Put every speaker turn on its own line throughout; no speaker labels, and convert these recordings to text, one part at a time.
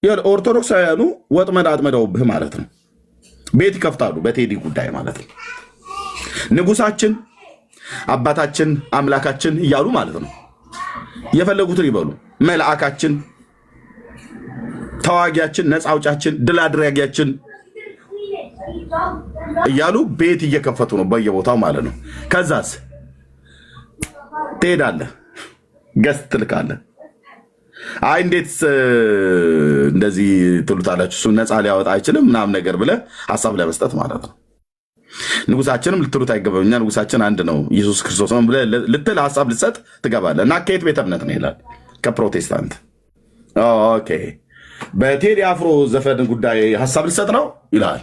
ኦርቶዶክሳውያኑ ወጥመድ አጥመደውብህ ማለት ነው። ቤት ይከፍታሉ በቴዲ ጉዳይ ማለት ነው። ንጉሳችን፣ አባታችን፣ አምላካችን እያሉ ማለት ነው። የፈለጉትን ይበሉ። መልአካችን፣ ተዋጊያችን፣ ነፃ አውጫችን፣ ድል አድራጊያችን እያሉ ቤት እየከፈቱ ነው በየቦታው ማለት ነው። ከዛስ ትሄዳለህ፣ ገስት ትልካለህ። አይ እንዴት እንደዚህ ትሉታላችሁ? እሱ ነፃ ሊያወጣ አይችልም ምናምን ነገር ብለህ ሀሳብ ለመስጠት ማለት ነው። ንጉሳችንም ልትሉት አይገባም። እኛ ንጉሳችን አንድ ነው ኢየሱስ ክርስቶስ ነው ብለህ ልትል ሀሳብ ልትሰጥ ትገባለህ። እና ከየት ቤተ እምነት ነው ይላል? ከፕሮቴስታንት። ኦኬ በቴዲ አፍሮ ዘፈን ጉዳይ ሀሳብ ልትሰጥ ነው ይላል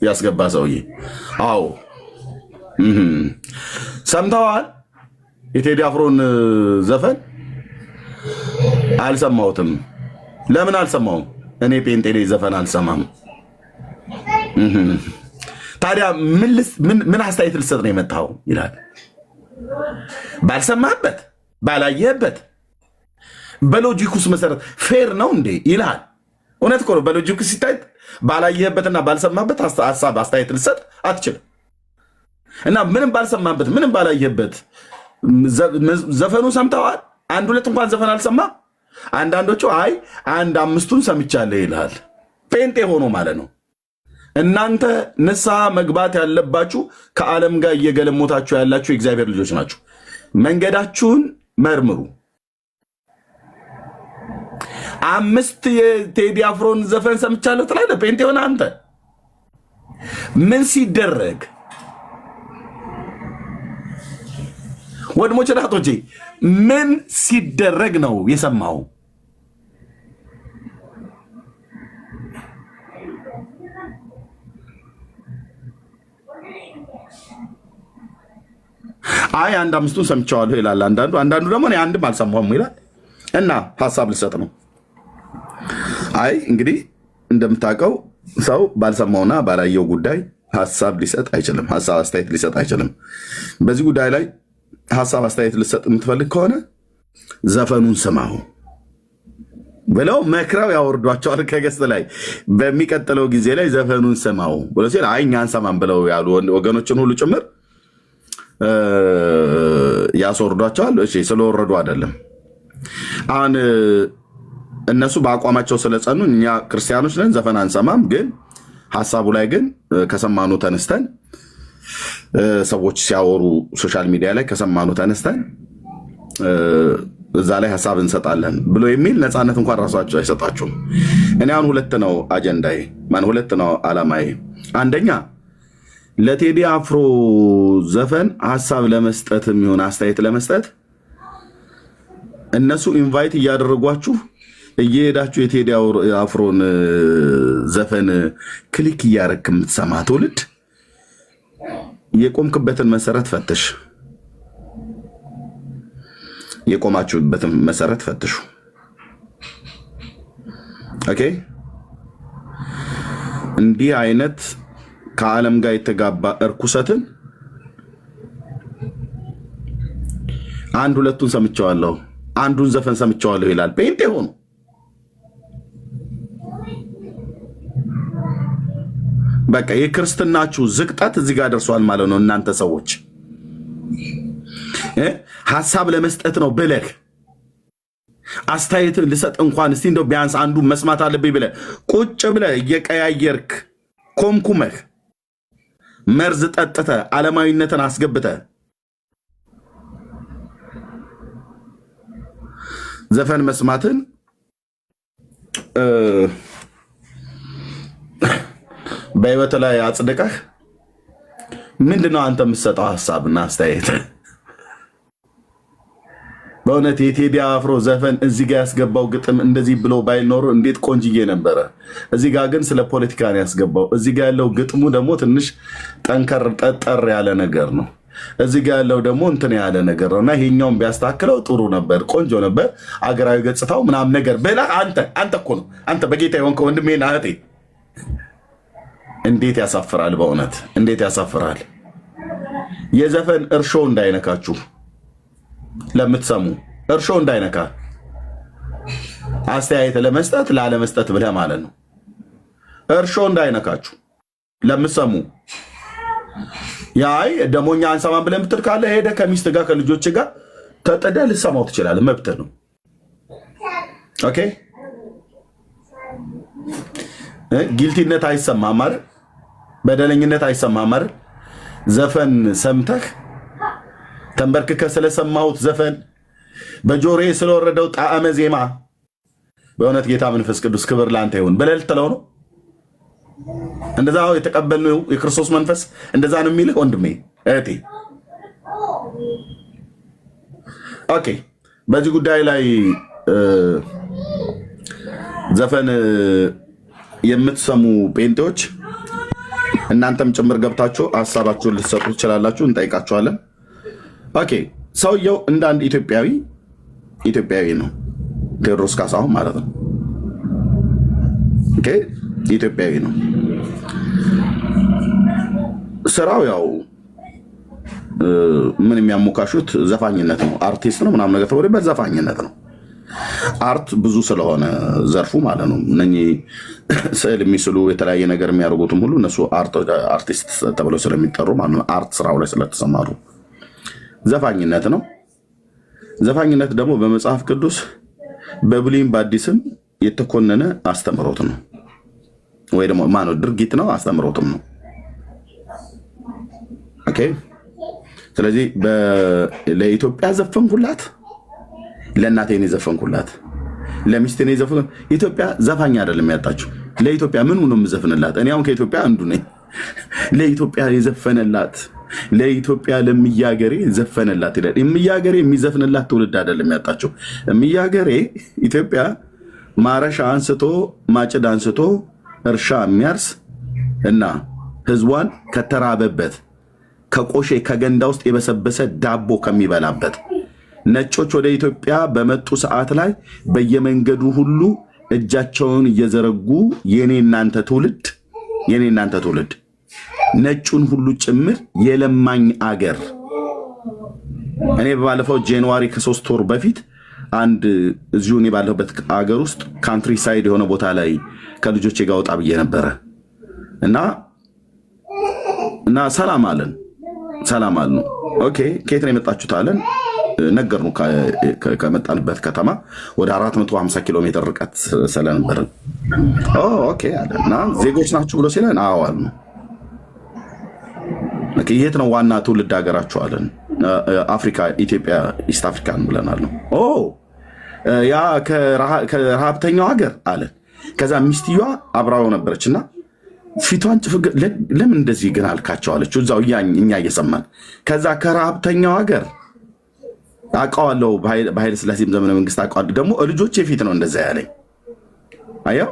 ያስገባ ሰውዬ። አዎ ሰምተዋል? የቴዲ አፍሮን ዘፈን አልሰማሁትም። ለምን አልሰማሁም? እኔ ጴንጤ ነኝ፣ ዘፈን አልሰማም። ታዲያ ምን አስተያየት ልሰጥ ነው የመጣው ይላል። ባልሰማህበት ባላየህበት በሎጂኩስ መሰረት ፌር ነው እንዴ ይላል። እውነት እኮ ነው። በሎጂኩስ ሲታይ ባላየህበትና ባልሰማህበት ሀሳብ አስተያየት ልሰጥ አትችልም። እና ምንም ባልሰማህበት ምንም ባላየህበት ዘፈኑ ሰምተዋል? አንድ ሁለት እንኳን ዘፈን አልሰማ። አንዳንዶቹ አይ አንድ አምስቱን ሰምቻለሁ ይላል። ጴንጤ ሆኖ ማለት ነው። እናንተ ንስሐ መግባት ያለባችሁ ከዓለም ጋር እየገለሞታችሁ ያላችሁ የእግዚአብሔር ልጆች ናችሁ። መንገዳችሁን መርምሩ። 5 የቴዲ አፍሮን ዘፈን ሰምቻለሁ ትላለህ። ጴንጤ ሆነ አንተ ምን ሲደረግ ወድሞች ናቶቼ ምን ሲደረግ ነው የሰማው? አይ አንድ አምስቱን ሰምቻለሁ ይላል አንዳንዱ ደግሞ እኔ አንድም አልሰማሁም ይላል። እና ሀሳብ ልሰጥ ነው። አይ እንግዲህ እንደምታውቀው ሰው ባልሰማውና ባላየው ጉዳይ ሀሳብ ሊሰጥ አይችልም። ሀሳብ አስተያየት ሊሰጥ አይችልም። በዚህ ጉዳይ ላይ ሀሳብ አስተያየት ልሰጥ የምትፈልግ ከሆነ ዘፈኑን ስማው ብለው መክረው ያወርዷቸዋል ከገስት ላይ። በሚቀጥለው ጊዜ ላይ ዘፈኑን ስማው ብለው ሲል አይ እኛ አንሰማም ብለው ያሉ ወገኖችን ሁሉ ጭምር ያስወርዷቸዋል። እሺ ስለወረዱ አይደለም። አሁን እነሱ በአቋማቸው ስለጸኑ እኛ ክርስቲያኖች ነን ዘፈን አንሰማም፣ ግን ሀሳቡ ላይ ግን ከሰማኑ ተነስተን ሰዎች ሲያወሩ ሶሻል ሚዲያ ላይ ከሰማኑ ተነስተን እዛ ላይ ሀሳብ እንሰጣለን ብሎ የሚል ነፃነት እንኳን ራሳቸው አይሰጣችሁም። እኔ አሁን ሁለት ነው አጀንዳዬ፣ ሁለት ነው ዓላማዬ። አንደኛ ለቴዲ አፍሮ ዘፈን ሀሳብ ለመስጠት የሚሆን አስተያየት ለመስጠት እነሱ ኢንቫይት እያደረጓችሁ እየሄዳችሁ የቴዲ አፍሮን ዘፈን ክሊክ እያረክ የምትሰማ ትውልድ የቆምክበትን መሰረት ፈትሽ። የቆማችሁበትን መሰረት ፈትሹ። ኦኬ። እንዲህ አይነት ከዓለም ጋር የተጋባ እርኩሰትን አንድ ሁለቱን ሰምቸዋለሁ፣ አንዱን ዘፈን ሰምቸዋለሁ ይላል። ጴንጤ ሆኖ በቃ የክርስትናችሁ ዝቅጠት እዚህ ጋር ደርሷል ማለት ነው። እናንተ ሰዎች ሀሳብ ለመስጠት ነው ብለህ አስተያየትን ልሰጥ እንኳን እስቲ እንደው ቢያንስ አንዱ መስማት አለብኝ ብለህ ቁጭ ብለህ እየቀያየርክ ኮምኩመህ መርዝ ጠጥተህ ዓለማዊነትን አስገብተህ ዘፈን መስማትን በህይወት ላይ አጽድቀህ ምንድነው አንተ የምትሰጠው ሀሳብና አስተያየት? በእውነት የቴዲ አፍሮ ዘፈን እዚህ ጋር ያስገባው ግጥም እንደዚህ ብሎ ባይኖር እንዴት ቆንጅዬ ነበረ። እዚህ ጋር ግን ስለ ፖለቲካ ነው ያስገባው። እዚህ ጋር ያለው ግጥሙ ደግሞ ትንሽ ጠንከር ጠጠር ያለ ነገር ነው። እዚህ ጋር ያለው ደግሞ እንትን ያለ ነገር ነው እና ይሄኛውን ቢያስተካክለው ጥሩ ነበር፣ ቆንጆ ነበር፣ አገራዊ ገጽታው ምናምን ነገር ብለህ አንተ እኮ ነው አንተ በጌታ የሆንከው ወንድሜ ና እህቴ። እንዴት ያሳፍራል! በእውነት እንዴት ያሳፍራል! የዘፈን እርሾ እንዳይነካችሁ ለምትሰሙ እርሾ እንዳይነካ አስተያየት ለመስጠት ላለመስጠት ብለህ ማለት ነው። እርሾ እንዳይነካችሁ ለምትሰሙ ያይ ደሞኛ አንሰማም ብለህ ምትል ካለ ሄደህ ከሚስት ጋር ከልጆች ጋር ተጠደህ ልሰማው ትችላለህ። መብትህ ነው። ኦኬ ጊልቲነት አይሰማም ማለት በደለኝነት አይሰማም ማለት ዘፈን ሰምተህ ተንበርክከህ ስለሰማሁት ዘፈን በጆሮዬ ስለወረደው ጣዕመ ዜማ በእውነት ጌታ መንፈስ ቅዱስ ክብር ላንተ ይሁን ብለህ ልትለው ነው። እንደዛ የተቀበልነው የክርስቶስ መንፈስ እንደዛ ነው የሚልህ ወንድሜ እህቴ። ኦኬ በዚህ ጉዳይ ላይ ዘፈን የምትሰሙ ጴንጤዎች እናንተም ጭምር ገብታችሁ ሀሳባችሁን ልትሰጡ ትችላላችሁ፣ እንጠይቃችኋለን። ኦኬ ሰውየው እንደ አንድ ኢትዮጵያዊ ነው፣ ቴዎድሮስ ካሳሁን ማለት ነው። ኦኬ ኢትዮጵያዊ ነው። ስራው ያው ምን የሚያሞካሹት ዘፋኝነት ነው፣ አርቲስት ነው ምናምን ነገር ተወደበት ዘፋኝነት ነው። አርት ብዙ ስለሆነ ዘርፉ ማለት ነው። እነኚህ ስዕል የሚስሉ የተለያየ ነገር የሚያደርጉትም ሁሉ እነሱ አርቲስት ተብለው ስለሚጠሩ ማለት ነው። አርት ስራው ላይ ስለተሰማሩ ዘፋኝነት ነው። ዘፋኝነት ደግሞ በመጽሐፍ ቅዱስ በብሉይም በአዲስም የተኮነነ አስተምሮት ነው፣ ወይ ደግሞ ማነው ድርጊት ነው፣ አስተምሮትም ነው። ኦኬ ስለዚህ ለኢትዮጵያ ዘፈንኩላት፣ ለእናቴ ነው የዘፈንኩላት፣ ለሚስቴ ነው የዘፈንኩላት። ኢትዮጵያ ዘፋኝ አይደለም ያጣችው። ለኢትዮጵያ ምን ነው የምዘፍንላት? እኔ አሁን ከኢትዮጵያ አንዱ ነኝ። ለኢትዮጵያ የዘፈነላት ለኢትዮጵያ ለምያገሬ ዘፈነላት ይላል። ምያገሬ የሚዘፍንላት ትውልድ አይደለም ያጣችው። ምያገሬ ኢትዮጵያ ማረሻ አንስቶ ማጭድ አንስቶ እርሻ የሚያርስ እና ህዝቧን ከተራበበት ከቆሼ ከገንዳ ውስጥ የበሰበሰ ዳቦ ከሚበላበት ነጮች ወደ ኢትዮጵያ በመጡ ሰዓት ላይ በየመንገዱ ሁሉ እጃቸውን እየዘረጉ የኔ እናንተ ትውልድ ነጩን ሁሉ ጭምር የለማኝ አገር። እኔ ባለፈው ጃንዋሪ ከ3 ወር በፊት አንድ እዚሁ እኔ ባለሁበት አገር ውስጥ ካንትሪ ሳይድ የሆነ ቦታ ላይ ከልጆቼ ጋር ወጣ ብዬ ነበረ እና ሰላም አለን። ኦኬ ከየት ነው የመጣችሁት አለን። ነገርኑ ከመጣንበት ከተማ ወደ 450 ኪሎ ሜትር ርቀት ስለነበርን ኦኬ አለ እና ዜጎች ናችሁ ብሎ ሲለን አዎ አልን። የት ነው ዋና ትውልድ ሀገራችሁ አለን። አፍሪካ ኢትዮጵያ ኢስት አፍሪካን ብለናል ነው። ያ ከረሃብተኛው ሀገር አለን። ከዛ ሚስትየዋ አብራው ነበረችና ፊቷን ጭፍግ ለምን እንደዚህ ግን አልካቸው አለችው። እዛው እኛ እየሰማን ከዛ ከረሃብተኛው ሀገር አውቀዋለሁ፣ በኃይለ ሥላሴም ዘመነ መንግስት አውቀዋለሁ። ደግሞ ልጆቼ ፊት ነው እንደዛ ያለኝ። አየው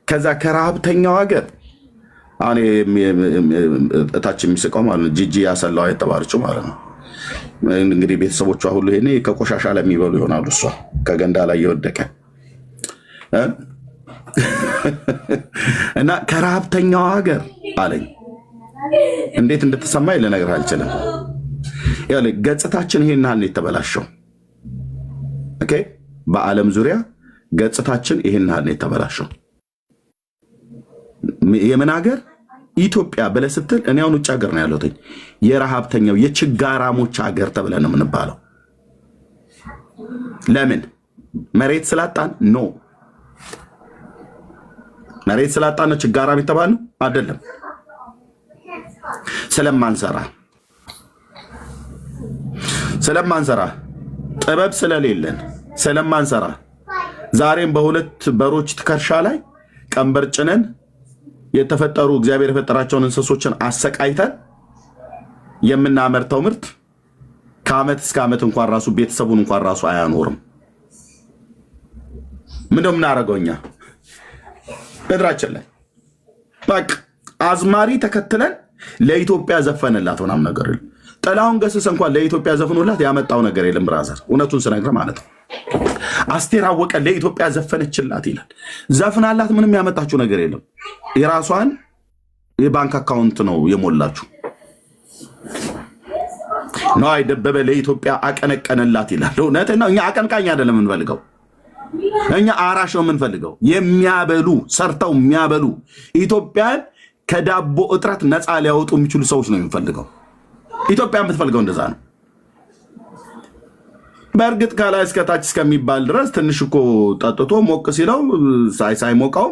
ከዛ ከረሃብተኛው ሀገር አሁን እታች የሚስቀው ማለት ጂጂ ያሰላው የተባለችው ማለት ነው። እንግዲህ ቤተሰቦቿ ሁሉ ይሄኔ ከቆሻሻ ላይ የሚበሉ ይሆናሉ። እሷ ከገንዳ ላይ የወደቀ እና ከረሃብተኛው ሀገር አለኝ። እንዴት እንደተሰማኝ ልነግርህ አልችልም። ገጽታችን ይሄን ያህል የተበላሸው ኦኬ፣ በዓለም ዙሪያ ገጽታችን ይሄን ያህል የተበላሸው የምን ሀገር ኢትዮጵያ ብለህ ስትል እኔ አሁን ውጭ ሀገር ነው ያለሁት። የረሃብተኛው የችጋራሞች ሀገር ተብለን ነው የምንባለው። ለምን? መሬት ስላጣን ነው። መሬት ስላጣን ነው ችጋራም የተባልነው አይደለም። ስለማንሰራ ጥበብ ስለሌለን ስለማንሰራ ዛሬም በሁለት በሮች ትከሻ ላይ ቀንበር ጭነን የተፈጠሩ እግዚአብሔር የፈጠራቸውን እንስሶችን አሰቃይተን የምናመርተው ምርት ከዓመት እስከ ዓመት እንኳን ራሱ ቤተሰቡን እንኳን ራሱ አያኖርም። ምንድነው የምናደርገው እኛ ምድራችን ላይ? በቃ አዝማሪ ተከትለን ለኢትዮጵያ ዘፈንላት ምናምን ነገር የለም። ጥላሁን ገሰሰ እንኳን ለኢትዮጵያ ዘፍኖላት ያመጣው ነገር የለም ብራዘር፣ እውነቱን ስነግርህ ማለት ነው። አስቴር አወቀ ለኢትዮጵያ ዘፈነችላት ይላል። ዘፍናላት ምንም ያመጣችው ነገር የለም። የራሷን የባንክ አካውንት ነው የሞላችሁ። ነዋይ ደበበ ለኢትዮጵያ አቀነቀነላት ይላል። እውነት ነው። እኛ አቀንቃኝ አይደለም የምንፈልገው። እኛ አራሽ ነው የምንፈልገው። የሚያበሉ ሰርተው የሚያበሉ ኢትዮጵያን ከዳቦ እጥረት ነፃ ሊያወጡ የሚችሉ ሰዎች ነው የምንፈልገው። ኢትዮጵያ የምትፈልገው እንደዛ ነው። በእርግጥ ከላይ እስከ ታች እስከሚባል ድረስ ትንሽ እኮ ጠጥቶ ሞቅ ሲለው ሳይሞቀው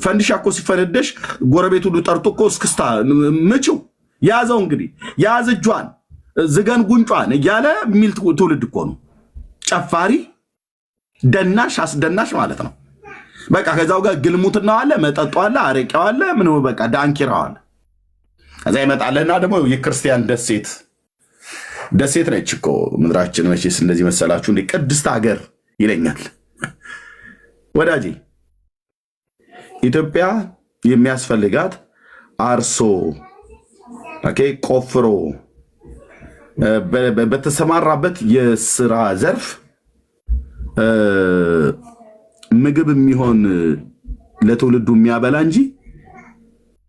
ፈንዲሻ እኮ ሲፈነደሽ ጎረቤት ሁሉ ጠርቶ እኮ እስክስታ ምችው ያዘው እንግዲህ ያዝ እጇን ዝገን ጉንጯን እያለ የሚል ትውልድ እኮ ነው። ጨፋሪ ደናሽ አስደናሽ ማለት ነው። በቃ ከዛው ጋር ግልሙትናው አለ፣ መጠጡ አለ፣ አረቄው አለ፣ ምን በቃ ዳንኪራው አለ። ከዛ ይመጣለና ደግሞ የክርስቲያን ደሴት ነች እኮ ምድራችን። መቼስ እንደዚህ መሰላችሁ እንደ ቅድስት ሀገር ይለኛል ወዳጄ። ኢትዮጵያ የሚያስፈልጋት አርሶ ቆፍሮ በተሰማራበት የስራ ዘርፍ ምግብ የሚሆን ለትውልዱ የሚያበላ እንጂ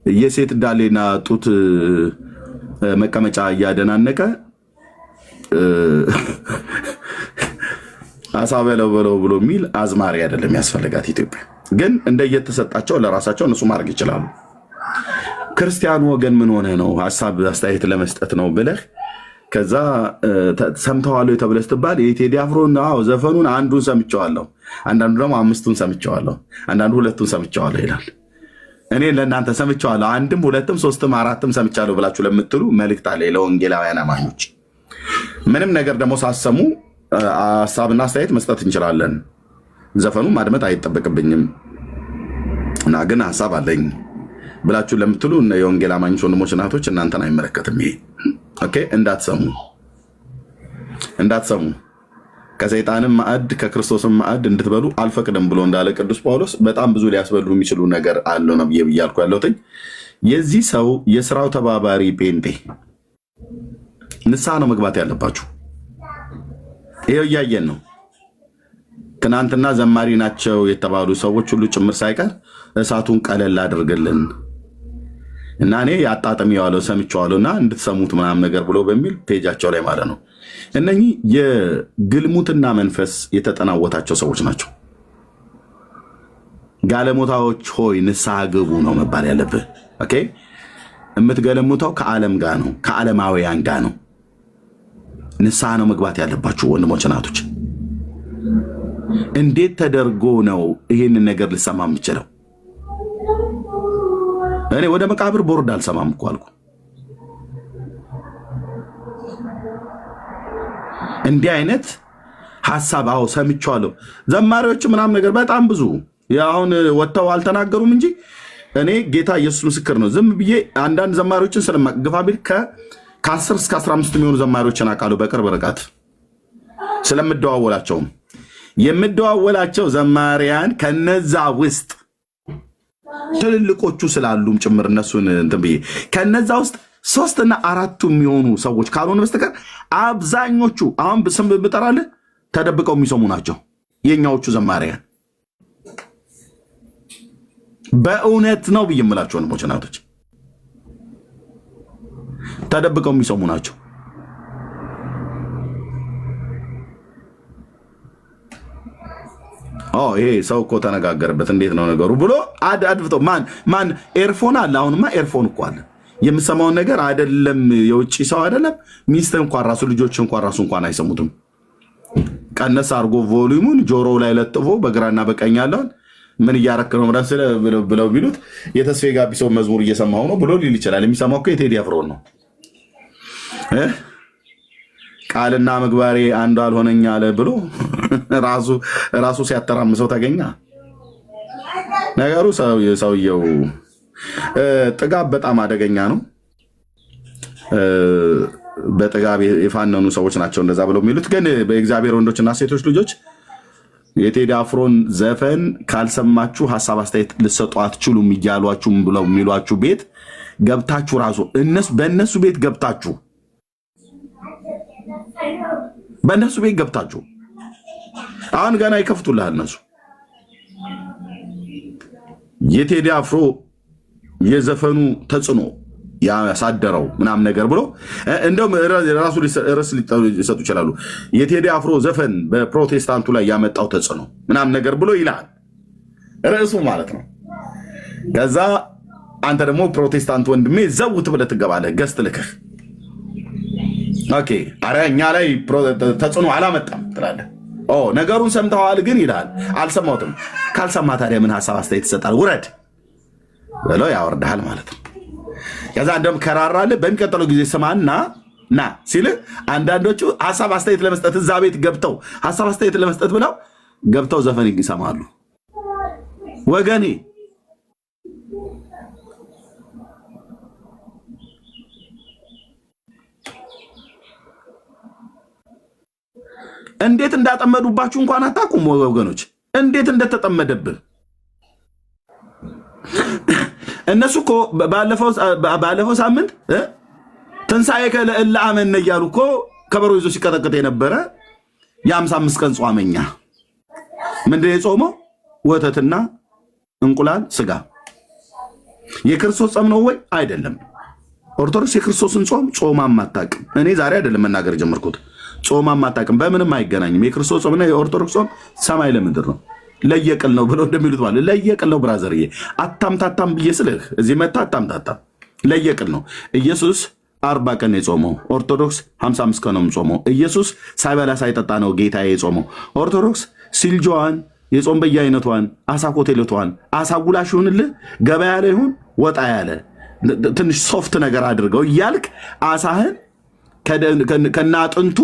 የሴት ዳሌና ጡት መቀመጫ እያደናነቀ አሳ በለው ብሎ የሚል አዝማሪ አይደለም ያስፈልጋት። ኢትዮጵያ ግን እንደየተሰጣቸው ለራሳቸው እነሱ ማድረግ ይችላሉ። ክርስቲያኑ ወገን ምን ሆነ ነው ሀሳብ አስተያየት ለመስጠት ነው ብለህ ከዛ ሰምተዋለሁ የተብለህ ስትባል የቴዲ አፍሮን ዘፈኑን አንዱን ሰምቼዋለሁ፣ አንዳንዱ ደግሞ 5ቱን ሰምቼዋለሁ፣ አንዳንዱ 2ቱን ሰምቼዋለሁ ይላል። እኔ ለእናንተ ሰምቼዋለሁ 1ም 2ም 3ም 4ም ሰምቻለሁ ብላችሁ ለምትሉ መልእክት አለ ለወንጌላውያን አማኞች። ምንም ነገር ደግሞ ሳሰሙ ሀሳብና አስተያየት መስጠት እንችላለን። ዘፈኑ ማድመጥ አይጠበቅብኝም እና ግን ሀሳብ አለኝ ብላችሁ ለምትሉ የወንጌል አማኞች ወንድሞች እናቶች እናንተን አይመለከትም። ይሄ ኦኬ። እንዳትሰሙ ከሰይጣንም ማዕድ ከክርስቶስም ማዕድ እንድትበሉ አልፈቅድም ብሎ እንዳለ ቅዱስ ጳውሎስ በጣም ብዙ ሊያስበሉ የሚችሉ ነገር አለው ነው ብያልኩ ያለሁት። የዚህ ሰው የስራው ተባባሪ ጴንጤ ንስሐ ነው መግባት ያለባችሁ። ይሄው እያየን ነው። ትናንትና ዘማሪ ናቸው የተባሉ ሰዎች ሁሉ ጭምር ሳይቀር እሳቱን ቀለል አድርግልን እና እኔ ያጣጥም የዋለው ሰምቼዋለሁና እንድትሰሙት ምናምን ነገር ብሎ በሚል ፔጃቸው ላይ ማለት ነው። እነኚህ የግልሙትና መንፈስ የተጠናወታቸው ሰዎች ናቸው። ጋለሞታዎች ሆይ ንስሐ ግቡ ነው መባል ያለብህ። ኦኬ። የምትገለሙተው ከዓለም ጋር ነው፣ ከዓለማውያን ጋር ነው። ንስሐ ነው መግባት ያለባችሁ ወንድሞች እናቶች። እንዴት ተደርጎ ነው ይሄንን ነገር ልሰማ የምችለው? እኔ ወደ መቃብር ቦርድ አልሰማም እኮ አልኩ። እንዲህ አይነት ሐሳብ ሰምቼዋለሁ። ዘማሪዎች ምናምን ነገር በጣም ብዙ አሁን ወጥተው አልተናገሩም እንጂ እኔ ጌታ ኢየሱስ ምስክር ነው። ዝም ብዬ አንዳንድ ዘማሪዎችን ስለማግፋ ቢል ከ10 እስከ 15 የሚሆኑ ዘማሪዎችን አውቃለሁ በቅርብ ርቀት ስለምደዋወላቸውም የምደዋወላቸው ዘማሪያን ከነዛ ውስጥ ትልልቆቹ ስላሉም ጭምር እነሱን እንትን ብዬ ከነዛ ውስጥ 3 እና 4 የሚሆኑ ሰዎች ካልሆነ በስተቀር አብዛኞቹ አሁን ስም ብጠራልህ ተደብቀው የሚሰሙ ናቸው። የኛዎቹ ዘማሪያን በእውነት ነው ብዬ የምላቸው ወንድሞች እናቶች ተደብቀው የሚሰሙ ናቸው። ይሄ ሰው እኮ ተነጋገርበት እንዴት ነው ነገሩ ብሎ አድፍቶ ማን ኤርፎን አለ። አሁንማ ኤርፎን እኮ አለ። የምሰማውን ነገር አይደለም የውጭ ሰው አይደለም ሚስት እንኳን ራሱ ልጆች እንኳን አይሰሙትም። ቀነስ አድርጎ ቮሊዩሙን ጆሮው ላይ ለጥፎ በግራና በቀኝ ያለውን ምን እያረክ ነው ብለው ቢሉት የተስፋ ጋቢሶ መዝሙር እየሰማሁ ነው ብሎ ሊል ይችላል። የሚሰማው እኮ የቴዲ አፍሮን ነው። ቃልና ምግባሬ አንዱ አልሆነኝ አለ ብሎ ራሱ ሲያተራምሰው ተገኘ። ነገሩ ሰውየው ጥጋብ በጣም አደገኛ ነው። በጥጋብ የፋነኑ ሰዎች ናቸው እንደዛ ብለው የሚሉት። ግን በእግዚአብሔር ወንዶችና ሴቶች ልጆች የቴዲ አፍሮን ዘፈን ካልሰማችሁ ሀሳብ አስተያየት ልትሰጡ አትችሉም እያሏችሁም ብለው የሚሏችሁ ቤት ገብታችሁ ራሱ በእነሱ ቤት ገብታችሁ አሁን ገና ይከፍቱልሃል እነሱ። የቴዲ አፍሮ የዘፈኑ ተጽዕኖ ያሳደረው ምናምን ነገር ብሎ እንደውም ራሱ ርዕስ ሊሰጡ ይችላሉ። የቴዲ አፍሮ ዘፈን በፕሮቴስታንቱ ላይ ያመጣው ተጽዕኖ ምናምን ነገር ብሎ ይላል ርዕሱ ማለት ነው። ከዛ አንተ ደግሞ ፕሮቴስታንት ወንድሜ ዘውት ብለህ ትገባለህ ገስት ልክህ ኦኬ አረ እኛ ላይ ተጽዕኖ አላመጣም ትላለህ። ነገሩን ሰምተዋል ግን ይላል አልሰማሁትም። ካልሰማ ታዲያ ምን ሐሳብ አስተያየት ይሰጣል? ውረድ ብሎ ያወርድሃል ማለት ነው። ከዛ እንደውም ከራራልህ በሚቀጥለው ጊዜ ስማና ና ሲል አንዳንዶቹ ሐሳብ አስተያየት ለመስጠት እዛ ቤት ገብተው ሐሳብ አስተያየት ለመስጠት ብለው ገብተው ዘፈን ይሰማሉ። ወገኔ እንዴት እንዳጠመዱባችሁ እንኳን አታውቁም ወገኖች፣ እንዴት እንደተጠመደብህ። እነሱ እኮ ባለፈው ሳምንት ትንሣኤከ ለእለ አመነ እያሉ እኮ ከበሮ ይዞ ሲቀጠቅጥ የነበረ የ55 ቀን ጿመኛ ምንድን የጾመው? ወተትና እንቁላል ስጋ። የክርስቶስ ጾም ነው ወይ? አይደለም። ኦርቶዶክስ የክርስቶስን ጾም ጾማም አታውቅም። እኔ ዛሬ አይደለም መናገር ጀመርኩት። ጾማም አታውቅም። በምንም አይገናኝም። የክርስቶስ ጾምና የኦርቶዶክስ ጾም ሰማይ ለምድር ነው። ለየቅል ነው ብለው እንደሚሉት ማለት ለየቅል ነው። ብራዘርዬ አታምታታም ብዬ ስልህ እዚህ መታ አታምታታም። ለየቅል ነው። ኢየሱስ 40 ቀን የጾመው፣ ኦርቶዶክስ 55 ቀን ነው የጾመው። ኢየሱስ ሳይበላ ሳይጠጣ ነው ጌታዬ የጾመው። ኦርቶዶክስ ሲልጆዋን የጾም በየአይነቷን አሳ ኮቴሌቷን አሳ ጉላሽ ይሁንልህ ገበያ ላይ ይሁን ወጣ ያለ ትንሽ ሶፍት ነገር አድርገው እያልክ አሳህን ከናጥንቱ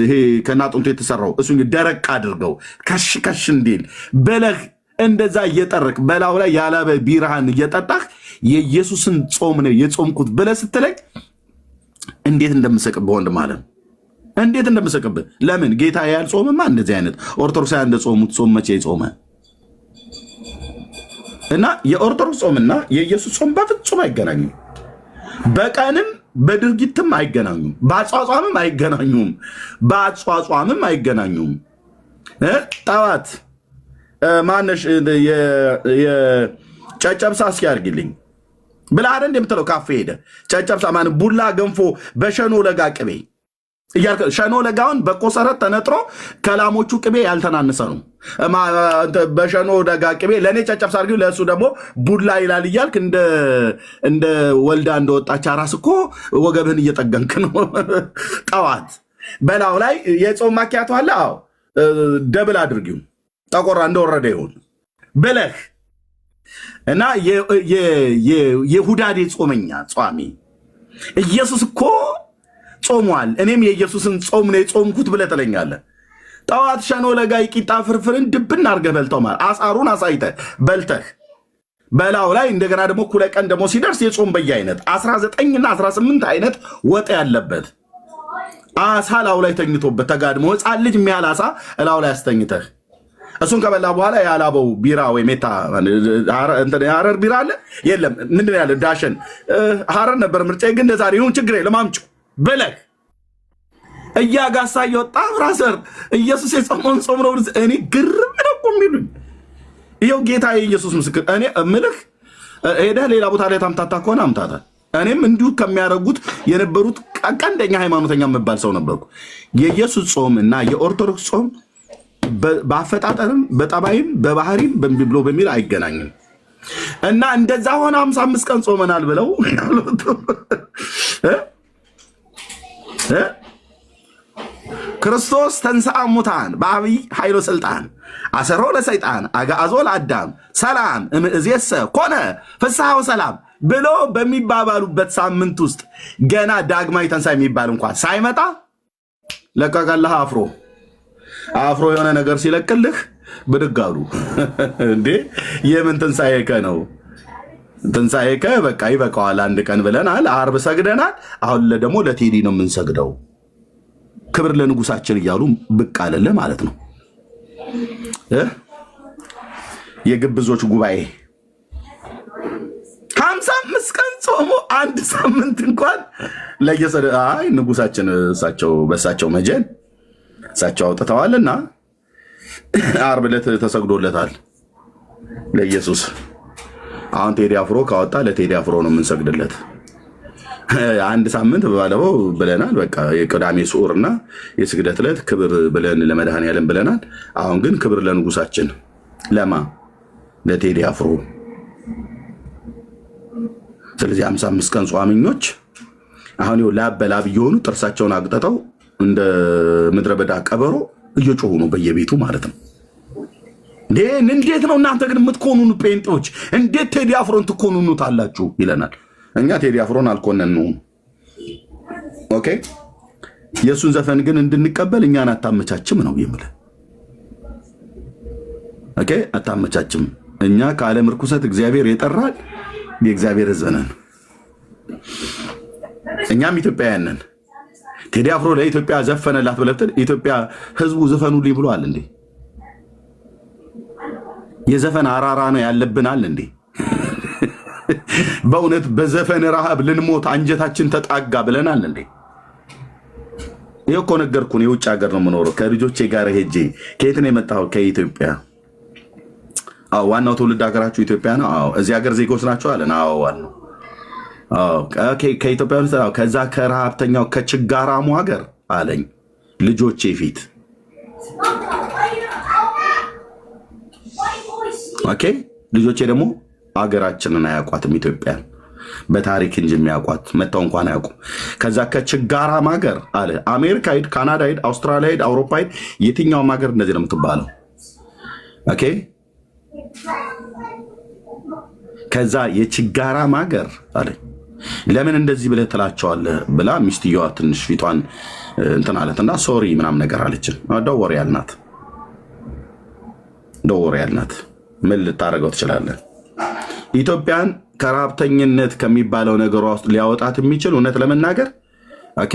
ይሄ ከናጥንቱ የተሰራው እሱ ደረቅ አድርገው ከሽ ከሽ እንዲል በለህ እንደዛ እየጠረክ በላው ላይ ያላበ ቢራህን እየጠጣህ የኢየሱስን ጾም ነው የጾምኩት ብለህ ስትለኝ እንዴት እንደምሰቅብህ ወንድም አለ እንዴት እንደምሰቅብህ። ለምን ጌታ ያልጾምማ እንደዚህ አይነት ኦርቶዶክሳውያን እንደጾሙት ጾም መቼ ጾመ? እና የኦርቶዶክስ ጾምና የኢየሱስ ጾም በፍጹም አይገናኙም። በቀንም በድርጊትም አይገናኙም። በአጿጿምም አይገናኙም። በአጿጿምም አይገናኙም። ጠዋት ማነሽ የጨጨብሳ እስኪ አድርግልኝ ብላ አይደል እንደምትለው ካፌ ሄደ ጨጨብሳ ማን ቡላ ገንፎ በሸኖ ለጋ ቅቤ እያልከ ሸኖ ለጋውን በቆሰረት ተነጥሮ ከላሞቹ ቅቤ ያልተናነሰ ነው። በሸኖ ለጋ ቅቤ ለእኔ ጨጨብሳ አድርጊው ለእሱ ደግሞ ቡላ ይላል እያልክ እንደ ወልዳ እንደወጣች አራስ እኮ ወገብህን እየጠገንክ ነው። ጠዋት በላው ላይ የጾም ማኪያቶ አለ። አዎ ደብል አድርጊው ጠቆራ እንደወረደ ይሁን ብለህ እና የሁዳዴ ጾመኛ ጿሚ ኢየሱስ እኮ ጾሟል፣ እኔም የኢየሱስን ጾም ነው የጾምኩት ብለህ ትለኛለህ። ጠዋት ሸኖ ለጋ ቂጣ ፍርፍርን ድብን አድርገህ በልተው ማለት አሳሩን አሳይተህ በልተህ በላው ላይ እንደገና ደግሞ እኩለ ቀን ደግሞ ሲደርስ የጾም በየአይነት 19ና 18 አይነት ወጥ ያለበት አሳ ላው ላይ ተኝቶበት ተጋድሞ ሕፃን ልጅ የሚያህል አሳ ላው ላይ አስተኝተህ እሱን ከበላ በኋላ ያላበው ቢራ ወይ ሜታ ሐረር ቢራ አለ የለም ምንድን ያለ ዳሸን ሐረር ነበር ምርጫ ግን እንደዛሬ ይሁን ችግር የለም አምጪው ብለህ እያጋሳ እየወጣ ራሰር ኢየሱስ የጾመውን ጾም ነው። እኔ ግርም ነው የሚሉኝ ይኸው ጌታ የኢየሱስ ምስክር። እኔ እምልህ ሄደህ ሌላ ቦታ ላይ ታምታታ ከሆነ አምታታ። እኔም እንዲሁ ከሚያደርጉት የነበሩት ቀንደኛ ሃይማኖተኛ የምባል ሰው ነበርኩ። የኢየሱስ ጾም እና የኦርቶዶክስ ጾም በአፈጣጠርም በጠባይም በባህሪም ብሎ በሚል አይገናኝም። እና እንደዛ ሆነ 55 ቀን ጾመናል ብለው ክርስቶስ ተንሥአ እሙታን በዐቢይ ኃይሎ ስልጣን አሰሮ ለሰይጣን አግዓዞ ለአዳም ሰላም እምይእዜሰ ኮነ ፍስሐ ወሰላም ብሎ በሚባባሉበት ሳምንት ውስጥ ገና ዳግማዊ ትንሣኤ የሚባል እንኳን ሳይመጣ ለቀቀልህ። አፍሮ የሆነ ነገር ሲለቅልህ ብድግ አሉ። እንዴ የምን ትንሣኤከ ነው? ትንሣኤከ በቃ ይበቃዋል፣ አንድ ቀን ብለናል፣ ዓርብ ሰግደናል። አሁን ደግሞ ለቴዲ ነው የምንሰግደው፣ ክብር ለንጉሳችን እያሉ ብቅ አለልህ ማለት ነው። የግብዞች ጉባኤ 55 ቀን ጾሞ አንድ ሳምንት እንኳን አይ ንጉሳችን በሳቸው መጀን እሳቸው አውጥተዋልና ዓርብ ዕለት ተሰግዶለታል ለኢየሱስ። አሁን ቴዲ አፍሮ ካወጣ ለቴዲ አፍሮ ነው የምንሰግድለት። አንድ ሳምንት ባለፈው ብለናል። በቃ የቅዳሜ ስዑርና የስግደት ዕለት ክብር ብለን ለመድኃኔዓለም ብለናል። አሁን ግን ክብር ለንጉሳችን ለማ ለቴዲ አፍሮ። ስለዚህ 55 ቀን ጿሚኞች አሁን ላብ በላብ እየሆኑ ጥርሳቸውን አግጠጠው እንደ ምድረ በዳ ቀበሮ እየጮሁ ነው በየቤቱ ማለት ነው። እንዴት ነው እናንተ ግን የምትኮኑኑ ጴንጤዎች? እንዴት ቴዲ አፍሮን ትኮኑኑት አላችሁ ይለናል። እኛ ቴዲ አፍሮን አልኮነንነውም። ኦኬ የእሱን ዘፈን ግን እንድንቀበል እኛን አታመቻችም ነው የምልህ። ኦኬ አታመቻችም። እኛ ከዓለም ርኩሰት እግዚአብሔር የጠራል የእግዚአብሔር ሕዝብ ነን። እኛም ኢትዮጵያውያን ነን። ቴዲ አፍሮ ለኢትዮጵያ ዘፈነላት ብለብትል ኢትዮጵያ ሕዝቡ ዘፈኑልኝ ብሏል እንዴ? የዘፈን አራራ ነው ያለብናል እንዴ? በእውነት በዘፈን ረሃብ ልንሞት አንጀታችን ተጣጋ ብለናል እንዴ? ይሄ እኮ ነገርኩህ። የውጭ ሀገር ነው የምኖረው ከልጆቼ ጋር ሄጄ። ከየት ነው የመጣኸው? ከኢትዮጵያ። አዎ ዋናው ትውልድ ሀገራችሁ ኢትዮጵያ ነው? አዎ። እዚህ ሀገር ዜጎች ናቸው አለን? አዎ ዋናው። አዎ ከኢትዮጵያ ውስጥ ከዛ ከረሃብተኛው ከችጋራሙ ሀገር አለኝ ልጆቼ ፊት። ኦኬ ልጆቼ ደግሞ ሀገራችንን አያውቋትም ኢትዮጵያን በታሪክ እንጂ የሚያውቋት መጥተው እንኳን አያውቁም። ከዛ ከችጋራም ሀገር አለ አሜሪካ ሂድ፣ ካናዳ ሂድ፣ አውስትራሊያ ሂድ፣ አውሮፓ ሂድ፣ የትኛውም ሀገር እንደዚህ ነው የምትባለው። ኦኬ ከዛ የችጋራም ሀገር አለ ለምን እንደዚህ ብለህ ትላቸዋለህ ብላ ሚስትየዋ ትንሽ ፊቷን እንትን አለትና ሶሪ ምናምን ነገር አለችን። ደወር ያልናት ደወር ያልናት ምን ልታደርገው ትችላለህ? ኢትዮጵያን ከረሃብተኝነት ከሚባለው ነገር ውስጥ ሊያወጣት የሚችል እውነት ለመናገር ኦኬ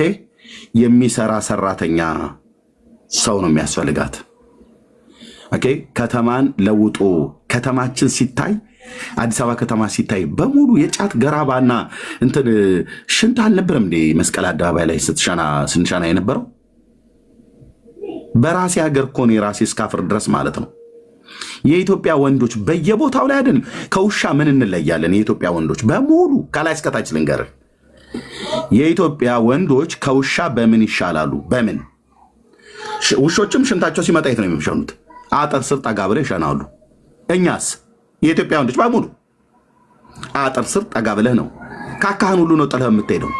የሚሰራ ሰራተኛ ሰው ነው የሚያስፈልጋት። ኦኬ ከተማን ለውጦ ከተማችን ሲታይ አዲስ አበባ ከተማ ሲታይ በሙሉ የጫት ገራባና እንትን ሽንት አልነበረም እንዴ? መስቀል አደባባይ ላይ ስንሸና የነበረው በራሴ ሀገር እኮ ነው የራሴ እስካፍር ድረስ ማለት ነው። የኢትዮጵያ ወንዶች በየቦታው ላይ አይደለም። ከውሻ ምን እንለያለን? የኢትዮጵያ ወንዶች በሙሉ ከላይ እስከታች ልንገርህ፣ የኢትዮጵያ ወንዶች ከውሻ በምን ይሻላሉ? በምን ውሾችም ሽንታቸው ሲመጣ የት ነው የሚሸኑት? አጥር ስር ጠጋ ብለው ይሸናሉ። እኛስ የኢትዮጵያ ወንዶች በሙሉ አጥር ስር ጠጋ ብለህ ነው ካካህን ሁሉ ነው ጥለህ የምትሄደው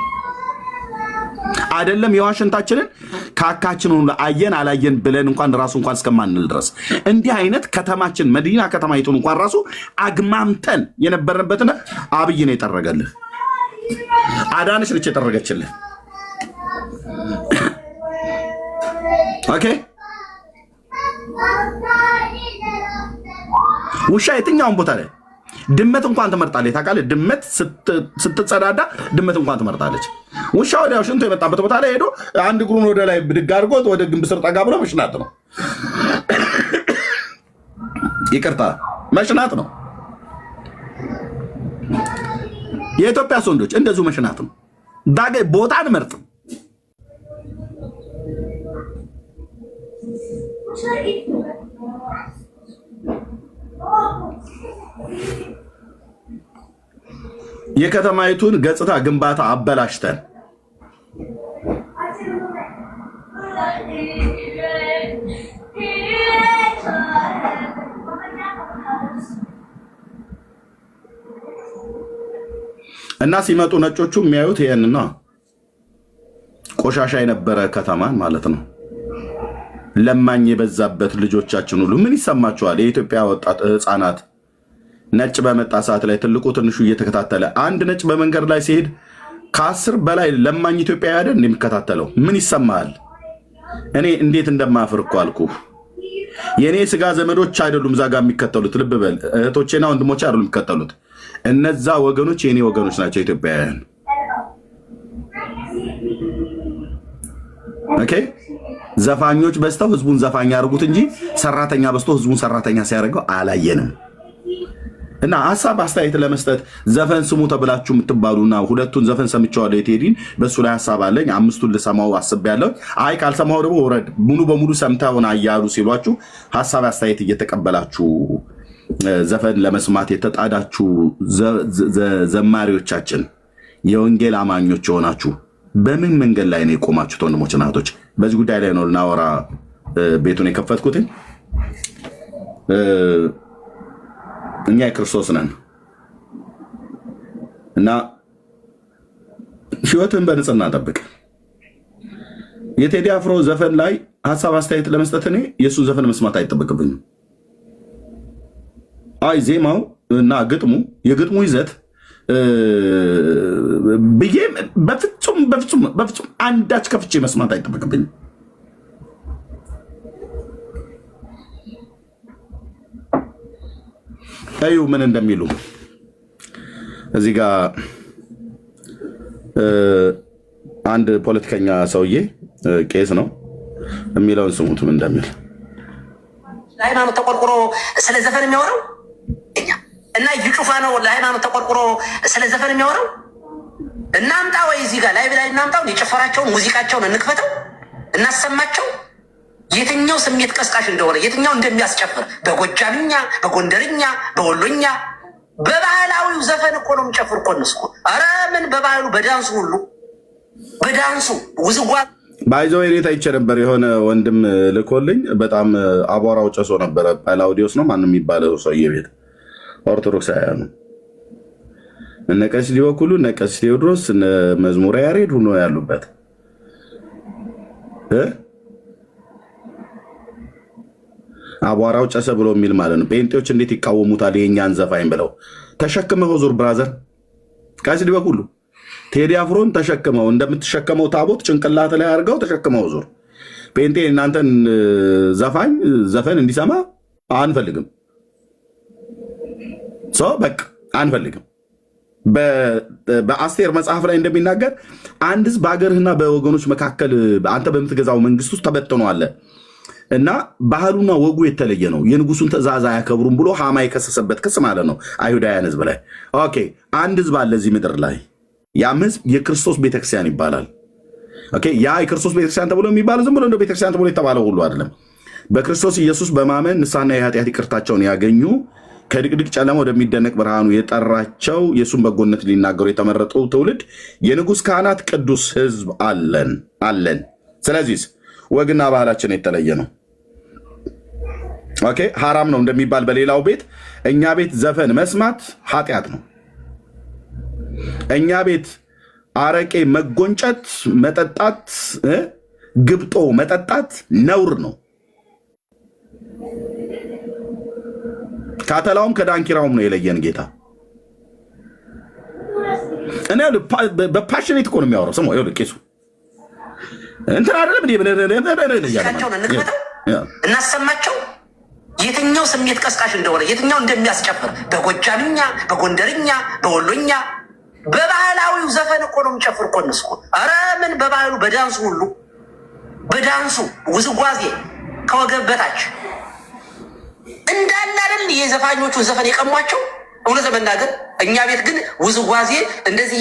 አይደለም። የዋሽንታችንን ካካችን ሁሉ አየን አላየን ብለን እንኳን ራሱ እንኳን እስከማንል ድረስ እንዲህ አይነት ከተማችን መዲና ከተማይቱን እንኳን ራሱ አግማምተን የነበርንበትና አብይ ነው የጠረገልህ። አዳነች ነች የጠረገችልህ። ኦኬ ውሻ የትኛውን ቦታ ላይ ድመት እንኳን ትመርጣለች። ታውቃለህ? ድመት ስትጸዳዳ ድመት እንኳን ትመርጣለች። ውሻ ወዲያው ሽንቱ የመጣበት ቦታ ላይ ሄዶ አንድ እግሩን ወደ ላይ ብድግ አድርጎት ወደ ግንብ ስር ጠጋ ብሎ መሽናት ነው። ይቅርታ መሽናት ነው። የኢትዮጵያ ወንዶች እንደዚሁ መሽናት ነው። ቦታ አንመርጥም። የከተማይቱን ገጽታ ግንባታ አበላሽተን እና ሲመጡ ነጮቹ የሚያዩት ይሄንን ነው። ቆሻሻ የነበረ ከተማን ማለት ነው። ለማኝ የበዛበት ልጆቻችን ሁሉ ምን ይሰማቸዋል? የኢትዮጵያ ወጣት ህፃናት ነጭ በመጣ ሰዓት ላይ ትልቁ ትንሹ እየተከታተለ አንድ ነጭ በመንገድ ላይ ሲሄድ ከ10 በላይ ለማኝ ኢትዮጵያዊ አይደል እንደሚከታተለው ምን ይሰማል? እኔ እንዴት እንደማፍር እኮ አልኩህ። የኔ ስጋ ዘመዶች አይደሉም እዛ ጋር የሚከተሉት። ልብ በል እህቶቼና ወንድሞቼ አይደሉም የሚከተሉት። እነዛ ወገኖች የኔ ወገኖች ናቸው ኢትዮጵያውያን። ኦኬ ዘፋኞች በስተው ህዝቡን ዘፋኝ ያርጉት እንጂ ሰራተኛ በስቶ ህዝቡን ሰራተኛ ሲያደርገው አላየንም። እና ሐሳብ አስተያየት ለመስጠት ዘፈን ስሙ ተብላችሁ የምትባሉና ሁለቱን ዘፈን ሰምቻለሁ የቴዲን በሱ ላይ ሐሳብ አለኝ። 5ቱን ልሰማው አስቤያለሁ። አይ ካልሰማው ደግሞ ወረድ ሙሉ በሙሉ ሰምተውና አያሉ ሲሏችሁ ሐሳብ አስተያየት እየተቀበላችሁ ዘፈን ለመስማት የተጣዳችሁ ዘማሪዎቻችን የወንጌል አማኞች የሆናችሁ በምን መንገድ ላይ ነው የቆማችሁት? ወንድሞችና እህቶች በዚህ ጉዳይ ላይ ነው ልናወራ ቤቱን የከፈትኩት። እኛ የክርስቶስ ነን እና ህይወትን በንጽህና ጠብቅ። የቴዲ አፍሮ ዘፈን ላይ ሀሳብ አስተያየት ለመስጠት እኔ የእሱን ዘፈን መስማት አይጠበቅብኝም። አይ ዜማው እና ግጥሙ የግጥሙ ይዘት ብዬ በፍጹም አንዳች ከፍቼ መስማት አይጠበቅብኝም። እዩ ምን እንደሚሉ እዚህ ጋር አንድ ፖለቲከኛ ሰውዬ ቄስ ነው የሚለውን ስሙት ምን እንደሚል።
ለሃይማኖት ተቆርቆሮ ስለ ዘፈን የሚያወራው እና ይጩፋ ነው። ለሃይማኖት ተቆርቆሮ ስለ ዘፈን የሚያወራው እናምጣ ወይ እዚህ ጋር ላይ እናምጣው። የጨፈራቸውን ሙዚቃቸውን እንክፈተው እናሰማቸው። የትኛው ስሜት ቀስቃሽ እንደሆነ የትኛው እንደሚያስጨፍር በጎጃምኛ፣ በጎንደርኛ፣ በወሎኛ በባህላዊው ዘፈን እኮ ነው የሚጨፍር እኮ እነሱ። ኧረ ምን በባህሉ በዳንሱ ሁሉ በዳንሱ ውዝጓ
ባይዘው የኔታ ይቼ ነበር። የሆነ ወንድም ልኮልኝ በጣም አቧራው ጨሶ ነበረ። ጳላውዲዮስ ነው ማንም የሚባለው ሰውዬ ቤት ኦርቶዶክሳውያኑ እነ ቀሲስ ሊበኩሉ እነ ቀሲስ ቴዎድሮስ እነ መዝሙረ ያሬድ ሆኖ ያሉበት አቧራው ጨሰ ብሎ የሚል ማለት ነው። ጴንጤዎች እንዴት ይቃወሙታል የኛን ዘፋኝ ብለው። ተሸክመው ዙር ብራዘር፣ ቀሲስ ሊበኩሉ ቴዲ አፍሮን ተሸክመው እንደምትሸከመው ታቦት ጭንቅላት ላይ አድርገው ተሸክመው ዙር። ጴንጤ እናንተን ዘፈን እንዲሰማ አንፈልግም። በቃ አንፈልግም። በአስቴር መጽሐፍ ላይ እንደሚናገር አንድ ህዝብ በሀገርህና በወገኖች መካከል አንተ በምትገዛው መንግስት ውስጥ ተበትኗል እና ባህሉና ወጉ የተለየ ነው፣ የንጉሱን ትእዛዝ አያከብሩም ብሎ ሃማ የከሰሰበት ክስ ማለት ነው አይሁዳውያን ህዝብ ላይ። ኦኬ አንድ ህዝብ አለ እዚህ ምድር ላይ፣ ያም ህዝብ የክርስቶስ ቤተክርስቲያን ይባላል። ኦኬ ያ የክርስቶስ ቤተክርስቲያን ተብሎ የሚባለው ዝም ብሎ እንደ ቤተክርስቲያን ተብሎ የተባለው ሁሉ አይደለም። በክርስቶስ ኢየሱስ በማመን ንስሐና የኃጢአት ይቅርታቸውን ያገኙ ከድቅድቅ ጨለማ ወደሚደነቅ ብርሃኑ የጠራቸው የእሱን በጎነት ሊናገሩ የተመረጡ ትውልድ የንጉሥ ካህናት ቅዱስ ህዝብ አለን። ስለዚህ ወግና ባህላችን የተለየ ነው። ኦኬ ሐራም ነው እንደሚባል በሌላው ቤት እኛ ቤት ዘፈን መስማት ኃጢአት ነው። እኛ ቤት አረቄ መጎንጨት፣ መጠጣት፣ ግብጦ መጠጣት ነውር ነው። ካተላውም ከዳንኪራውም ነው የለየን ጌታ። እኔ በፓሽኔት እኮ ነው የሚያወራው። ስሙ ቄሱ እንትን አይደለም እናሰማቸው። የትኛው ስሜት ቀስቃሽ እንደሆነ የትኛው እንደሚያስጨፍር በጎጃምኛ፣ በጎንደርኛ፣ በወሎኛ በባህላዊው ዘፈን እኮ ነው የሚጨፍር እኮ እነሱ። ኧረ ምን በባህሉ በዳንሱ ሁሉ በዳንሱ ውዝጓዜ ከወገብ በታች እንዳለ አይደል የዘፋኞቹን ዘፈን የቀሟቸው። እውነት ለመናገር እኛ ቤት ግን ውዝዋዜ እንደዚህ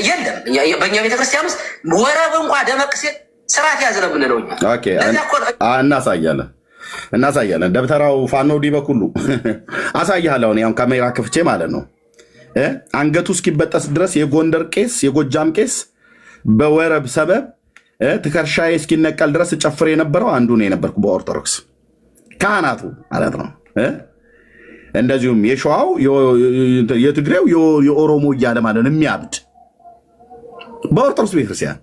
የለም። በእኛ ቤተክርስቲያን ውስጥ ወረብ እንኳ ደመቅ ሲል ስርዓት ያዝ ነው የምንለው እኛ። እናሳያለን። ደብተራው ፋኖ ዲበኩሉ አሳያለሁ። አሁን ካሜራ ክፍቼ ማለት ነው። አንገቱ እስኪበጠስ ድረስ የጎንደር ቄስ የጎጃም ቄስ በወረብ ሰበብ ትከሻዬ እስኪነቀል ድረስ ጨፍር የነበረው አንዱ ነው የነበርኩ በኦርቶዶክስ ካህናቱ ማለት ነው። እንደዚሁም የሸዋው የትግሬው የኦሮሞ እያለ ማለት ነው የሚያብድ በኦርቶዶክስ ቤተክርስቲያን።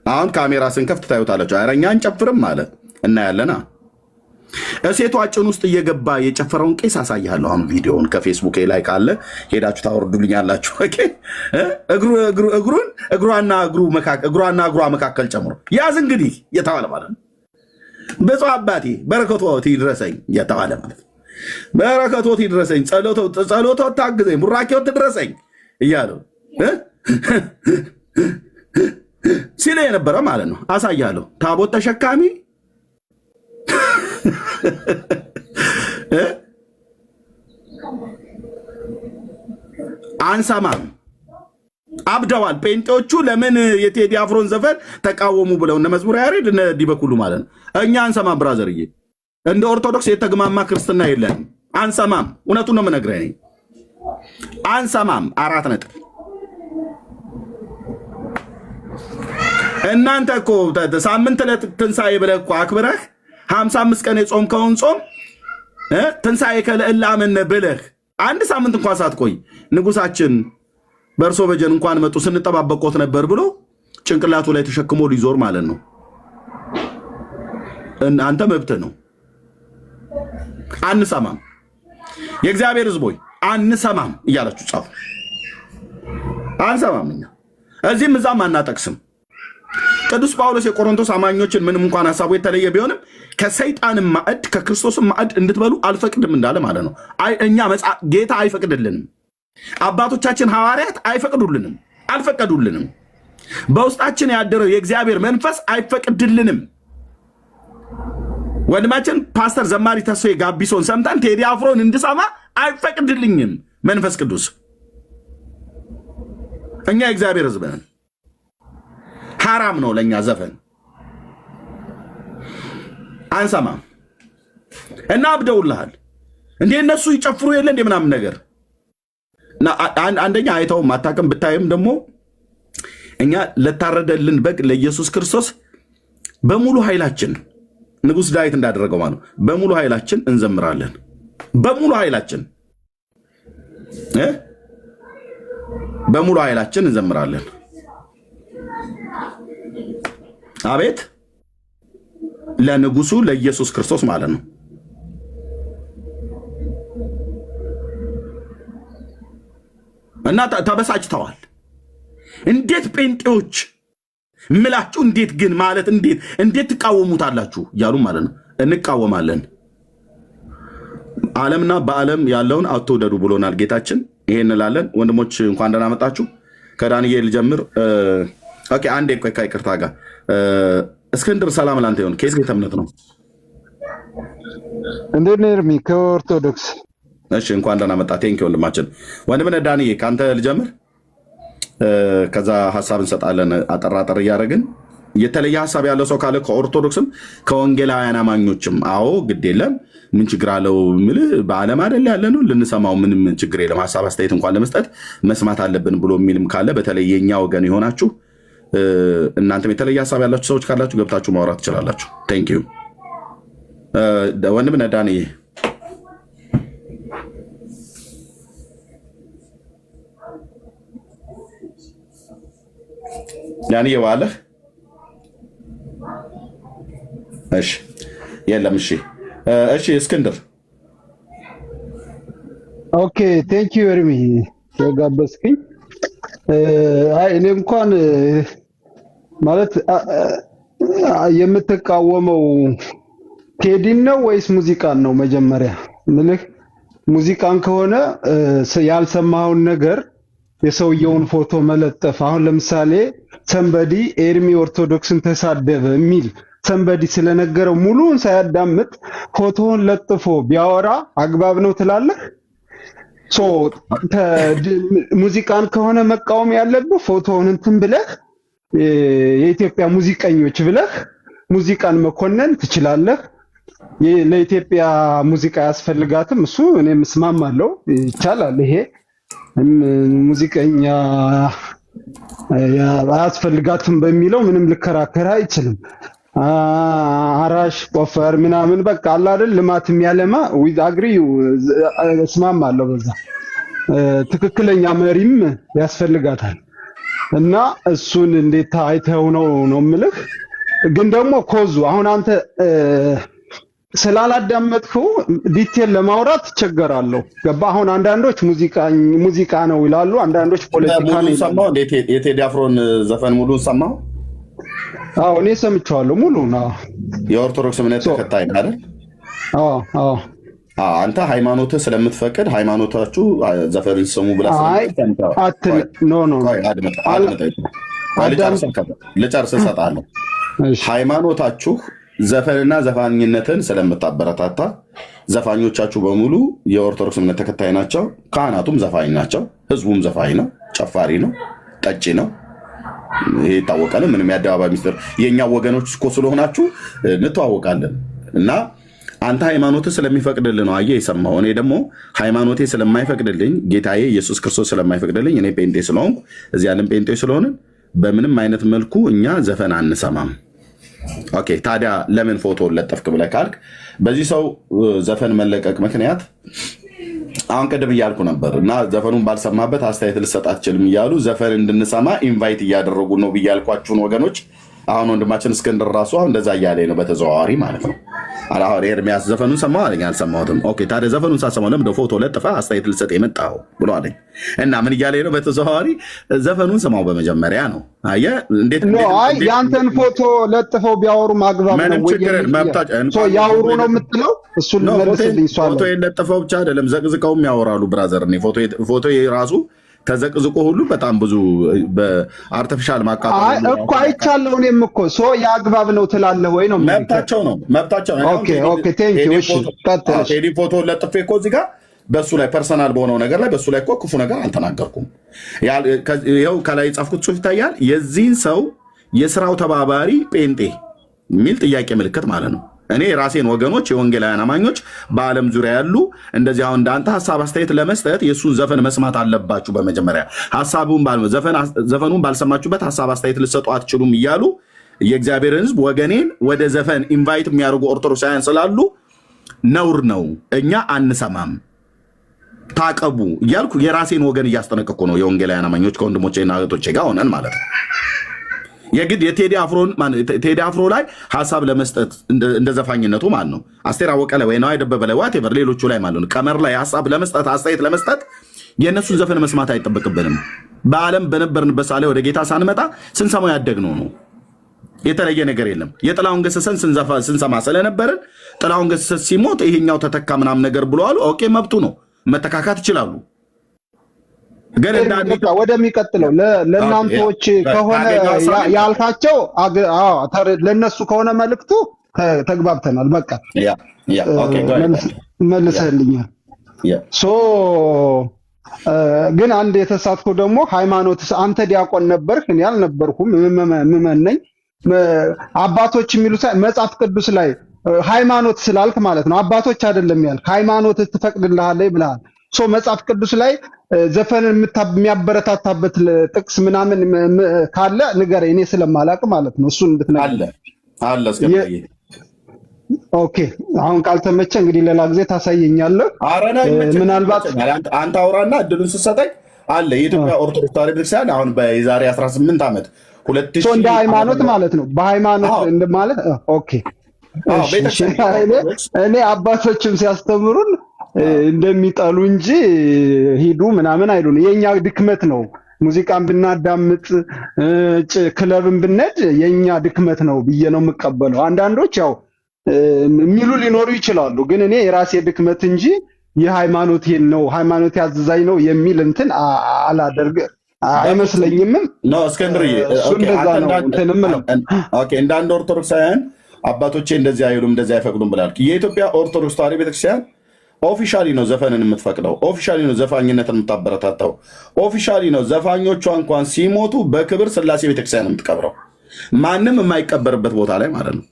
አሁን ካሜራ ስንከፍት ታዩታላችሁ። ኧረ እኛ አንጨፍርም ማለት እናያለና እሴቷ ጭን ውስጥ እየገባ የጨፈረውን ቄስ አሳያለሁ። አሁን ቪዲዮውን ከፌስቡክ ላይ ካለ ሄዳችሁ ታወርዱልኛላችሁ። እግሯና እግሯ መካከል ጨምሮ ያዝ እንግዲህ የተባለ ማለት ነው። ብፁዕ አባቴ በረከቶት ይድረሰኝ የተባለ ማለት ነው። በረከቶት ይድረሰኝ፣ ጸሎቶ ታግዘኝ፣ ቡራኬዎት ትድረሰኝ እያለው ሲለ የነበረ ማለት ነው። አሳያለሁ። ታቦት ተሸካሚ አንሰማም። አብደዋል ጴንጤዎቹ። ለምን የቴዲ አፍሮን ዘፈን ተቃወሙ ብለው እነ መዝሙር ያሬድ እነ ዲበኩሉ ማለት ነው። እኛ አንሰማም ብራዘርዬ፣ እንደ ኦርቶዶክስ የተግማማ ክርስትና የለንም። አንሰማም። እውነቱን ነው የምነግርህ። አንሰማም። 4 ነጥብ። እናንተ እኮ ሳምንት ለትንሣኤ ብለህ እኮ አክብረህ 55 ቀን የጾምከውን ጾም ትንሣኤ ከለእላምን ብለህ አንድ ሳምንት እንኳን ሳትቆይ ንጉሳችን በእርሶ በጀን እንኳን መጡ ስንጠባበቆት ነበር ብሎ ጭንቅላቱ ላይ ተሸክሞ ሊዞር ማለት ነው። አንተ መብት ነው። አንሰማም። የእግዚአብሔር ሕዝቦች አንሰማም እያላችሁ ጻፉ። አንሰማም። እኛ እዚህም እዛም አናጠቅስም። ቅዱስ ጳውሎስ የቆሮንቶስ አማኞችን ምንም እንኳን ሐሳቡ የተለየ ቢሆንም ከሰይጣንም ማዕድ ከክርስቶስም ማዕድ እንድትበሉ አልፈቅድም እንዳለ ማለት ነው። እኛ ጌታ አይፈቅድልንም። አባቶቻችን ሐዋርያት አይፈቅዱልንም፣ አልፈቀዱልንም። በውስጣችን ያደረው የእግዚአብሔር መንፈስ አይፈቅድልንም። ወንድማችን ፓስተር ዘማሪ ተስፋዬ ጋቢሶን ሰምተን ቴዲ አፍሮን እንድሰማ አይፈቅድልኝም መንፈስ ቅዱስ። እኛ የእግዚአብሔር ሕዝብ ነን። ሐራም ነው ለእኛ ዘፈን አንሰማም። እና አብደውልሃል እንዴ እነሱ ይጨፍሩ የለ እንዴ ምናምን ነገር። አንደኛ አይተውም አታውቅም። ብታይም ደግሞ እኛ ለታረደልን በግ ለኢየሱስ ክርስቶስ በሙሉ ኃይላችን ንጉሥ ዳዊት እንዳደረገው ማለት ነው በሙሉ ኃይላችን እንዘምራለን። በሙሉ ኃይላችን በሙሉ ኃይላችን እንዘምራለን። አቤት ለንጉሱ ለኢየሱስ ክርስቶስ ማለት ነው። እና ተበሳጭተዋል። እንዴት ጴንጤዎች ምላችሁ እንዴት ግን ማለት እንዴት ትቃወሙታላችሁ እያሉ ማለት ነው። እንቃወማለን። ዓለምና በዓለም ያለውን አትውደዱ ብሎናል ጌታችን። ይሄን እንላለን። ወንድሞች እንኳን ደህና መጣችሁ። ከዳንኤል ጀምር። ኦኬ አንዴ ከይቅርታ ጋር እስክንድር ሰላም ላንተ ይሁን። ከየት ቤተ እምነት ነው?
እንዴት ነህ ኤርሚ? ከኦርቶዶክስ።
እሺ እንኳን ደህና መጣ። ቴንክ ዩ ወንድማችን። ወንድምነህ ዳንኤ ከአንተ ልጀምር፣ ከዛ ሀሳብ እንሰጣለን አጠራጠር እያደረግን። የተለየ ሀሳብ ያለው ሰው ካለ ከኦርቶዶክስም ከወንጌላውያን አማኞችም አዎ ግድ የለም ምን ችግር አለው ምልህ በዓለም አይደል ያለ ነው ልንሰማው ምንም ችግር የለም። ሀሳብ አስተያየት እንኳን ለመስጠት መስማት አለብን ብሎ የሚልም ካለ በተለይ የኛ ወገን የሆናችሁ እናንተም የተለየ ሀሳብ ያላችሁ ሰዎች ካላችሁ ገብታችሁ ማውራት ትችላላችሁ። ቴንክ ዩ ወንድምነህ ዳንኤ። ዳንኤ ዋለህ? እሺ የለም። እሺ እሺ እስክንድር።
ኦኬ ቴንክ ዩ ኤርሚ የጋበዝክኝ። እኔ እንኳን ማለት የምትቃወመው ቴዲን ነው ወይስ ሙዚቃን ነው? መጀመሪያ ምልህ ሙዚቃን ከሆነ ያልሰማውን ነገር የሰውየውን ፎቶ መለጠፍ። አሁን ለምሳሌ ሰንበዲ ኤርሚ ኦርቶዶክስን ተሳደበ የሚል ሰንበዲ ስለነገረው ሙሉን ሳያዳምጥ ፎቶውን ለጥፎ ቢያወራ አግባብ ነው ትላለህ? ሙዚቃን ከሆነ መቃወም ያለብህ ፎቶውን እንትን ብለህ የኢትዮጵያ ሙዚቀኞች ብለህ ሙዚቃን መኮነን ትችላለህ። ለኢትዮጵያ ሙዚቃ ያስፈልጋትም እሱ እኔም እስማማለሁ፣ ይቻላል። ይሄ ሙዚቀኛ አያስፈልጋትም በሚለው ምንም ልከራከር አይችልም። አራሽ ቆፈር ምናምን በቃ አለ አይደል ልማት የሚያለማ ዊዝ አግሪ እስማማለሁ። በዛ ትክክለኛ መሪም ያስፈልጋታል እና እሱን እንዴት አይተው ነው የምልህ። ግን ደግሞ ኮዙ አሁን አንተ ስላላዳመጥከው ዲቴል ለማውራት ትቸገራለሁ። ገባ? አሁን አንዳንዶች ሙዚቃ ነው ይላሉ፣ አንዳንዶች ፖለቲካ ነው ይላሉ።
ሰማው እንዴ? የቴዲ አፍሮን ዘፈን ሙሉ ሰማው?
አዎ እኔ ሰምቼዋለሁ ሙሉ ነው።
የኦርቶዶክስ እምነት ተከታይ ነህ አይደል?
አዎ
አንተ ሃይማኖትህ ስለምትፈቅድ ሃይማኖታችሁ ዘፈን ይሰሙ ብላ ልጨርስ እሰጥሃለሁ። ሃይማኖታችሁ ዘፈንና ዘፋኝነትን ስለምታበረታታ ዘፋኞቻችሁ በሙሉ የኦርቶዶክስ እምነት ተከታይ ናቸው። ካህናቱም ዘፋኝ ናቸው። ህዝቡም ዘፋኝ ነው፣ ጨፋሪ ነው፣ ጠጪ ነው። ይሄ ይታወቃል። ምንም የአደባባይ ሚስጥር የኛ ወገኖች እኮ ስለሆናችሁ እንተዋወቃለን። እና አንተ ሃይማኖትህ ስለሚፈቅድልህ ነው አየህ የሰማው። እኔ ደግሞ ሃይማኖቴ ስለማይፈቅድልኝ ጌታዬ ኢየሱስ ክርስቶስ ስለማይፈቅድልኝ እኔ ጴንጤ ስለሆንኩ እዚህ ያለን ጴንጤ ስለሆነ በምንም አይነት መልኩ እኛ ዘፈን አንሰማም። ኦኬ ታዲያ ለምን ፎቶ ለጠፍክ ብለህ ካልክ በዚህ ሰው ዘፈን መለቀቅ ምክንያት አሁን ቅድም እያልኩ ነበር እና ዘፈኑን ባልሰማበት አስተያየት ልሰጥ አትችልም እያሉ ዘፈን እንድንሰማ ኢንቫይት እያደረጉ ነው ብያልኳችሁን ወገኖች አሁን ወንድማችን እስክንድር ራሱ አሁን እንደዛ እያለ ነው በተዘዋዋሪ ማለት ነው። አሁን ኤርሚያስ ዘፈኑን ሰማሁ አለኝ። አልሰማሁትም። ኦኬ ታዲያ ዘፈኑን ሳሰማው ለምን ፎቶ ለጥፈህ አስተያየት ልሰጥ የመጣኸው ብሎ አለኝ እና ምን እያለ ነው በተዘዋዋሪ ዘፈኑን ሰማው በመጀመሪያ ነው። አየህ እንዴት
ያንተን ፎቶ ለጥፈው ቢያወሩ ማግባብ ነው ያወሩ ነው የምትለው? እሱን መልስልኝ።
ፎቶ የለጥፈው ብቻ አይደለም ዘቅዝቀውም ያወራሉ ብራዘር። እኔ ፎቶ ራሱ ተዘቅዝቆ ሁሉ በጣም ብዙ በአርቲፊሻል ማቃጠል
እኮ አይቻለሁ። እኔም እኮ የአግባብ ነው ትላለህ ወይ ነው?
መብታቸው ነው መብታቸው ነው።
ኦኬ ቴንክ ዩ። እሺ ቀጥል።
ቴዲ ፎቶ ለጥፌ እኮ እዚህ ጋር በሱ ላይ ፐርሰናል በሆነው ነገር ላይ በሱ ላይ እኮ ክፉ ነገር አልተናገርኩም። ይኸው ከላይ የጻፍኩት ጽሑፍ ይታያል። የዚህን ሰው የስራው ተባባሪ ጴንጤ የሚል ጥያቄ ምልክት ማለት ነው። እኔ የራሴን ወገኖች የወንጌላውያን አማኞች በዓለም ዙሪያ ያሉ እንደዚህ አሁን እንዳንተ ሀሳብ አስተያየት ለመስጠት የእሱን ዘፈን መስማት አለባችሁ። በመጀመሪያ ዘፈኑን ባልሰማችሁበት ሀሳብ አስተያየት ልሰጡ አትችሉም እያሉ የእግዚአብሔርን ሕዝብ ወገኔን ወደ ዘፈን ኢንቫይት የሚያደርጉ ኦርቶዶክሳውያን ስላሉ ነውር ነው፣ እኛ አንሰማም፣ ታቀቡ እያልኩ የራሴን ወገን እያስጠነቀቅኩ ነው። የወንጌላውያን አማኞች ከወንድሞቼና እህቶቼ ጋር ሆነን ማለት ነው። የግድ የቴዲ አፍሮ ላይ ሀሳብ ለመስጠት እንደ ዘፋኝነቱ ማለት ነው። አስቴር አወቀ ላይ ወይ ነዋይ ደበበ ላይ ዋቴቨር ሌሎቹ ላይ ማለት ነው። ቀመር ላይ ሀሳብ ለመስጠት አስተያየት ለመስጠት የእነሱን ዘፈን መስማት አይጠበቅብንም። በዓለም በነበርንበት ሳለ ወደ ጌታ ሳንመጣ ስንሰማው ያደግነው ነው። የተለየ ነገር የለም። የጥላሁን ገሰሰን ስንሰማ ስለነበርን ጥላሁን ገሰሰ ሲሞት ይሄኛው ተተካ ምናምን ነገር ብለዋል። ኦኬ መብቱ ነው፣ መተካካት ይችላሉ። ግን
ወደሚቀጥለው ለእናንተዎች ከሆነ ያልካቸው ለእነሱ ከሆነ መልክቱ ተግባብተናል። በቃ መልሰህልኛል። ግን አንድ የተሳትኩ ደግሞ ሃይማኖት አንተ ዲያቆን ነበርክ፣ እኔ አልነበርኩም፣ ምዕመን ነኝ። አባቶች የሚሉት መጽሐፍ ቅዱስ ላይ ሃይማኖት ስላልክ ማለት ነው። አባቶች አይደለም ያልክ ሃይማኖት ትፈቅድልሃለች ብለሃል። መጽሐፍ ቅዱስ ላይ ዘፈንን የሚያበረታታበት ጥቅስ ምናምን ካለ ንገረኝ፣ እኔ ስለማላቅ ማለት ነው። እሱን እንድትነግረኝ
አለ።
ኦኬ አሁን ካልተመቸ እንግዲህ ሌላ ጊዜ ታሳየኛለህ። ምናልባት
አንተ አውራና እድሉን ስትሰጠኝ አለ። የኢትዮጵያ ኦርቶዶክስ ተዋሕዶ ቤተክርስቲያን አሁን በዛሬ 18 ዓመት 2000
እንደ ሃይማኖት ማለት ነው። በሃይማኖት እንደማለት ኦኬ። እኔ አባቶችም ሲያስተምሩን እንደሚጠሉ እንጂ ሂዱ ምናምን አይሉን። የኛ ድክመት ነው። ሙዚቃን ብናዳምጥ ክለብን ብንሄድ የኛ ድክመት ነው ብዬ ነው የምቀበለው። አንዳንዶች ያው የሚሉ ሊኖሩ ይችላሉ። ግን እኔ የራሴ ድክመት እንጂ የሃይማኖት ነው ሃይማኖት ያዘዛኝ ነው የሚል እንትን አላደርግ አይመስለኝምም።
ነው እስክንድርዬ እንደ አንድ ኦርቶዶክሳውያን አባቶቼ እንደዚህ አይሉም እንደዚህ አይፈቅዱም ብላል። የኢትዮጵያ ኦርቶዶክስ ተዋሕዶ ቤተክርስቲያን ኦፊሻሊ ነው ዘፈንን የምትፈቅደው። ኦፊሻሊ ነው ዘፋኝነትን የምታበረታታው። ኦፊሻሊ ነው ዘፋኞቿ እንኳን ሲሞቱ በክብር ስላሴ ቤተክርስቲያን የምትቀብረው፣ ማንም የማይቀበርበት ቦታ ላይ ማለት ነው።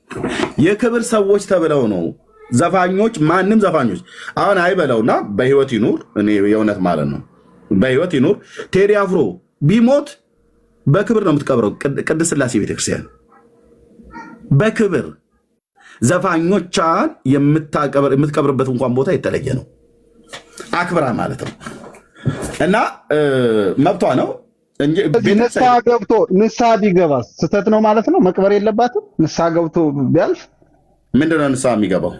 የክብር ሰዎች ተብለው ነው ዘፋኞች። ማንም ዘፋኞች አሁን አይበለውና በህይወት ይኑር፣ እኔ የእውነት ማለት ነው በህይወት ይኑር። ቴዲ አፍሮ ቢሞት በክብር ነው የምትቀብረው ቅድስት ስላሴ ቤተክርስቲያን በክብር። ዘፋኞቿን የምትቀብርበት እንኳን ቦታ የተለየ ነው፣ አክብራ ማለት ነው። እና መብቷ ነው እንጂ
ንስሐ ቢገባ ስህተት ነው ማለት ነው። መቅበር የለባትም። ንስሐ ገብቶ ቢያልፍ
ምንድነው ንስሐ የሚገባው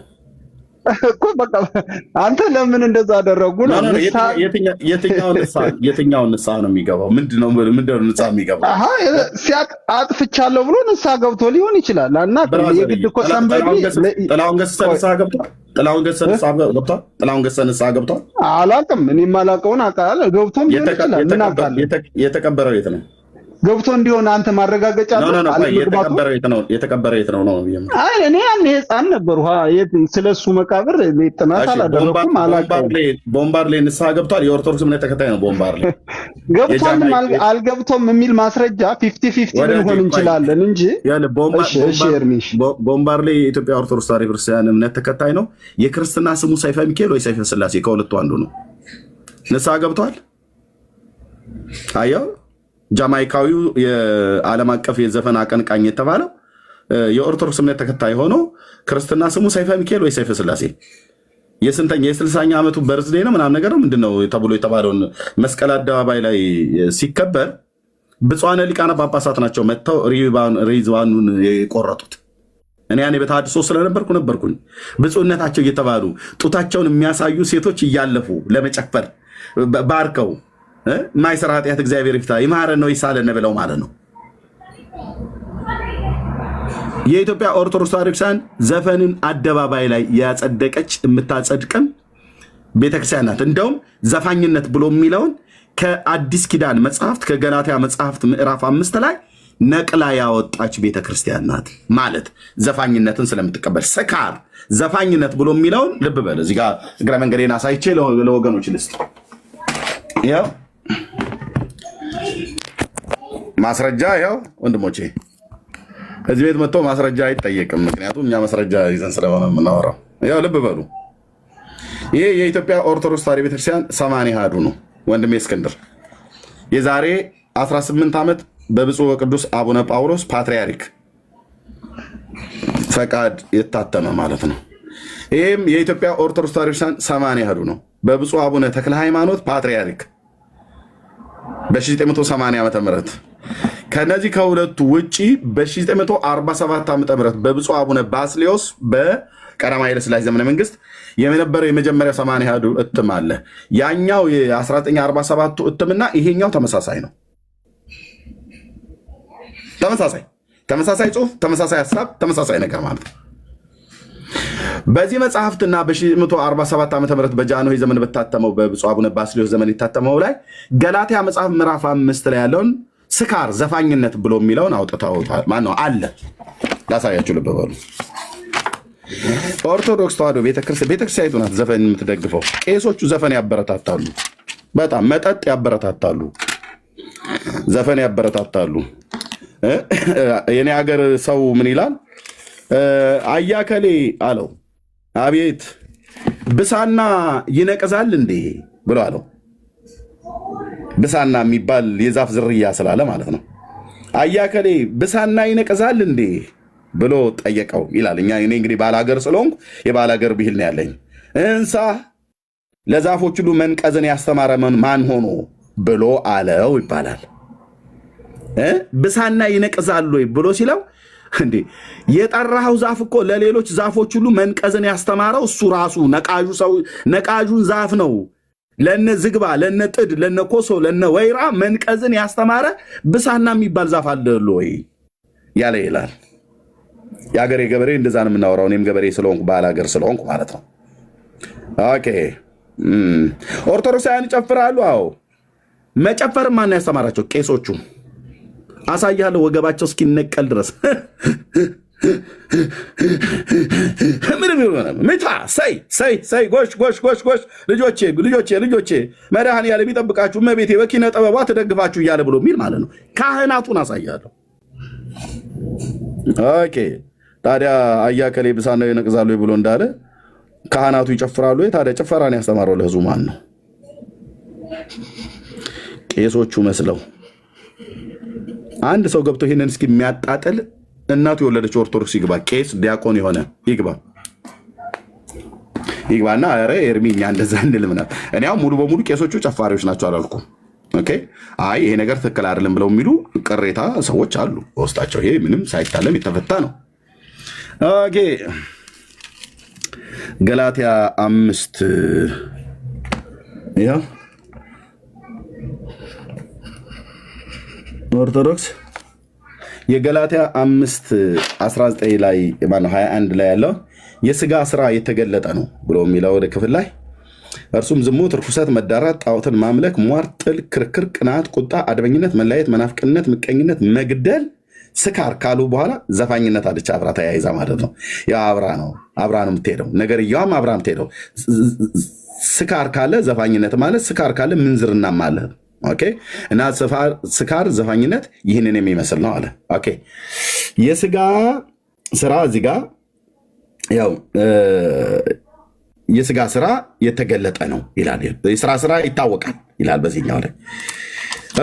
እኮ? በቃ አንተ ለምን እንደዛ አደረጉ ነው?
የትኛውን ንስሐ ነው የሚገባው? ምንድነው ንስሐ የሚገባው?
አጥፍቻለሁ ብሎ ንስሐ ገብቶ ሊሆን ይችላል። እና የግድ እኮ
ጥላሁን ገሰሰ ንስሐ ገብቷል። ጥላሁን ገሰሰ ንስሐ ገብቷል።
አላውቅም። እኔ የማላውቀውን አውቃለሁ። ገብቶም ሊሆን ይችላል። ምን አውቃለሁ?
የተቀበረው የት ነው?
ገብቶ እንዲሆን አንተ ማረጋገጫ
የተቀበረ የት ነው ነው?
አይ እኔ ያኔ ህፃን ነበርኩ። ስለሱ መቃብር ጥናት አላደረኩም፣ አላውቅም።
ቦምባርሌ ንስሐ ገብቷል። የኦርቶዶክስ እምነት ተከታይ ነው። ቦምባርሌ
ገብቷልም አልገብቶም የሚል ማስረጃ 50-50 ልንሆን እንችላለን እንጂ
ቦምባርሌ የኢትዮጵያ ኦርቶዶክስ ተዋሕዶ ክርስቲያን እምነት ተከታይ ነው። የክርስትና ስሙ ሰይፈ ሚካኤል ወይ ሰይፈ ስላሴ ከሁለቱ አንዱ ነው። ንስሐ ገብቷል። አየው ጃማይካዊው የዓለም አቀፍ የዘፈን አቀንቃኝ የተባለው የኦርቶዶክስ እምነት ተከታይ ሆኖ ክርስትና ስሙ ሰይፈ ሚካኤል ወይ ሰይፈ ስላሴ የስንተኛ የ60ኛ ዓመቱ በርዝዴ ነው ምናምን ነገር ነው ምንድነው ተብሎ የተባለውን መስቀል አደባባይ ላይ ሲከበር ብፁዓነ ሊቃነ ጳጳሳት ናቸው መጥተው ሪዝዋኑን የቆረጡት። እኔ ያኔ በተሐድሶ ስለነበርኩኝ ብፁዕነታቸው እየተባሉ ጡታቸውን የሚያሳዩ ሴቶች እያለፉ ለመጨፈር ባርከው ማይሰራ ኃጢአት እግዚአብሔር ይፍታ ይማረን ነው ይሳለን ብለው ማለት ነው። የኢትዮጵያ ኦርቶዶክስ ተዋሕዶ ቤተክርስቲያን ዘፈንን አደባባይ ላይ ያጸደቀች የምታጸድቅም ቤተክርስቲያን ናት። እንደውም ዘፋኝነት ብሎ የሚለውን ከአዲስ ኪዳን መጽሐፍት ከገላትያ መጽሐፍት ምዕራፍ 5 ላይ ነቅላ ያወጣች ቤተክርስቲያን ናት። ማለት ዘፋኝነትን ስለምትቀበል ስካር ዘፋኝነት ብሎ የሚለውን ልብ በል። እዚህ ጋር እግረ መንገዴን አሳይቼ ለወገኖች ልስጥ። ያው ማስረጃ ያው ወንድሞቼ እዚህ ቤት መጥቶ ማስረጃ አይጠየቅም። ምክንያቱም እኛ ማስረጃ ይዘን ስለሆነ የምናወራው። ያው ልብ በሉ። ይሄ የኢትዮጵያ ኦርቶዶክስ ተዋሕዶ ቤተክርስቲያን 80 አሐዱ ነው። ወንድሜ እስክንድር የዛሬ 18 ዓመት በብፁዕ ወቅዱስ አቡነ ጳውሎስ ፓትርያርክ ፈቃድ የታተመ ማለት ነው። ይህም የኢትዮጵያ ኦርቶዶክስ ተዋሕዶ ቤተክርስቲያን 80 አሐዱ ነው። በብፁዕ አቡነ ተክለ ሃይማኖት ፓትርያርክ በ1980 ዓ.ም ከነዚህ ከሁለቱ ውጪ በ1947 ዓ.ም በብፁዕ አቡነ ባስልዮስ በቀዳማዊ ኃይለ ሥላሴ ዘመነ መንግስት የነበረው የመጀመሪያ 80 አሐዱ እትም አለ። ያኛው የ1947ቱ እትምና ይሄኛው ተመሳሳይ ነው። ተመሳሳይ ጽሁፍ፣ ተመሳሳይ ሀሳብ፣ ተመሳሳይ ነገር ማለት ነው። በዚህ መጽሐፍትና በ1947 ዓ.ም በጃንሆይ ዘመን በታተመው በብፁዕ አቡነ ባስልዮስ ዘመን የታተመው ላይ ገላትያ መጽሐፍ ምዕራፍ 5 ላይ ያለውን ስካር ዘፋኝነት ብሎ የሚለውን አውጥተውታል። ማነው አለ ላሳያችሁ፣ ልብ በሉ። ኦርቶዶክስ ተዋሕዶ ቤተክርስቲያኒቱ ናት ዘፈን የምትደግፈው። ቄሶቹ ዘፈን ያበረታታሉ፣ በጣም መጠጥ ያበረታታሉ፣ ዘፈን ያበረታታሉ። የኔ ሀገር ሰው ምን ይላል? አያከሌ አለው፣ አቤት ብሳና ይነቅዛል እንዴ ብሎ አለው። ብሳና የሚባል የዛፍ ዝርያ ስላለ ማለት ነው። አያከሌ ብሳና ይነቅዛል እንዴ ብሎ ጠየቀው ይላል። እኔ እንግዲህ ባላገር ስለሆንኩ የባላገር ብሂል ነው ያለኝ። እንሳ ለዛፎች ሁሉ መንቀዝን ያስተማረ ማን ሆኖ ብሎ አለው ይባላል። ብሳና ይነቅዛል ወይ ብሎ ሲለው እንዴ የጠራኸው ዛፍ እኮ ለሌሎች ዛፎች ሁሉ መንቀዝን ያስተማረው እሱ ራሱ ነቃዡን ዛፍ ነው። ለነ ዝግባ፣ ለነ ጥድ፣ ለነ ኮሶ፣ ለነ ወይራ መንቀዝን ያስተማረ ብሳና የሚባል ዛፍ አለ ወይ ያለ ይላል። የአገሬ ገበሬ እንደዛ ነው የምናወራው። እኔም ገበሬ ስለሆንኩ ባላገር ስለሆንኩ ማለት ነው። ኦኬ ኦርቶዶክሳውያን ይጨፍራሉ። አዎ መጨፈር ማን ያስተማራቸው? ቄሶቹ። አሳያለሁ ወገባቸው እስኪነቀል ድረስ ምንም ይሆናል። ምታ ሰይ ጎሽ ልጆቼ መድኃኔዓለም ይጠብቃችሁ እመቤቴ በኪነ ጥበቧ ትደግፋችሁ እያለ ብሎ የሚል ማለት ነው። ካህናቱን አሳያለሁ። ኦኬ ታዲያ አያከሌ ብሳና ይነቅዛሉ ብሎ እንዳለ ካህናቱ ይጨፍራሉ። ታዲያ ጭፈራን ያስተማረው ለህዝቡ ማን ነው? ቄሶቹ መስለው አንድ ሰው ገብቶ ይህንን እስኪ የሚያጣጥል እናቱ የወለደች ኦርቶዶክስ ይግባ፣ ቄስ ዲያቆን የሆነ ይግባና ኧረ ኤርሚ እኛ እንደዛ እንል ምናምን። እኔ አሁን ሙሉ በሙሉ ቄሶቹ ጨፋሪዎች ናቸው አላልኩም። ኦኬ አይ ይሄ ነገር ትክክል አይደለም ብለው የሚሉ ቅሬታ ሰዎች አሉ በውስጣቸው። ይሄ ምንም ሳይታለም የተፈታ ነው። ኦኬ ገላትያ 5 ይኸው ኦርቶዶክስ የገላትያ 5:19 ላይ ማነው 21 ላይ ያለው የስጋ ስራ የተገለጠ ነው ብሎ የሚለው ወደ ክፍል ላይ እርሱም ዝሙት፣ ርኩሰት፣ መዳራት፣ ጣዖትን ማምለክ፣ ሟርት፣ ጥል፣ ክርክር፣ ቅናት፣ ቁጣ፣ አድመኝነት፣ መለያየት፣ መናፍቅነት፣ ምቀኝነት፣ መግደል፣ ስካር ካሉ በኋላ ዘፋኝነት አለች አብራ ተያይዛ ማለት ነው። ያ አብራ ነው የምትሄደው ነገርየዋም አብራ የምትሄደው። ስካር ካለ ዘፋኝነት ማለት፣ ስካር ካለ ምንዝርና ማለት ነው። ኦኬ እና ስካር ዘፋኝነት ይህንን የሚመስል ነው አለ። ኦኬ የስጋ ስራ እዚህ ጋር ያው የስጋ ስራ የተገለጠ ነው ይላል። የስራ ስራ ይታወቃል ይላል በዚህኛው ላይ።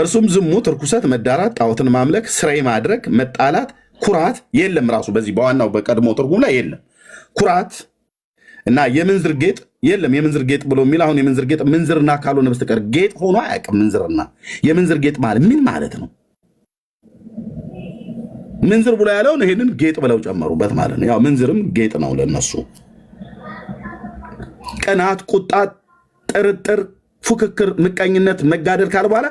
እርሱም ዝሙት፣ ርኩሰት፣ መዳራት፣ ጣዖትን ማምለክ፣ ስራይ ማድረግ፣ መጣላት፣ ኩራት የለም። ራሱ በዚህ በዋናው በቀድሞ ትርጉም ላይ የለም ኩራት እና የምንዝር ጌጥ የለም። የምንዝር ጌጥ ብሎ የሚል አሁን የምንዝር ጌጥ ምንዝርና ካልሆነ በስተቀር ጌጥ ሆኖ አያውቅም። ምንዝርና የምንዝር ጌጥ ማለት ምን ማለት ነው? ምንዝር ብሎ ያለውን ይሄንን ጌጥ ብለው ጨመሩበት ማለት ነው። ያው ምንዝርም ጌጥ ነው ለነሱ። ቅናት፣ ቁጣ፣ ጥርጥር፣ ፉክክር፣ ምቀኝነት፣ መጋደል ካሉ በኋላ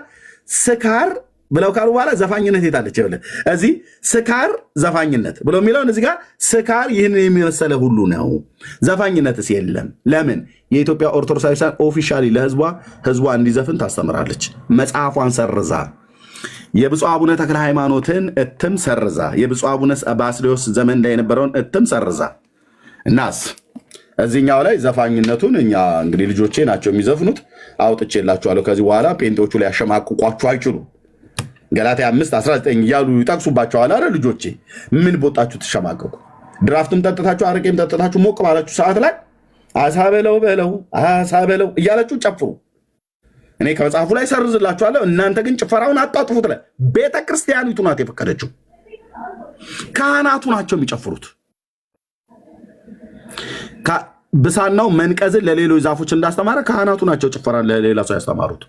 ስካር ብለው ካሉ በኋላ ዘፋኝነት የታለች ይበለ እዚህ ስካር ዘፋኝነት ብሎ የሚለውን እዚህ ጋር ስካር ይህንን የሚመሰለ ሁሉ ነው፣ ዘፋኝነትስ የለም። ለምን? የኢትዮጵያ ኦርቶዶክስ ቤተክርስቲያን ኦፊሻሊ ህዝቧ እንዲዘፍን ታስተምራለች። መጽሐፏን ሰርዛ የብፁዕ አቡነ ተክለ ሃይማኖትን እትም ሰርዛ የብፁዕ አቡነ ባስልዮስ ዘመን ላይ የነበረውን እትም ሰርዛ እናስ እዚህኛው ላይ ዘፋኝነቱን እኛ እንግዲህ ልጆቼ ናቸው የሚዘፍኑት አውጥቼላችኋለሁ። ከዚህ በኋላ ጴንጤዎቹ ላይ ያሸማቅቋችሁ አይችሉም። ገላትያ 5:19 እያሉ ይጠቅሱባቸዋል። አረ ልጆቼ ምን ቦጣችሁ ትሸማቀቁ? ድራፍትም ጠጥታችሁ አረቄም ጠጥታችሁ ሞቅ ባላችሁ ሰዓት ላይ አሳበለው እያላችሁ ጨፍሩ። እኔ ከመጽሐፉ ላይ ሰርዝላችኋለሁ። እናንተ ግን ጭፈራውን አጣጥፉት። ላይ ቤተ ክርስቲያኒቱ ናት የፈቀደችው። ካህናቱ ናቸው የሚጨፍሩት። ብሳናው መንቀዝን ለሌሎች ዛፎች እንዳስተማረ ካህናቱ ናቸው ጭፈራ ለሌላ ሰው ያስተማሩት።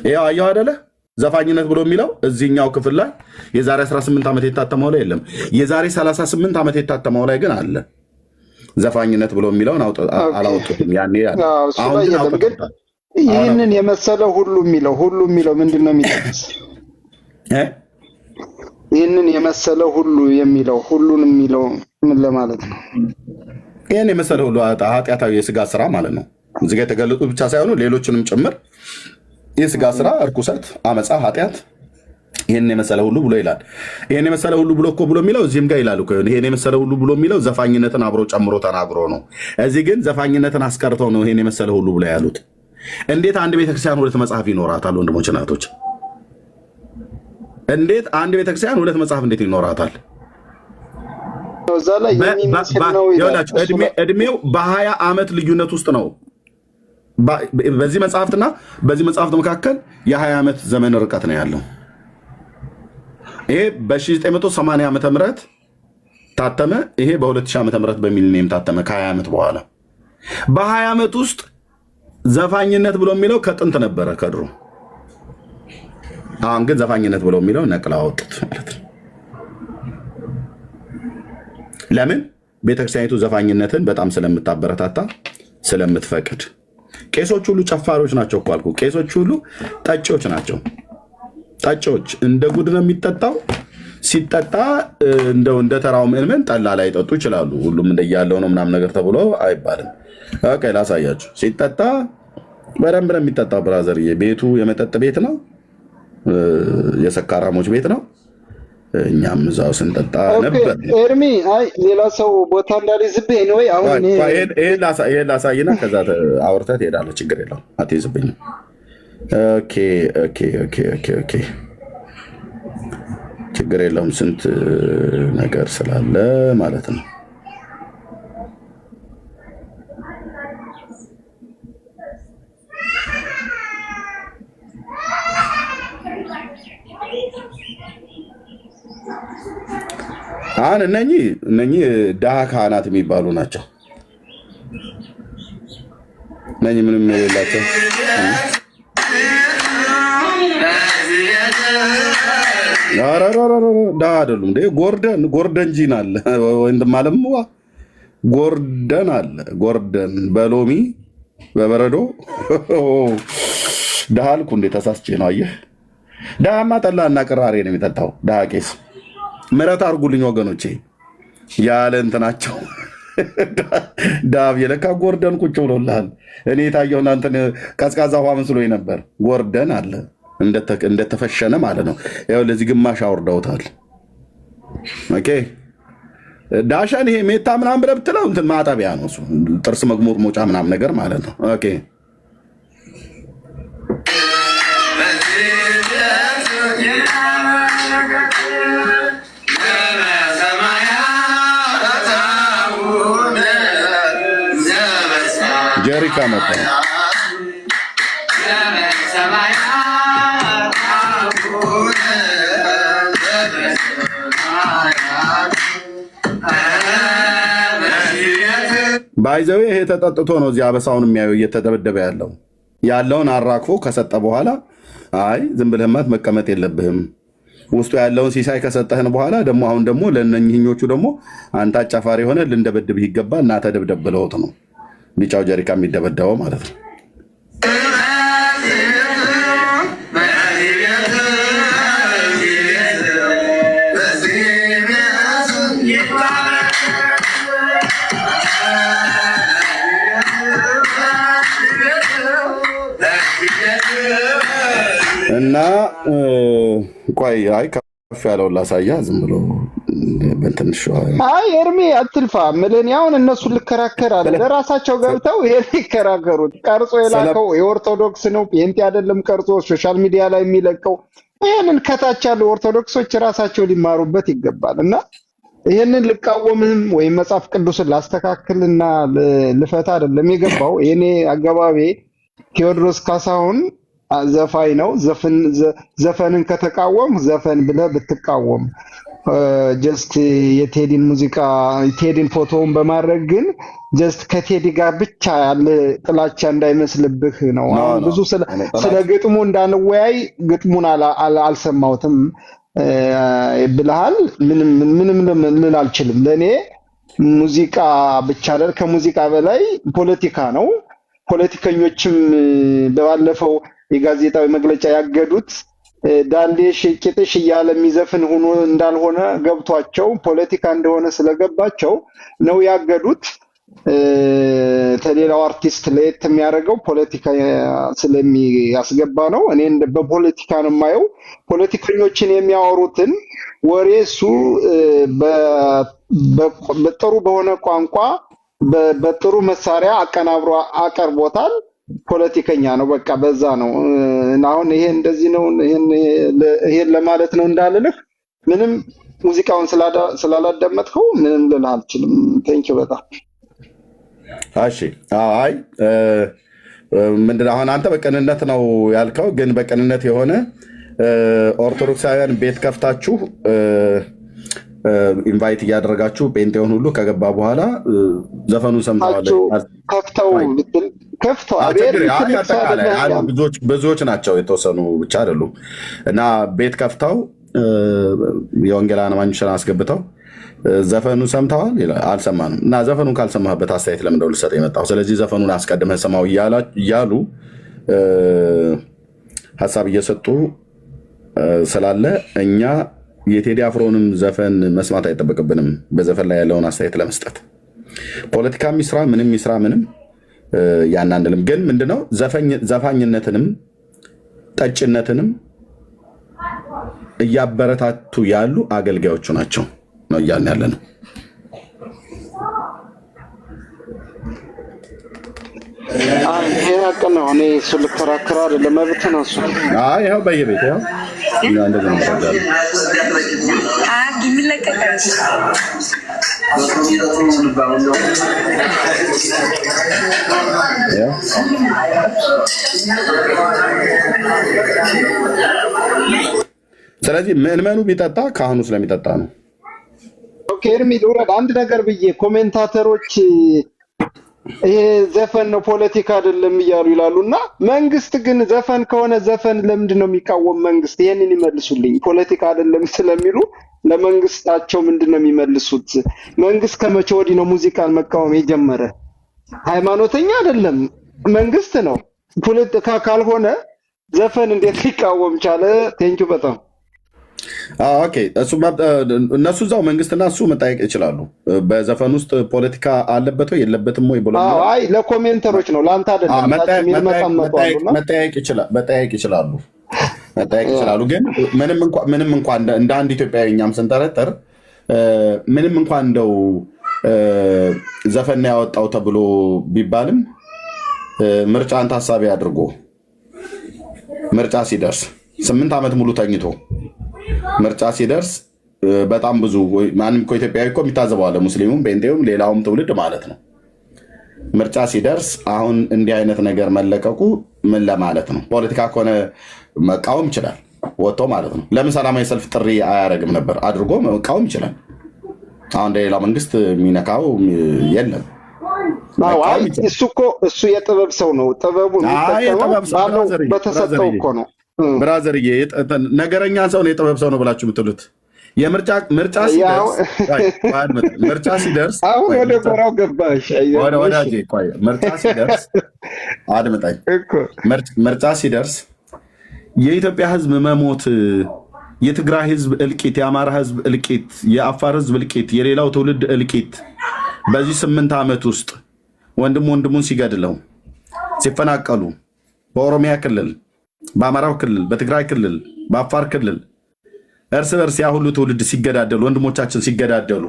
ያው አየው አይደለ? ዘፋኝነት ብሎ የሚለው እዚህኛው ክፍል ላይ የዛሬ 18 ዓመት የታተመው ላይ የለም። የዛሬ 38 ዓመት የታተመው ላይ ግን አለ። ዘፋኝነት ብሎ የሚለውን አላወጡትም ያኔ። አሁን ግን አውጥተውታል።
ይህንን የመሰለ ሁሉ የሚለው ምንድነው የሚጠቅስ? ይህንን የመሰለ ሁሉ የሚለው ሁሉን የሚለው ምን ለማለት ነው?
ይህን የመሰለ ሁሉ ኃጢአታዊ የስጋ ስራ ማለት ነው። እዚህ ጋር የተገለጡ ብቻ ሳይሆኑ ሌሎችንም ጭምር የስጋ ስራ፣ እርኩሰት፣ አመፃ፣ ኃጢአት ይህን የመሰለ ሁሉ ብሎ ይላል። ይህን የመሰለ ሁሉ ብሎ እኮ ብሎ የሚለው እዚህም ጋር ይላሉ። ይህን የመሰለ ሁሉ ብሎ የሚለው ዘፋኝነትን አብሮ ጨምሮ ተናግሮ ነው። እዚህ ግን ዘፋኝነትን አስቀርተው ነው ይህን የመሰለ ሁሉ ብሎ ያሉት። እንዴት አንድ ቤተክርስቲያን ሁለት መጽሐፍ ይኖራታል? ወንድሞች እናቶች፣ እንዴት አንድ ቤተክርስቲያን ሁለት መጽሐፍ እንዴት ይኖራታል? እድሜው በ20 ዓመት ልዩነት ውስጥ ነው። በዚህ መጽሐፍትና በዚህ መጽሐፍት መካከል የ20 ዓመት ዘመን ርቀት ነው ያለው። ይሄ በ1980 ዓመተ ምህረት ታተመ። ይሄ በ2000 ዓመተ ምህረት በሚሊኒየም ታተመ። ከ20 ዓመት በኋላ በ20 ዓመት ውስጥ ዘፋኝነት ብሎ የሚለው ከጥንት ነበረ ከድሮ። አሁን ግን ዘፋኝነት ብሎ የሚለው ነቅላ አወጡት ማለት ነው። ለምን? ቤተክርስቲያኒቱ ዘፋኝነትን በጣም ስለምታበረታታ ስለምትፈቅድ። ቄሶች ሁሉ ጨፋሪዎች ናቸው እኮ አልኩ። ቄሶች ሁሉ ጠጪዎች ናቸው። ጠጪዎች እንደ ጉድ ነው የሚጠጣው። ሲጠጣ እንደው እንደ ተራው ምዕመን ጠላ ላይ ጠጡ ይችላሉ። ሁሉም እንደያለው ነው ምናምን ነገር ተብሎ አይባልም። ኦኬ ላሳያችሁ። ሲጠጣ በደንብ ነው የሚጠጣው ብራዘርዬ። ቤቱ የመጠጥ ቤት ነው፣ የሰካራሞች ቤት ነው። እኛም እዛው ስንጠጣ ነበር።
ኤርሚ አይ ሌላ ሰው ቦታ እንዳልይዝብህ ነው። አሁን
ይሄን ላሳይና ከዛ አውርተህ ትሄዳለህ። ችግር የለውም አትይዝብኝም። ኦኬ ችግር የለውም። ስንት ነገር ስላለ ማለት ነው። አሁን እነኚህ ድሃ ካህናት የሚባሉ ናቸው። እነኚህ ምንም የሌላቸው ድሃ አይደሉም። ጎርደን ጂን አለ ወይም ማለምዋ ጎርደን አለ። ጎርደን በሎሚ በበረዶ ድሃ አልኩ እንዴ? ተሳስቼ ነው። አየህ፣ ድሃማ ጠላና ቅራሬ ነው የሚጠጣው። ድሃ ቄስ ምሕረት አድርጉልኝ ወገኖቼ፣ ያለ እንትናቸው ዳብ የለካ ጎርደን ቁጭ ብሎልሃል። እኔ የታየው እናንተን ቀዝቃዛ ውሃ መስሎኝ ነበር። ጎርደን አለ እንደተፈሸነ ማለት ነው። ያው ለዚህ ግማሽ አውርደውታል። ኦኬ ዳሸን ይሄ ሜታ ምናምን ብለህ ብትለው እንትን ማጠቢያ ነው እሱ፣ ጥርስ መግሞጥ ሞጫ ምናምን ነገር ማለት ነው። ኦኬ ጀሪካ መጣ። ባይዘው ይሄ ተጠጥቶ ነው እዚህ አበሳውን የሚያየው እየተደበደበ ያለውን አራክፎ ከሰጠ በኋላ አይ ዝም ብለህማ መቀመጥ የለብህም ውስጡ ያለውን ሲሳይ ከሰጠህን በኋላ ደግሞ አሁን ደግሞ ለእነኝህኞቹ ደግሞ አንተ አጫፋሪ ሆነ ልንደበድብህ ይገባል እና ተደብደብ ብለውት ነው ቢጫው ጀሪካ የሚደበደበው ማለት ነው። እና ቆይ አይ ከፍ ያለውን ላሳያ ዝም ብሎ በእንትንሽ
አይ ኤርሚ አትልፋ ምልን ያውን እነሱ ልከራከር አለ ለራሳቸው ገብተው ይሄን ይከራከሩት። ቀርጾ የላከው የኦርቶዶክስ ነው ፔንት አይደለም ቀርጾ ሶሻል ሚዲያ ላይ የሚለቀው ይሄንን ከታች ያሉ ኦርቶዶክሶች ራሳቸው ሊማሩበት ይገባል። እና ይሄንን ልቃወምህም ወይ መጽሐፍ ቅዱስን ላስተካክልና ልፈታ አይደለም የገባው። የኔ አገባቤ ቴዎድሮስ ካሳሁን ዘፋኝ ነው። ዘፈንን ከተቃወም ዘፈን ብለህ ብትቃወም ጀስት የቴዲን ሙዚቃ ቴዲን ፎቶውን በማድረግ ግን ጀስት ከቴዲ ጋር ብቻ ያለ ጥላቻ እንዳይመስልብህ ነው። አሁን ብዙ ስለ ግጥሙ እንዳንወያይ ግጥሙን አልሰማሁትም ብለሃል። ምንም ልል አልችልም። ለኔ ሙዚቃ ብቻ አይደል ከሙዚቃ በላይ ፖለቲካ ነው። ፖለቲከኞችም በባለፈው የጋዜጣዊ መግለጫ ያገዱት ዳንዴሽ ቂጥሽ እያለ የሚዘፍን ሆኖ እንዳልሆነ ገብቷቸው ፖለቲካ እንደሆነ ስለገባቸው ነው ያገዱት። ከሌላው አርቲስት ለየት የሚያደርገው ፖለቲካ ስለሚያስገባ ነው። እኔ በፖለቲካ ነው የማየው። ፖለቲከኞችን የሚያወሩትን ወሬ እሱ በጥሩ በሆነ ቋንቋ በጥሩ መሳሪያ አቀናብሮ አቀርቦታል። ፖለቲከኛ ነው በቃ በዛ ነው። አሁን ይሄ እንደዚህ ነው ይሄን ለማለት ነው እንዳልልህ ምንም ሙዚቃውን ስላላዳመጥከው ምንም ልልህ አልችልም። ቴንኪው በጣም
እሺ። አይ ምንድን አሁን አንተ በቅንነት ነው ያልከው፣ ግን በቅንነት የሆነ ኦርቶዶክሳውያን ቤት ከፍታችሁ ኢንቫይት እያደረጋችሁ ጴንጤውን ሁሉ ከገባ በኋላ ዘፈኑን ሰምተዋል። ብዙዎች ናቸው የተወሰኑ ብቻ አይደሉም። እና ቤት ከፍተው የወንጌል አማኞችን አስገብተው ዘፈኑን ሰምተዋል አልሰማንም። እና ዘፈኑን ካልሰማህበት አስተያየት ለምን እንደው ልሰጥ የመጣው ስለዚህ ዘፈኑን አስቀድመህ ሰማው እያሉ ሀሳብ እየሰጡ ስላለ እኛ የቴዲ አፍሮንም ዘፈን መስማት አይጠበቅብንም በዘፈን ላይ ያለውን አስተያየት ለመስጠት። ፖለቲካ ሚስራ ምንም ሚስራ ምንም ያናንልም። ግን ምንድነው ዘፋኝነትንም ጠጭነትንም እያበረታቱ ያሉ አገልጋዮቹ ናቸው ነው እያልን ያለ ነው።
ይሄ ሀቅ ነው። እኔ እሱ ልከራከር አይደለም መብት ነው እሱ።
ይኸው በየቤት ይኸው እንደዚህ ነው ይባላል። ስለዚህ ምዕመኑ ቢጠጣ ካህኑ ስለሚጠጣ ነው።
ኦኬ ኤርሚ ልውረድ አንድ ነገር ብዬ ኮሜንታተሮች ይሄ ዘፈን ነው ፖለቲካ አይደለም እያሉ ይላሉና መንግስት ግን ዘፈን ከሆነ ዘፈን ለምንድን ነው የሚቃወም? መንግስት ይሄንን ይመልሱልኝ። ፖለቲካ አይደለም ስለሚሉ ለመንግስታቸው ምንድን ነው የሚመልሱት? መንግስት ከመቼ ወዲህ ነው ሙዚቃን መቃወም የጀመረ? ሃይማኖተኛ አይደለም መንግስት ነው። ፖለቲካ ካልሆነ ዘፈን እንዴት ሊቃወም ቻለ? ቴንኪው በጣም
ኦኬ። እነሱ እዛው መንግስትና እሱ መጠየቅ ይችላሉ። በዘፈን ውስጥ ፖለቲካ አለበት ወይ የለበትም ወይ ብሎ
አይ ለኮሜንተሮች ነው ለአንተ አይደለም።
መጠየቅ ይችላሉ። ግን ምንም እንኳን እንደ አንድ ኢትዮጵያዊ እኛም ስንጠረጠር ምንም እንኳን እንደው ዘፈን ያወጣው ተብሎ ቢባልም ምርጫን ታሳቢ አድርጎ ምርጫ ሲደርስ 8 ዓመት ሙሉ ተኝቶ ምርጫ ሲደርስ በጣም ብዙ ማንም ኢትዮጵያዊ እኮ የሚታዘበው አለ። ሙስሊሙም ጴንጤውም ሌላውም ትውልድ ማለት ነው። ምርጫ ሲደርስ አሁን እንዲህ አይነት ነገር መለቀቁ ምን ለማለት ነው? ፖለቲካ ከሆነ መቃወም ይችላል ወጥቶ ማለት ነው። ለምን ሰላማዊ ሰልፍ ጥሪ አያደርግም ነበር? አድርጎ መቃወም ይችላል። አሁን ሌላው መንግስት የሚነካው የለም።
እሱ የጥበብ ሰው ነው። ጥበቡን የሚጠቀመው በተሰጠው እኮ ነው።
ብራዘርዬ ነገረኛ ሰው ነው የጥበብ ሰው ነው ብላችሁ የምትሉት ምርጫ ሲደርስ
አሁን ወደ ጎራው ገባሽ።
ወዳጄ ምርጫ ሲደርስ አድምጠኝ። ምርጫ ሲደርስ የኢትዮጵያ ህዝብ መሞት፣ የትግራይ ህዝብ እልቂት፣ የአማራ ህዝብ እልቂት፣ የአፋር ህዝብ እልቂት፣ የሌላው ትውልድ እልቂት በዚህ 8 ዓመት ውስጥ ወንድሙን ሲገድለው ሲፈናቀሉ በኦሮሚያ ክልል፣ በአማራው ክልል፣ በትግራይ ክልል፣ በአፋር ክልል እርስ በርስ ያ ሁሉ ትውልድ ሲገዳደሉ ወንድሞቻችን ሲገዳደሉ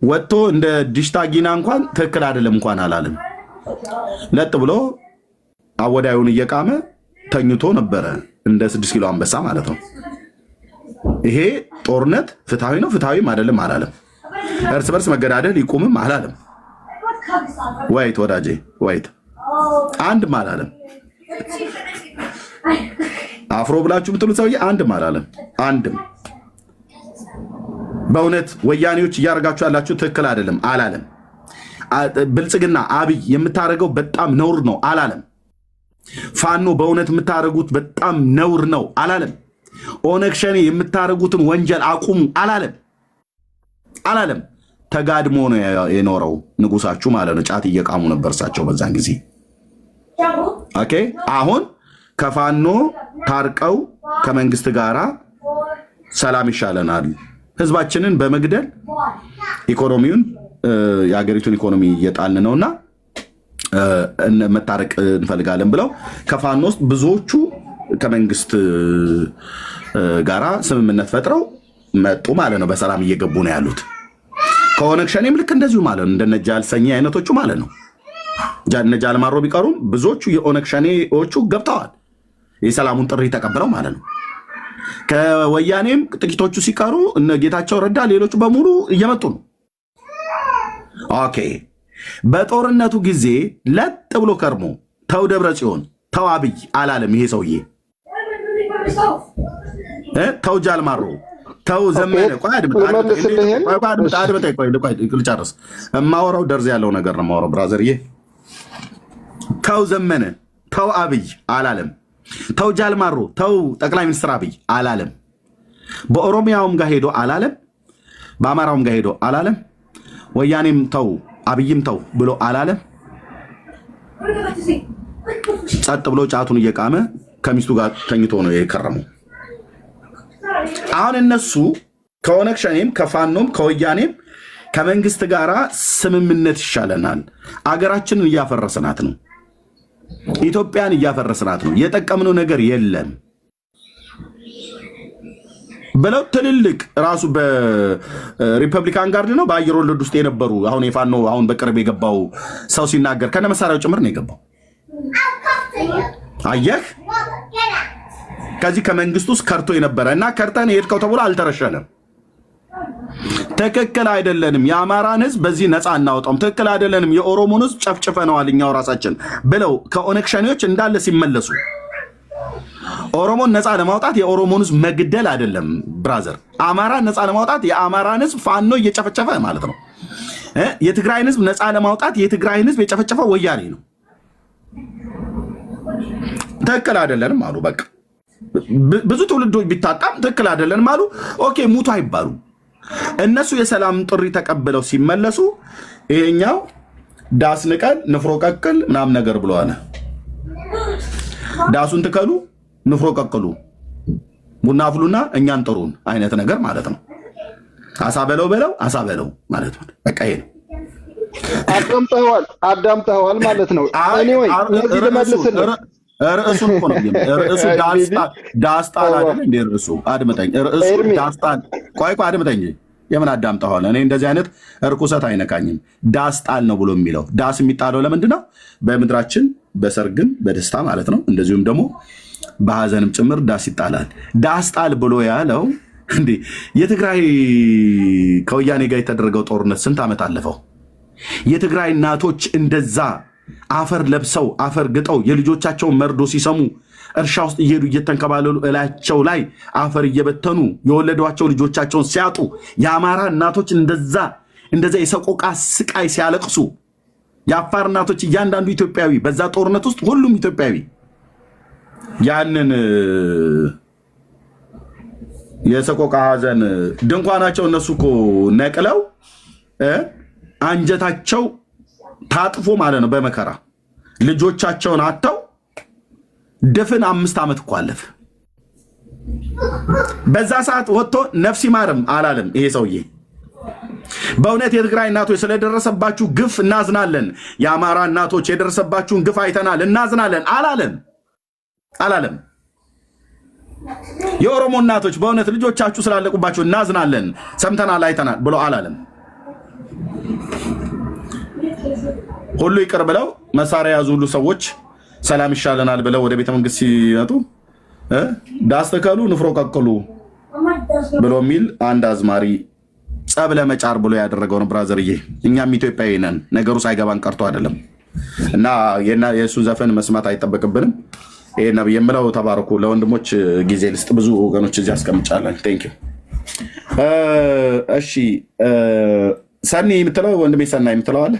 ወጥቶ እንደ ዲሽታ ጊና እንኳን ትክክል አይደለም እንኳን አላለም። ለጥ ብሎ አወዳዩን እየቃመ ተኝቶ ነበረ እንደ 6 ኪሎ አንበሳ ማለት ነው። ይሄ ጦርነት ፍትሃዊ ነው ፍትሃዊም አይደለም አላለም። እርስ በርስ መገዳደል ይቁምም አላለም። ወይት ወዳጄ ወይት አንድም አላለም። አፍሮ ብላችሁ የምትሉት ሰውዬ አንድም አላለም። አንድም በእውነት ወያኔዎች እያደረጋችሁ ያላችሁ ትክክል አይደለም አላለም። ብልጽግና አብይ የምታደርገው በጣም ነውር ነው አላለም። ፋኖ በእውነት የምታደርጉት በጣም ነውር ነው አላለም። ኦነግ ሸኔ የምታደርጉትን ወንጀል አቁሙ አላለም። ተጋድሞ ነው የኖረው ንጉሳችሁ ማለት ነው። ጫት እየቃሙ ነበር እሳቸው በዛን ጊዜ። ኦኬ አሁን ከፋኖ ታርቀው ከመንግስት ጋራ ሰላም ይሻለናል፣ ህዝባችንን በመግደል ኢኮኖሚውን የሀገሪቱን ኢኮኖሚ እየጣልን ነውና መታረቅ እንፈልጋለን ብለው ከፋኖ ውስጥ ብዙዎቹ ከመንግስት ጋራ ስምምነት ፈጥረው መጡ ማለት ነው። በሰላም እየገቡ ነው ያሉት። ከኦነግ ሸኔም ልክ እንደዚሁ ማለት ነው። እንደነ ጃልሰኛ አይነቶቹ ማለት ነው። እነ ጃልማሮ ቢቀሩም ብዙዎቹ የኦነግ ሸኔዎቹ ገብተዋል፣ የሰላሙን ጥሪ ተቀብለው ማለት ነው። ከወያኔም ጥቂቶቹ ሲቀሩ እነ ጌታቸው ረዳ ሌሎቹ በሙሉ እየመጡ ነው። ኦኬ በጦርነቱ ጊዜ ለጥ ብሎ ከርሞ ተው ደብረ ጽዮን ተው አብይ አላለም። ይሄ ሰውዬ ተው ጃልማሮ ተው ዘመነ ልጨርስ። የማወራው ደርዝ ያለው ነገር ነው የማወራው ብራዘርዬ። ተው ዘመነ ተው አብይ አላለም። ተው ጃልማሮ ተው ጠቅላይ ሚኒስትር አብይ አላለም። በኦሮሚያውም ጋር ሄዶ አላለም። በአማራውም ጋር ሄዶ አላለም። ወያኔም ተው አብይም ተው ብሎ አላለም። ጸጥ ብሎ ጫቱን እየቃመ ከሚስቱ ጋር ተኝቶ ነው የከረመው። አሁን እነሱ ከኦነግ ሸኔም ከፋኖም ከወያኔም ከመንግስት ጋር ስምምነት ይሻለናል፣ አገራችንን እያፈረስናት ነው፣ ኢትዮጵያን እያፈረስናት ነው፣ የጠቀምነው ነገር የለም ብለው ትልልቅ ራሱ በሪፐብሊካን ጋርድ ነው በአየር ወለድ ውስጥ የነበሩ አሁን የፋኖ አሁን በቅርብ የገባው ሰው ሲናገር ከነ መሳሪያው ጭምር ነው የገባው። አየህ ከዚህ ከመንግስት ውስጥ ከርቶ የነበረ እና ከርተን የሄድከው ተብሎ አልተረሸለም። ትክክል አይደለንም፣ የአማራን ህዝብ በዚህ ነፃ እናወጣውም፣ ትክክል አይደለንም፣ የኦሮሞን ህዝብ ጨፍጭፈነዋል እኛው ራሳችን ብለው ከኦነግ ሸኔዎች እንዳለ ሲመለሱ ኦሮሞን ነፃ ለማውጣት የኦሮሞን ህዝብ መግደል አይደለም ብራዘር፣ አማራን ነፃ ለማውጣት የአማራን ህዝብ ፋኖ እየጨፈጨፈ ማለት ነው። የትግራይን ህዝብ ነፃ ለማውጣት የትግራይን ህዝብ የጨፈጨፈው ወያኔ ነው። ትክክል አይደለንም አሉ። በቃ ብዙ ትውልዶች ቢታጣም ትክክል አይደለንም አሉ። ኦኬ ሙቱ አይባሉ። እነሱ የሰላም ጥሪ ተቀብለው ሲመለሱ ይሄኛው ዳስ ንቀል ንፍሮ ቀቅል ምናምን ነገር ብለዋል። ዳሱን ትከሉ ንፍሮ ቀቅሉ፣ ቡና አፍሉና እኛን ጥሩን አይነት ነገር ማለት ነው። አሳ በለው አሳ በለው ማለት ነው። በቃ ይሄ ነው።
አዳምጠኸዋል ማለት ነው። ኤኒዌይ ለዚህ ልመልስልህ።
ርዕሱን እኮ ነው ርዕሱ ዳስጣል አይደል እንዴ? ርዕሱ አድምጠኝ። ርዕሱ ዳስጣል። ቆይ አድምጠኝ። የምን አዳምጠኸዋል? እኔ እንደዚህ አይነት እርኩሰት አይነካኝም። ዳስጣል ነው ብሎ የሚለው ዳስ የሚጣለው ለምንድን ነው? በምድራችን በሰርግም በደስታ ማለት ነው። እንደዚሁም ደግሞ በሀዘንም ጭምር ዳስ ይጣላል። ዳስጣል ብሎ ያለው እንዴ የትግራይ ከወያኔ ጋር የተደረገው ጦርነት ስንት ዓመት አለፈው? የትግራይ እናቶች እንደዛ አፈር ለብሰው አፈር ግጠው የልጆቻቸውን መርዶ ሲሰሙ እርሻ ውስጥ እየሄዱ እየተንከባለሉ እላቸው ላይ አፈር እየበተኑ የወለዷቸው ልጆቻቸውን ሲያጡ የአማራ እናቶች እንደዛ የሰቆቃ ስቃይ ሲያለቅሱ የአፋር እናቶች እያንዳንዱ ኢትዮጵያዊ በዛ ጦርነት ውስጥ ሁሉም ኢትዮጵያዊ ያንን የሰቆቃ ሐዘን ድንኳናቸው እነሱ እኮ ነቅለው አንጀታቸው ታጥፎ ማለት ነው በመከራ ልጆቻቸውን አጥተው ድፍን 5 ዓመት እኮ አለፈ። በዛ ሰዓት ወጥቶ ነፍስ ይማርም አላለም ይሄ ሰውዬ። በእውነት የትግራይ እናቶች ስለደረሰባችሁ ግፍ እናዝናለን፣ የአማራ እናቶች የደረሰባችሁን ግፍ አይተናል እናዝናለን አላለም። የኦሮሞ እናቶች በእውነት ልጆቻችሁ ስላለቁባችሁ እናዝናለን፣ ሰምተናል፣ አይተናል ብሎ አላለም። ሁሉ ይቅር ብለው መሳሪያ ያዙ ሁሉ ሰዎች ሰላም ይሻለናል ብለው ወደ ቤተ መንግስት ሲመጡ ዳስተከሉ ንፍሮ ቀቅሉ ብሎ የሚል አንድ አዝማሪ ጸብ ለመጫር ብሎ ያደረገው ነው። ብራዘርዬ እኛም ኢትዮጵያዊ ነን፣ ነገሩ ሳይገባን ቀርቶ አይደለም እና የእሱን ዘፈን መስማት አይጠበቅብንም። ይሄ ነው የምለው። ተባረኩ። ለወንድሞች ጊዜ ልስጥ፣ ብዙ ወገኖች እዚህ አስቀምጫለን። ቴንክ ዩ። እሺ ሰኒ የምትለው ወንድሜ ሰና የምትለው አለ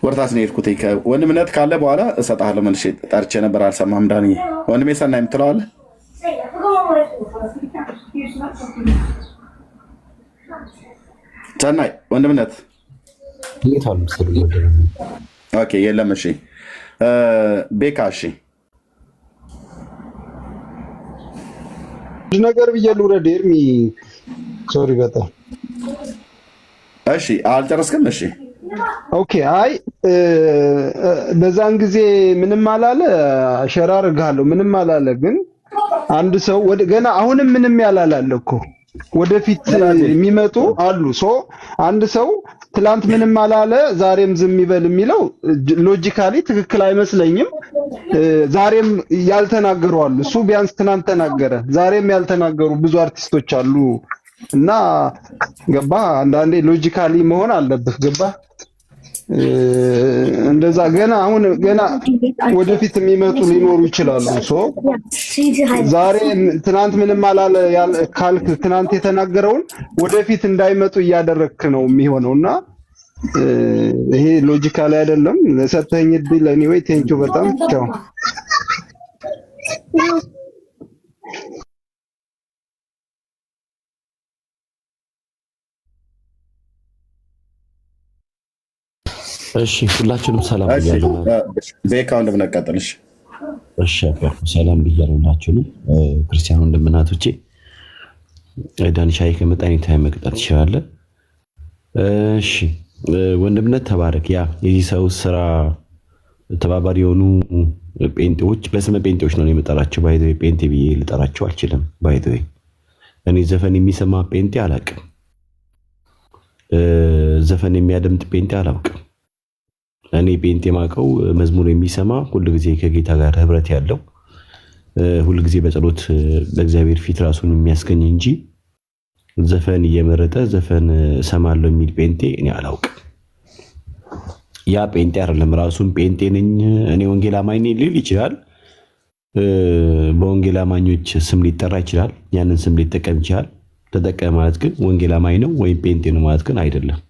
ወርታስ ነው የሄድኩት። ወንድምነት ካለ በኋላ እሰጥሃለሁ። መልሼ ጠርቼ ነበር አልሰማህም። ዳኒ ወንድሜ ሰና የምትለው አለ ሰናይ ወንድምነት ኦኬ የለም። እሺ ቤካ እሺ
ነገር ብዬ ልውረድ። ኤርሚ ሶሪ በጣም
እሺ አልጨረስክም? እሺ
ኦኬ። አይ በዛን ጊዜ ምንም አላለ፣ ሸራር ጋለሁ ምንም አላለ። ግን አንድ ሰው ገና አሁንም ምንም ያላላለ እኮ ወደፊት የሚመጡ አሉ። አንድ ሰው ትላንት ምንም አላለ ዛሬም ዝም ይበል የሚለው ሎጂካሊ ትክክል አይመስለኝም። ዛሬም ያልተናገሩ አሉ። እሱ ቢያንስ ትናንት ተናገረ። ዛሬም ያልተናገሩ ብዙ አርቲስቶች አሉ። እና ገባ አንዳንዴ ሎጂካሊ መሆን አለበት። ገባ እንደዛ ገና ወደፊት የሚመጡ ሊኖሩ ይችላሉ። ዛሬ ትናንት ምንም አላለ ካልክ ትናንት የተናገረውን ወደፊት እንዳይመጡ እያደረክ ነው የሚሆነውና ይሄ ሎጂካሊ አይደለም። ለሰጠኝ እድል ኤኒዌይ ቴንኪው በጣም ቻው።
እሺ ሁላችንም ሰላም ብያለሁ።
ቤካው እንደምናቀጥልሽ
እሺ ሰላም ብያለሁ ሁላችንም። ክርስቲያኑ እንደምናቶቼ ዳንሻይ ከመጣኝ ታይም መቅጠር ይችላል። እሺ ወንድምነት ተባረክ። ያ የዚህ ሰው ስራ ተባባሪ የሆኑ ጴንጤዎች በስመ ጴንጤዎች ነው የምጠራቸው። ባይዘ ጴንጤ ብዬ ልጠራቸው አልችልም። ባይዘ እኔ ዘፈን የሚሰማ ጴንጤ አላውቅም። ዘፈን የሚያደምጥ ጴንጤ አላውቅም። እኔ ጴንጤ ማቀው መዝሙር የሚሰማ ሁሉ ጊዜ ከጌታ ጋር ህብረት ያለው ሁሉ ጊዜ በጸሎት በእግዚአብሔር ፊት ራሱን የሚያስገኝ እንጂ ዘፈን እየመረጠ ዘፈን ሰማለው የሚል ጴንጤ እኔ አላውቅም። ያ ጴንጤ አይደለም። ራሱን ጴንጤ ነኝ እኔ ወንጌል አማኝ ነኝ ሊል ይችላል። በወንጌል አማኞች ስም ሊጠራ ይችላል። ያንን ስም ሊጠቀም ይችላል። ተጠቀመ ማለት ግን ወንጌል አማኝ ነው ወይም ጴንጤ ነው ማለት ግን አይደለም።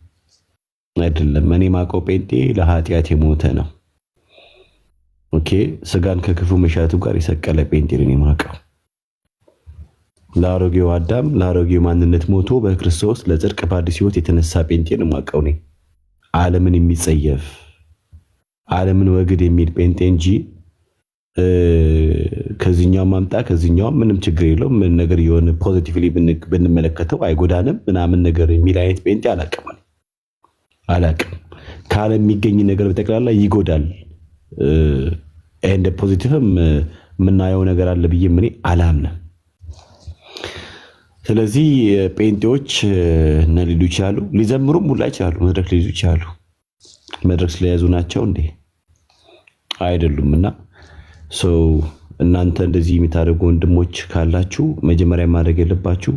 እኔ ማቀው ጴንጤ ለኃጢአት የሞተ ነው። ኦኬ ስጋን ከክፉ መሻቱ ጋር የሰቀለ ጴንጤ ነው ማቀው። ለአሮጌው አዳም ለአሮጌው ማንነት ሞቶ በክርስቶስ ለጽድቅ በአዲስ ሕይወት የተነሳ ጴንጤ ነው ማቀው። እኔ ዓለምን የሚጸየፍ ዓለምን ወግድ የሚል ጴንጤ እንጂ ከዚህኛው ማምጣ ከዚህኛው ምንም ችግር የለውም ምን ነገር የሆነ ፖዚቲቭሊ ብንመለከተው አይጎዳንም ምናምን ነገር የሚል አይነት ጴንጤ አላቅም። ከዓለም የሚገኝ ነገር በጠቅላላ ይጎዳል እንደ ፖዚቲቭም የምናየው ነገር አለ ብዬ ምን አላምንም። ስለዚህ ጴንጤዎች እና ሊሉ ይችላሉ፣ ሊዘምሩም ሁላ ይችላሉ፣ መድረክ ሊይዙ ይችላሉ። መድረክ ስለያዙ ናቸው እንዴ? አይደሉምና እናንተ እንደዚህ የምታደርጉ ወንድሞች ካላችሁ መጀመሪያ ማድረግ ያለባችሁ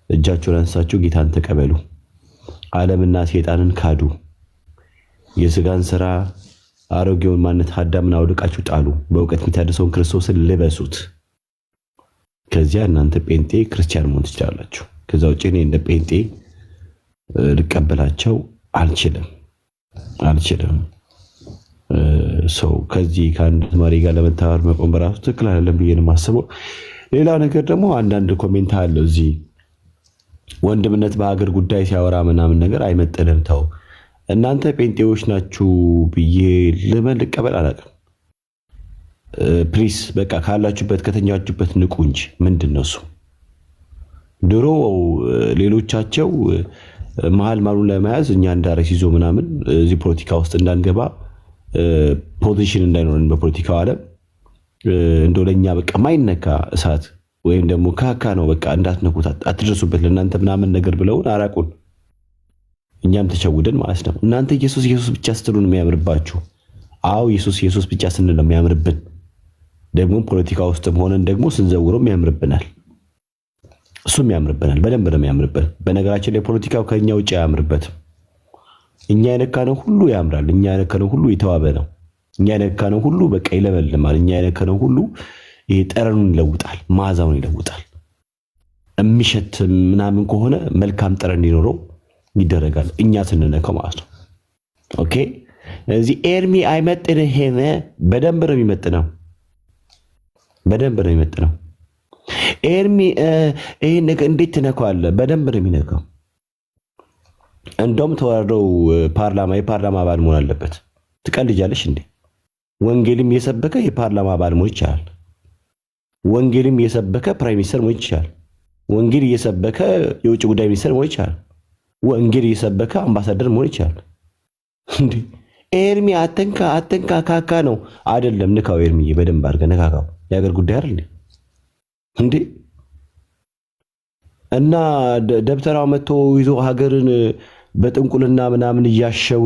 እጃችሁን አንሳችሁ ጌታን ተቀበሉ። ዓለምና ሰይጣንን ካዱ። የስጋን ስራ አሮጌውን ማንነት አዳምን አውልቃችሁ ጣሉ፣ በእውቀት የሚታደሰውን ክርስቶስን ልበሱት። ከዚያ እናንተ ጴንጤ ክርስቲያን መሆን ትችላላችሁ። ከዛ ውጪ እኔ እንደ ጴንጤ ልቀበላቸው አልችልም። ሰው ከዚህ ከአንድ መሪ ጋር ለመተባበር መቆም በራሱ ትክክል አይደለም ብዬ ነው የማስበው። ሌላ ነገር ደግሞ አንዳንድ ኮሜንት አለ እዚህ ወንድምነት በሀገር ጉዳይ ሲያወራ ምናምን ነገር አይመጥንም፣ ተው እናንተ ጴንጤዎች ናችሁ ብዬ ልቀበል አላውቅም። ፕሊስ በቃ ካላችሁበት ከተኛችሁበት ንቁ እንጂ ምንድነው እሱ። ድሮ ሌሎቻቸው መሀል ማሉን ለመያዝ እኛ እንዳረስ ይዞ ምናምን እዚህ ፖለቲካ ውስጥ እንዳንገባ ፖዚሽን እንዳይኖረን በፖለቲካው ዓለም እንደው ለኛ በቃ ማይነካ እሳት ወይም ደግሞ ካካ ነው በቃ እንዳትነኩት አትድረሱበት ለእናንተ ምናምን ነገር ብለውን አራቁን። እኛም ተቸውደን ማለት ነው። እናንተ ኢየሱስ ብቻ ስትሉን የሚያምርባችሁ። አዎ ኢየሱስ ብቻ ስንል ነው የሚያምርብን። ደግሞ ፖለቲካ ውስጥም ሆነን ደግሞ ስንዘውረው ያምርብናል። እሱም ያምርብናል፣ በደንብ ነው የሚያምርብን። በነገራችን ላይ ፖለቲካው ከኛ ውጪ አያምርበትም። እኛ የነካነው ሁሉ ያምራል። እኛ የነካነው ሁሉ የተዋበ ነው። እኛ የነካነው ሁሉ በቃ ይለመልማል። እኛ የነካነው ሁሉ ይሄ ጠረኑን ይለውጣል፣ መዓዛውን ይለውጣል። የሚሸት ምናምን ከሆነ መልካም ጠረን እንዲኖረው ይደረጋል እኛ ስንነካው ማለት ነው። ኦኬ እዚህ ኤርሚ አይመጥንህም። በደንብ ነው የሚመጥነው፣ በደንብ ነው የሚመጥነው። ኤርሚ ይሄን ነገር እንዴት ትነካዋለህ? በደንብ ነው የሚነካው። እንደውም ተወርደው የፓርላማ አባል መሆን አለበት። ትቀልጃለሽ እንዴ? ወንጌልም የሰበከ የፓርላማ አባል መሆን ይችላል። ወንጌልም የሰበከ ፕራይም ሚኒስተር መሆን ይችላል። ወንጌል የሰበከ የውጭ ጉዳይ ሚኒስተር መሆን ይችላል። ወንጌል የሰበከ አምባሳደር መሆን ይችላል። እንዴ ኤርሚ አተንካ ካካ ነው አይደለም። ንካው ኤርሚ፣ በደንብ አድርገህ ነካካው። የሀገር ጉዳይ አይደል እንዴ? እና ደብተራው መጥቶ ይዞ ሀገርን በጥንቁልና ምናምን እያሸው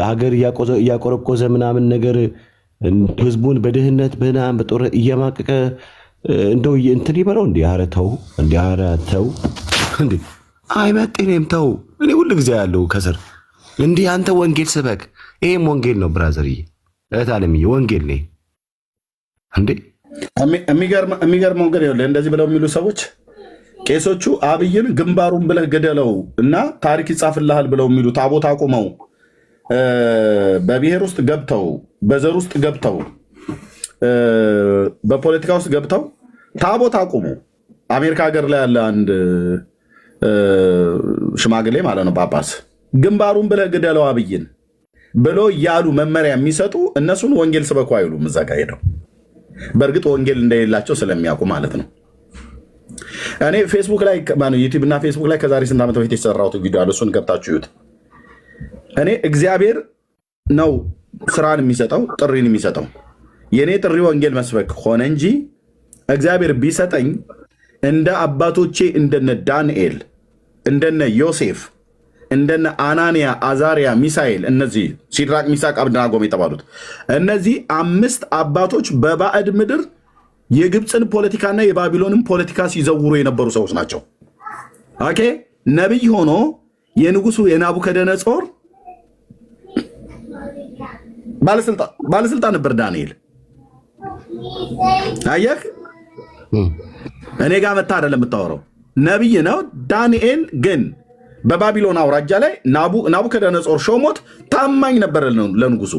ሀገር እያቆረቆዘ ምናምን ነገር ህዝቡን በድህነት በናም በጦርነት እያማቀቀ እንደው እንትን ይበለው እንዴ? ኧረ ተው እንዴ! ኧረ ተው እንዴ! አይመጥንም፣ ተው። እኔ ሁሉ ጊዜ ያለው ከስር እንዲህ አንተ ወንጌል ስበክ። ይሄም ወንጌል ነው ብራዘርዬ፣ እህት ዓለምዬ ወንጌል ነው እንዴ።
የሚገርመው ግን ይኸውልህ እንደዚህ ብለው የሚሉ ሰዎች ቄሶቹ አብይን ግንባሩን ብለህ ገደለው እና ታሪክ ይጻፍልሃል ብለው የሚሉ ታቦት አቁመው በብሔር ውስጥ ገብተው በዘር ውስጥ ገብተው በፖለቲካ ውስጥ ገብተው ታቦት አቁሙ። አሜሪካ ሀገር ላይ ያለ አንድ ሽማግሌ ማለት ነው ጳጳስ ግንባሩን ብለህ ግደለው አብይን ብሎ እያሉ መመሪያ የሚሰጡ እነሱን ወንጌል ስበኩ አይሉም። እዛ ጋ ሄደው በእርግጥ ወንጌል እንደሌላቸው ስለሚያውቁ ማለት ነው። እኔ ፌስቡክ ላይ ዩቲዩብ እና ፌስቡክ ላይ ከዛሬ ስንት ዓመት በፊት የሰራሁት ቪዲዮ አለ። እሱን ገብታችሁ ይዩት። እኔ እግዚአብሔር ነው ስራን የሚሰጠው ጥሪን የሚሰጠው። የእኔ ጥሪ ወንጌል መስበክ ሆነ እንጂ እግዚአብሔር ቢሰጠኝ እንደ አባቶቼ እንደነ ዳንኤል እንደነ ዮሴፍ እንደነ አናንያ አዛሪያ ሚሳኤል እነዚህ ሲድራቅ ሚሳቅ አብደናጎም የተባሉት እነዚህ 5 አባቶች በባዕድ ምድር የግብፅን ፖለቲካና የባቢሎንን ፖለቲካ ሲዘውሩ የነበሩ ሰዎች ናቸው። ኦኬ ነብይ ሆኖ የንጉሱ የናቡከደነጾር ባለስልጣን ነበር ዳንኤል። አየህ እኔ ጋር መታ አይደለም የምታወራው፣ ነብይ ነው። ዳንኤል ግን በባቢሎን አውራጃ ላይ ናቡከደነጾር ሾሞት ታማኝ ነበር ለንጉሱ።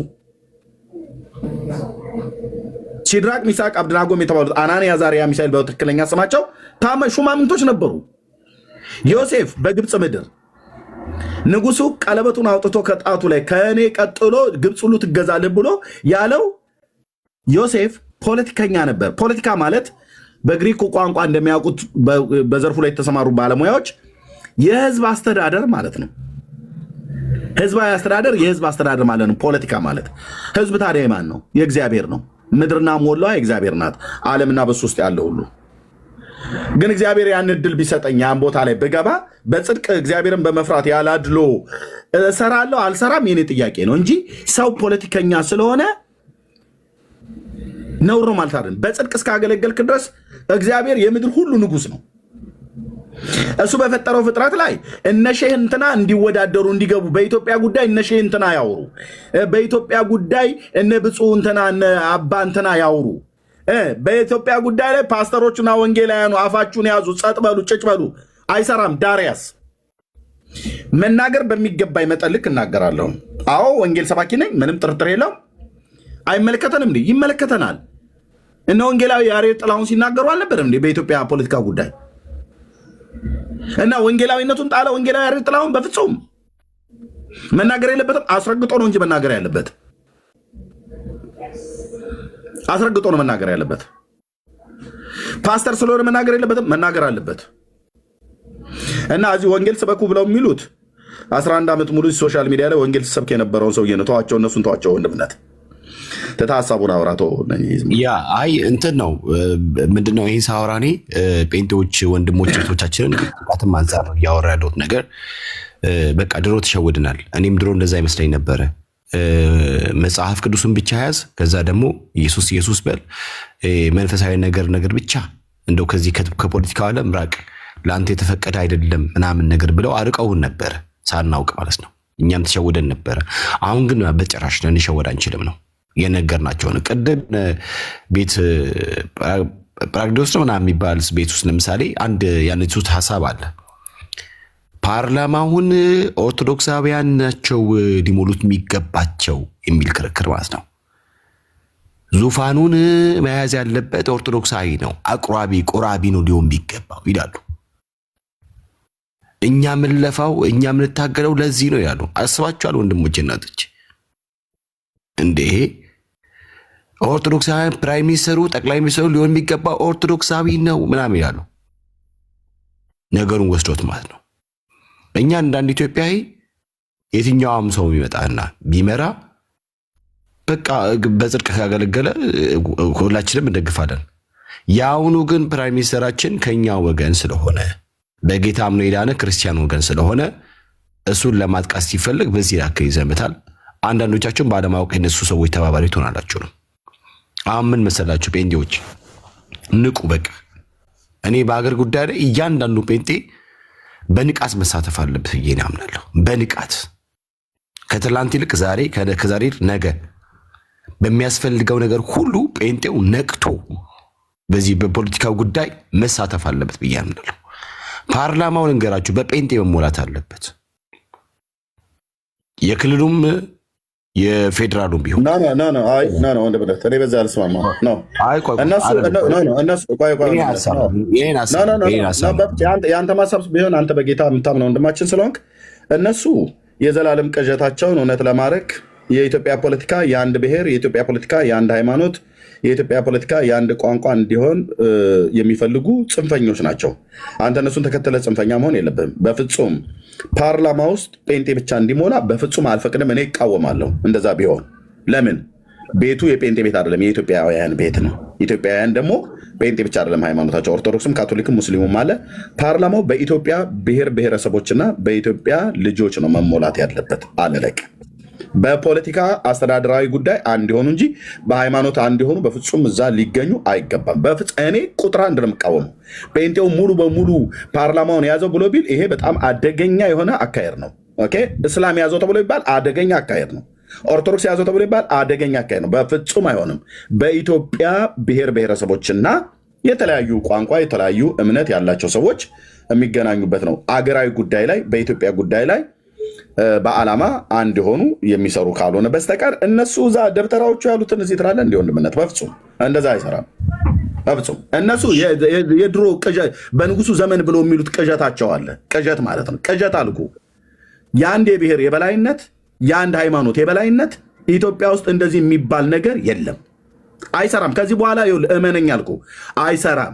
ሲድራቅ ሚሳቅ አብደናጎም የተባሉት አናንያ አዛሪያ ሚሳኤል በትክክለኛ ስማቸው ሹማምንቶች ነበሩ። ዮሴፍ በግብፅ ምድር ንጉሱ ቀለበቱን አውጥቶ ከጣቱ ላይ ከእኔ ቀጥሎ ግብፅ ሁሉ ትገዛልህ ብሎ ያለው ዮሴፍ ፖለቲከኛ ነበር። ፖለቲካ ማለት በግሪክ ቋንቋ እንደሚያውቁት በዘርፉ ላይ የተሰማሩ ባለሙያዎች የህዝብ አስተዳደር ማለት ነው። ህዝባዊ አስተዳደር የህዝብ አስተዳደር ማለት ነው ፖለቲካ ማለት። ህዝብ ታዲያ የማን ነው? የእግዚአብሔር ነው። ምድርና ሞላዋ የእግዚአብሔር ናት፣ ዓለምና በሱ ውስጥ ያለው ሁሉ። ግን እግዚአብሔር ያን እድል ቢሰጠኝ ያን ቦታ ላይ ብገባ በጽድቅ እግዚአብሔርን በመፍራት ያላድሎ እሰራለሁ አልሰራም የኔ ጥያቄ ነው እንጂ ሰው ፖለቲከኛ ስለሆነ ነውር ነው ማለት አይደለም። በጽድቅ እስካገለገልክ ድረስ እግዚአብሔር የምድር ሁሉ ንጉስ ነው። እሱ በፈጠረው ፍጥረት ላይ እነ ሼህ እንትና እንዲወዳደሩ እንዲገቡ በኢትዮጵያ ጉዳይ እነ ሼህ እንትና ያውሩ፣ በኢትዮጵያ ጉዳይ እነ ብፁዕ እንትና እነ አባ እንትና ያውሩ። በኢትዮጵያ ጉዳይ ላይ ፓስተሮችና ወንጌላውያኑ አፋችሁን ያዙ፣ ጸጥ በሉ፣ ጭጭ በሉ። አይሰራም። ዳሪያስ መናገር በሚገባኝ መጠን ልክ እናገራለሁ። አዎ ወንጌል ሰባኪ ነኝ፣ ምንም ጥርጥር የለውም። አይመለከተንም እንዴ? ይመለከተናል። እነ ወንጌላዊ ያሬድ ጥላሁን ሲናገሩ አልነበረም እንዴ በኢትዮጵያ ፖለቲካ ጉዳይ? እና ወንጌላዊነቱን ጣለ ወንጌላዊ ያሬድ ጥላሁን? በፍጹም መናገር የለበትም። አስረግጦ ነው እንጂ መናገር ያለበት፣ አስረግጦ ነው መናገር ያለበት። ፓስተር ስለሆነ መናገር የለበትም፣ መናገር አለበት። እና እዚህ ወንጌል ስበኩ ብለው የሚሉት 11 ዓመት ሙሉ ሶሻል ሚዲያ ላይ ወንጌል ሲሰብክ የነበረውን ሰውዬ ነው። ተዋቸው፣ እነሱን ተዋቸው። ወንድምነት ተታሳቡን አውራቶ
ያ አይ እንትን ነው ምንድነው ይሄ ሳውራኔ ጴንጤዎች ወንድሞች እህቶቻችንን ቃትም አንጻር ነው እያወራ ያለሁት ነገር። በቃ ድሮ ተሸውድናል። እኔም ድሮ እንደዛ ይመስለኝ ነበረ። መጽሐፍ ቅዱስን ብቻ ያዝ፣ ከዛ ደግሞ ኢየሱስ ኢየሱስ በል፣ መንፈሳዊ ነገር ብቻ እንደው ከዚህ ከፖለቲካው ዓለም ራቅ፣ ለአንተ የተፈቀደ አይደለም ምናምን ነገር ብለው አርቀውን ነበረ ሳናውቅ ማለት ነው። እኛም ተሸውደን ነበረ። አሁን ግን በጭራሽ ልንሸወድ አንችልም ነው የነገርናቸው ነው። ቅድም ቤት ጳራቅሊጦስ ነው ምናምን የሚባል ቤት ውስጥ ለምሳሌ አንድ ያነሱት ሀሳብ አለ። ፓርላማውን ኦርቶዶክሳውያን ናቸው ሊሞሉት የሚገባቸው የሚል ክርክር ማለት ነው። ዙፋኑን መያዝ ያለበት ኦርቶዶክሳዊ ነው፣ አቁራቢ ቆራቢ ነው ሊሆን ቢገባው ይላሉ። እኛ ምንለፋው እኛ ምንታገለው ለዚህ ነው ያሉ። አስባችኋል ወንድሞቼ እናቶች? እንዴ ኦርቶዶክሳውያን ፕራይም ሚኒስተሩ ጠቅላይ ሚኒስተሩ ሊሆን የሚገባ ኦርቶዶክሳዊ ነው ምናምን ይላሉ። ነገሩን ወስዶት ማለት ነው። እኛ እንዳንድ ኢትዮጵያዊ የትኛውም ሰው የሚመጣና ቢመራ በቃ በጽድቅ ካገለገለ ሁላችንም እንደግፋለን። ያውኑ ግን ፕራይም ሚኒስተራችን ከኛ ወገን ስለሆነ በጌታ አምኖ የዳነ ክርስቲያን ወገን ስለሆነ እሱን ለማጥቃት ሲፈልግ በዚህ ያክል ይዘምታል። አንዳንዶቻችሁም ባለማወቅ የነሱ ሰዎች ተባባሪ ትሆናላችሁ ነው። አሁን ምን መሰላችሁ ጴንጤዎች ንቁ። በቃ እኔ በአገር ጉዳይ ላይ እያንዳንዱ ጴንጤ በንቃት መሳተፍ አለበት ብዬ አምናለሁ። በንቃት ከትላንት ይልቅ ዛሬ፣ ከዛሬ ነገ በሚያስፈልገው ነገር ሁሉ ጴንጤው ነቅቶ በዚህ በፖለቲካው ጉዳይ መሳተፍ አለበት ብዬ አምናለሁ። ፓርላማው ልንገራችሁ በጴንጤ መሞላት አለበት። የክልሉም የፌዴራሉም ቢሆን
እኔ በዛ አልስማማም ነው። የአንተ ማሳብ ቢሆን አንተ በጌታ የምታምነው ወንድማችን ስለሆንክ እነሱ የዘላለም ቅዠታቸውን እውነት ለማድረግ የኢትዮጵያ ፖለቲካ የአንድ ብሔር፣ የኢትዮጵያ ፖለቲካ የአንድ ሃይማኖት፣ የኢትዮጵያ ፖለቲካ የአንድ ቋንቋ እንዲሆን የሚፈልጉ ጽንፈኞች ናቸው። አንተ እነሱን ተከተለ ጽንፈኛ መሆን የለብህም በፍጹም። ፓርላማ ውስጥ ጴንጤ ብቻ እንዲሞላ በፍጹም አልፈቅድም። እኔ ይቃወማለሁ እንደዛ ቢሆን። ለምን? ቤቱ የጴንጤ ቤት አይደለም፣ የኢትዮጵያውያን ቤት ነው። ኢትዮጵያውያን ደግሞ ጴንጤ ብቻ አይደለም ሃይማኖታቸው፣ ኦርቶዶክስም፣ ካቶሊክም፣ ሙስሊሙም አለ። ፓርላማው በኢትዮጵያ ብሔር ብሔረሰቦችና በኢትዮጵያ ልጆች ነው መሞላት ያለበት። አለለቅ በፖለቲካ አስተዳደራዊ ጉዳይ አንድ የሆኑ እንጂ በሃይማኖት አንድ የሆኑ በፍጹም እዛ ሊገኙ አይገባም። እኔ ቁጥር አንድ ነው የምቃወመው። ጴንጤው ሙሉ በሙሉ ፓርላማውን ያዘው ብሎ ቢል ይሄ በጣም አደገኛ የሆነ አካሄድ ነው። ኦኬ እስላም ያዘው ተብሎ ይባል አደገኛ አካሄድ ነው። ኦርቶዶክስ ያዘው ተብሎ ይባል አደገኛ አካሄድ ነው። በፍጹም አይሆንም። በኢትዮጵያ ብሔር ብሔረሰቦችና የተለያዩ ቋንቋ የተለያዩ እምነት ያላቸው ሰዎች የሚገናኙበት ነው። አገራዊ ጉዳይ ላይ በኢትዮጵያ ጉዳይ ላይ በዓላማ አንድ የሆኑ የሚሰሩ ካልሆነ በስተቀር እነሱ እዛ ደብተራዎቹ ያሉትን እዚህ ትላለህ እንዲህ ወንድምነት፣ በፍጹም እንደዛ አይሰራም። በፍጹም እነሱ የድሮ በንጉሱ ዘመን ብሎ የሚሉት ቅዠታቸው አለ። ቅዠት ማለት ነው። ቅዠት አልኩ። የአንድ የብሔር የበላይነት የአንድ ሃይማኖት የበላይነት ኢትዮጵያ ውስጥ እንደዚህ የሚባል ነገር የለም። አይሰራም። ከዚህ በኋላ እመነኝ አልኩ፣ አይሰራም።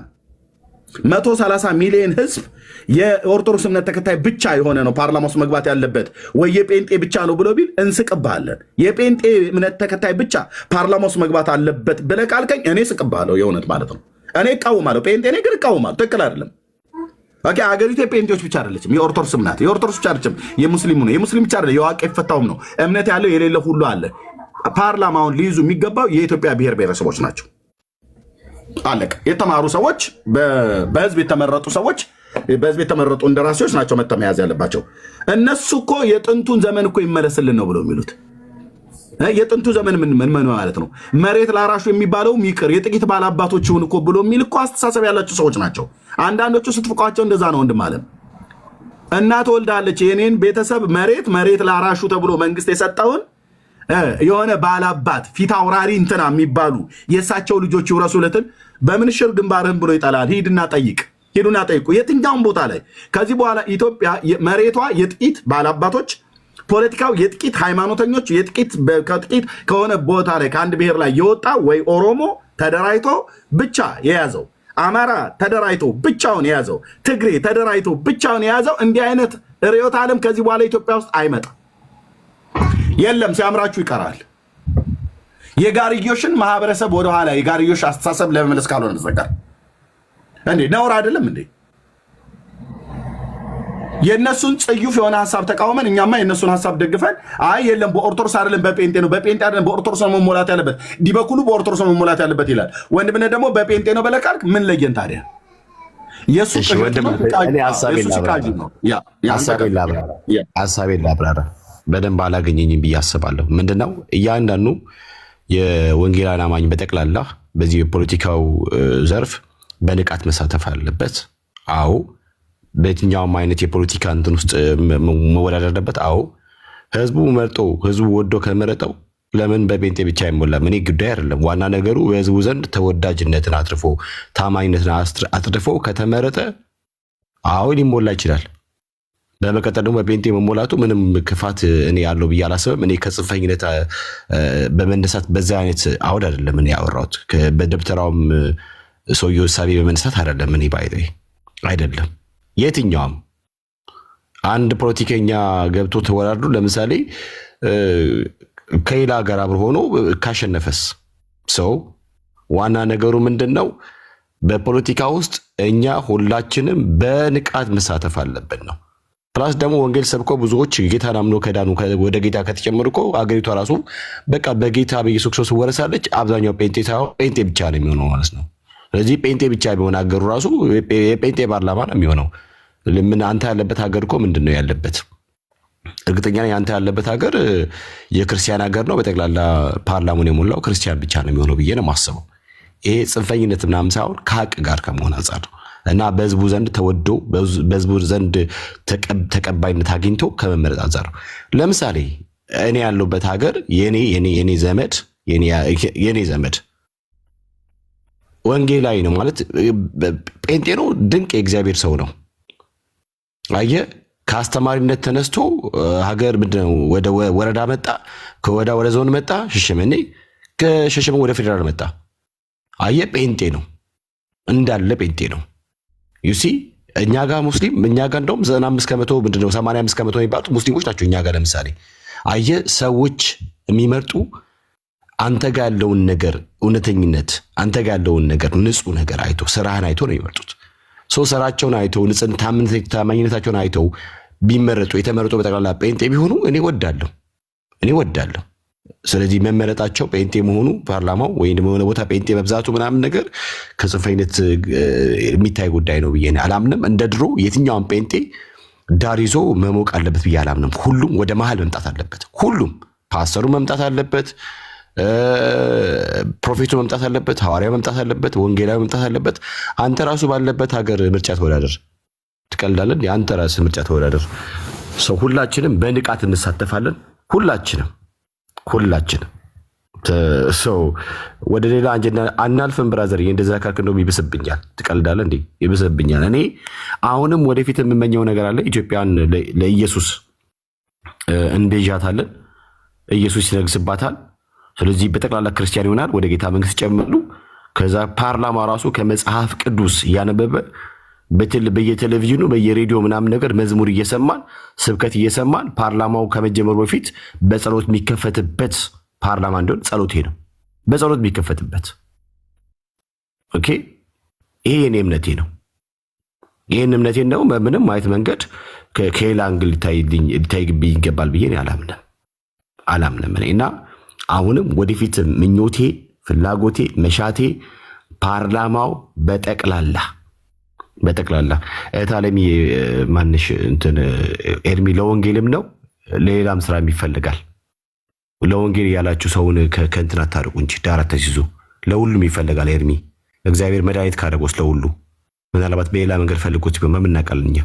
130 ሚሊዮን ህዝብ የኦርቶዶክስ እምነት ተከታይ ብቻ የሆነ ነው ፓርላማ ውስጥ መግባት ያለበት ወይ የጴንጤ ብቻ ነው ብሎ ቢል እንስቅብሃለን። የጴንጤ እምነት ተከታይ ብቻ ፓርላማ ውስጥ መግባት አለበት ብለህ ካልከኝ እኔ ስቅብሃለሁ። የእውነት ማለት ነው። እኔ እቃወማለሁ። ጴንጤ እኔ ግን እቃወማለሁ። ትክክል አይደለም። ኦኬ አገሪቱ የጴንጤዎች ብቻ አይደለችም፣ የኦርቶዶክስ እምነት የኦርቶዶክስ ብቻ አይደለችም፣ የሙስሊሙ ነው። የሙስሊም ብቻ አይደለም፣ የዋቄ ፈታውም ነው። እምነት ያለው የሌለ ሁሉ አለ። ፓርላማውን ሊይዙ የሚገባው የኢትዮጵያ ብሔር ብሔረሰቦች ናቸው። አለቀ። የተማሩ ሰዎች፣ በህዝብ የተመረጡ ሰዎች በህዝብ የተመረጡ እንደራሴዎች ናቸው መተው መያዝ ያለባቸው። እነሱ እኮ የጥንቱን ዘመን እኮ ይመለስልን ነው ብለው የሚሉት። የጥንቱ ዘመን ምን ማለት ነው? መሬት ላራሹ የሚባለው ይቅር የጥቂት ባላባቶች ይሁን እኮ ብሎ የሚል እኮ አስተሳሰብ ያላቸው ሰዎች ናቸው። አንዳንዶቹ ስትፍቋቸው እንደዛ ነው። ወንድም አለም እናት ወልዳለች የኔን ቤተሰብ መሬት ላራሹ ተብሎ መንግስት የሰጠውን የሆነ ባላባት ፊት አውራሪ እንትና የሚባሉ የእሳቸው ልጆች ይውረሱለትን በምንሽር ግንባርህን ብሎ ይጠላል። ሂዱና ጠይቁ የትኛውን ቦታ ላይ። ከዚህ በኋላ ኢትዮጵያ መሬቷ የጥቂት ባላባቶች፣ ፖለቲካው የጥቂት ሃይማኖተኞች፣ ከጥቂት ከሆነ ቦታ ላይ ከአንድ ብሔር ላይ የወጣ ወይ ኦሮሞ ተደራጅቶ ብቻ የያዘው፣ አማራ ተደራጅቶ ብቻውን የያዘው፣ ትግሬ ተደራጅቶ ብቻውን የያዘው እንዲህ አይነት ርዕዮተ ዓለም ከዚህ በኋላ ኢትዮጵያ ውስጥ አይመጣም። የለም ሲያምራችሁ ይቀራል። የጋርዮሽን ማህበረሰብ ወደኋላ የጋርዮሽ አስተሳሰብ ለመመለስ ካልሆነ ተዘጋር እንዴ ነውር አይደለም እንዴ? የነሱን ጽዩፍ የሆነ ሐሳብ ተቃውመን እኛማ የነሱን ሐሳብ ደግፈን አይ የለም በኦርቶዶክስ አይደለም በጴንጤ ነው አይደለም በኦርቶዶክስ ነው መሞላት ያለበት ዲበኩሉ በኦርቶዶክስ ነው መሞላት ያለበት ይላል። ወንድምነት ደግሞ በጴንጤ ነው በለካልክ ምን ለየን ታዲያ? የሱ
ሐሳቤን ላብራራ በደንብ አላገኘኝም ብዬ አስባለሁ። ምንድነው እያንዳንዱ የወንጌላውያን አማኝ በጠቅላላ በዚህ የፖለቲካው ዘርፍ በንቃት መሳተፍ አለበት። አዎ በየትኛውም አይነት የፖለቲካ እንትን ውስጥ መወዳደር አለበት። አዎ ህዝቡ ወዶ ከመረጠው ለምን በጴንጤ ብቻ አይሞላም? እኔ ጉዳይ አይደለም። ዋና ነገሩ በህዝቡ ዘንድ ተወዳጅነትን አትርፎ ታማኝነትን አትርፎ ከተመረጠ አዎ ሊሞላ ይችላል። በመቀጠል ደግሞ በጴንጤ መሞላቱ ምንም ክፋት እኔ ያለው ብዬ አላስብም። እኔ ከጽንፈኝነት በመነሳት በዛ አይነት አውድ አይደለም እኔ ያወራሁት። በደብተራውም ሰውዬው እሳቤ በመነሳት አይደለም እኔ አይደለም። የትኛውም አንድ ፖለቲከኛ ገብቶ ተወዳድሮ ለምሳሌ ከሌላ ሀገር አብሮ ሆኖ ካሸነፈስ ሰው ዋና ነገሩ ምንድን ነው? በፖለቲካ ውስጥ እኛ ሁላችንም በንቃት መሳተፍ አለብን ነው። ፕላስ ደግሞ ወንጌል ሰብኮ ብዙዎች ጌታን አምኖ ከዳኑ ወደ ጌታ ከተጨመሩ እኮ አገሪቷ ራሱ በቃ በጌታ በኢየሱስ ክርስቶስ ወረሳለች። አብዛኛው ጴንጤ ብቻ ነው የሚሆነው ማለት ነው። ስለዚህ ጴንጤ ብቻ ቢሆን ሀገሩ ራሱ የጴንጤ ፓርላማ ነው የሚሆነው። ምን አንተ ያለበት ሀገር እኮ ምንድን ነው ያለበት? እርግጠኛ ነኝ አንተ ያለበት ሀገር የክርስቲያን ሀገር ነው። በጠቅላላ ፓርላማውን የሞላው ክርስቲያን ብቻ ነው የሚሆነው ብዬ ነው የማስበው። ይሄ ጽንፈኝነት ምናምን ሳይሆን ከሀቅ ጋር ከመሆን አንጻር ነው እና በህዝቡ ዘንድ ተወዶ በህዝቡ ዘንድ ተቀባይነት አግኝቶ ከመመረጥ አንጻር ነው። ለምሳሌ እኔ ያለሁበት ሀገር የኔ ዘመድ ወንጌላዊ ነው ማለት ጴንጤ ነው፣ ድንቅ የእግዚአብሔር ሰው ነው። አየህ ከአስተማሪነት ተነስቶ ሀገር ምንድነው ወደ ወረዳ መጣ፣ ከወረዳ ወደ ዞን መጣ፣ ሸሸመኔ፣ ከሸሸመኔ ወደ ፌዴራል መጣ። አየህ ጴንጤ ነው እንዳለ ጴንጤ ነው። ዩሲ እኛ ጋር ሙስሊም እኛ ጋር እንደውም 95% ምንድነው 85% የሚባሉት ሙስሊሞች ናቸው እኛ ጋር። ለምሳሌ አየህ ሰዎች የሚመርጡ አንተ ጋር ያለውን ነገር እውነተኝነት፣ አንተ ጋር ያለውን ነገር ንጹህ ነገር አይቶ ስራህን አይቶ ነው የሚመርጡት። ሰው ስራቸውን አይቶ ታማኝነታቸውን አይተው ቢመረጡ የተመረጡ በጠቅላላ ጴንጤ ቢሆኑ እኔ ወዳለሁ። ስለዚህ መመረጣቸው ጴንጤ መሆኑ ፓርላማው ወይም የሆነ ቦታ ጴንጤ መብዛቱ ምናምን ነገር ከጽንፈኝነት የሚታይ ጉዳይ ነው ብዬ አላምንም። እንደ ድሮ የትኛውን ጴንጤ ዳር ይዞ መሞቅ አለበት ብዬ አላምንም። ሁሉም ወደ መሀል መምጣት አለበት። ሁሉም ፓስተሩ መምጣት አለበት፣ ፕሮፌቱ መምጣት አለበት፣ ሐዋርያው መምጣት አለበት፣ ወንጌላዊ መምጣት አለበት። አንተ ራሱ ባለበት ሀገር ምርጫ ተወዳደር። ትቀልዳለህ? አንተ ራስህ ምርጫ ተወዳደር። ሰው ሁላችንም በንቃት እንሳተፋለን። ሁላችንም ሰው ወደ ሌላ አንጀና አናልፍም። ብራዘር እንደዛ ካልክ እንደውም ይብስብኛል። ትቀልዳለህ እንዴ? ይብስብኛል። እኔ አሁንም ወደፊት የምመኘው ነገር አለ። ኢትዮጵያን ለኢየሱስ እንቤዣታለን። ኢየሱስ ይነግስባታል። ስለዚህ በጠቅላላ ክርስቲያን ይሆናል፣ ወደ ጌታ መንግስት ይጨምራሉ። ከዛ ፓርላማ ራሱ ከመጽሐፍ ቅዱስ እያነበበ በየቴሌቪዥኑ በየሬዲዮ ምናምን ነገር መዝሙር እየሰማን ስብከት እየሰማን ፓርላማው ከመጀመሩ በፊት በጸሎት የሚከፈትበት ፓርላማ እንዲሆን ጸሎቴ ነው። በጸሎት የሚከፈትበት ኦኬ። ይሄ የኔ እምነቴ ነው። ይህን እምነቴን ደግሞ በምንም አይነት መንገድ ከሌላ አንግል ሊታይብኝ ይገባል ብዬ አላምንም እኔ እና አሁንም ወደፊት ምኞቴ፣ ፍላጎቴ፣ መሻቴ ፓርላማው በጠቅላላ በጠቅላላ እታለሚ ማንሽ እንትን ኤርሚ ለወንጌልም ነው ለሌላም ስራ ይፈልጋል። ለወንጌል ያላችሁ ሰውን ከእንትን አታርቁ እንጂ ዳራት ተይዙ ለሁሉም ይፈልጋል። ኤርሚ እግዚአብሔር መድኃኒት ካደረገው ለሁሉ ምናልባት በሌላ መንገድ ፈልጎት ቢሆን መምናቀልኛ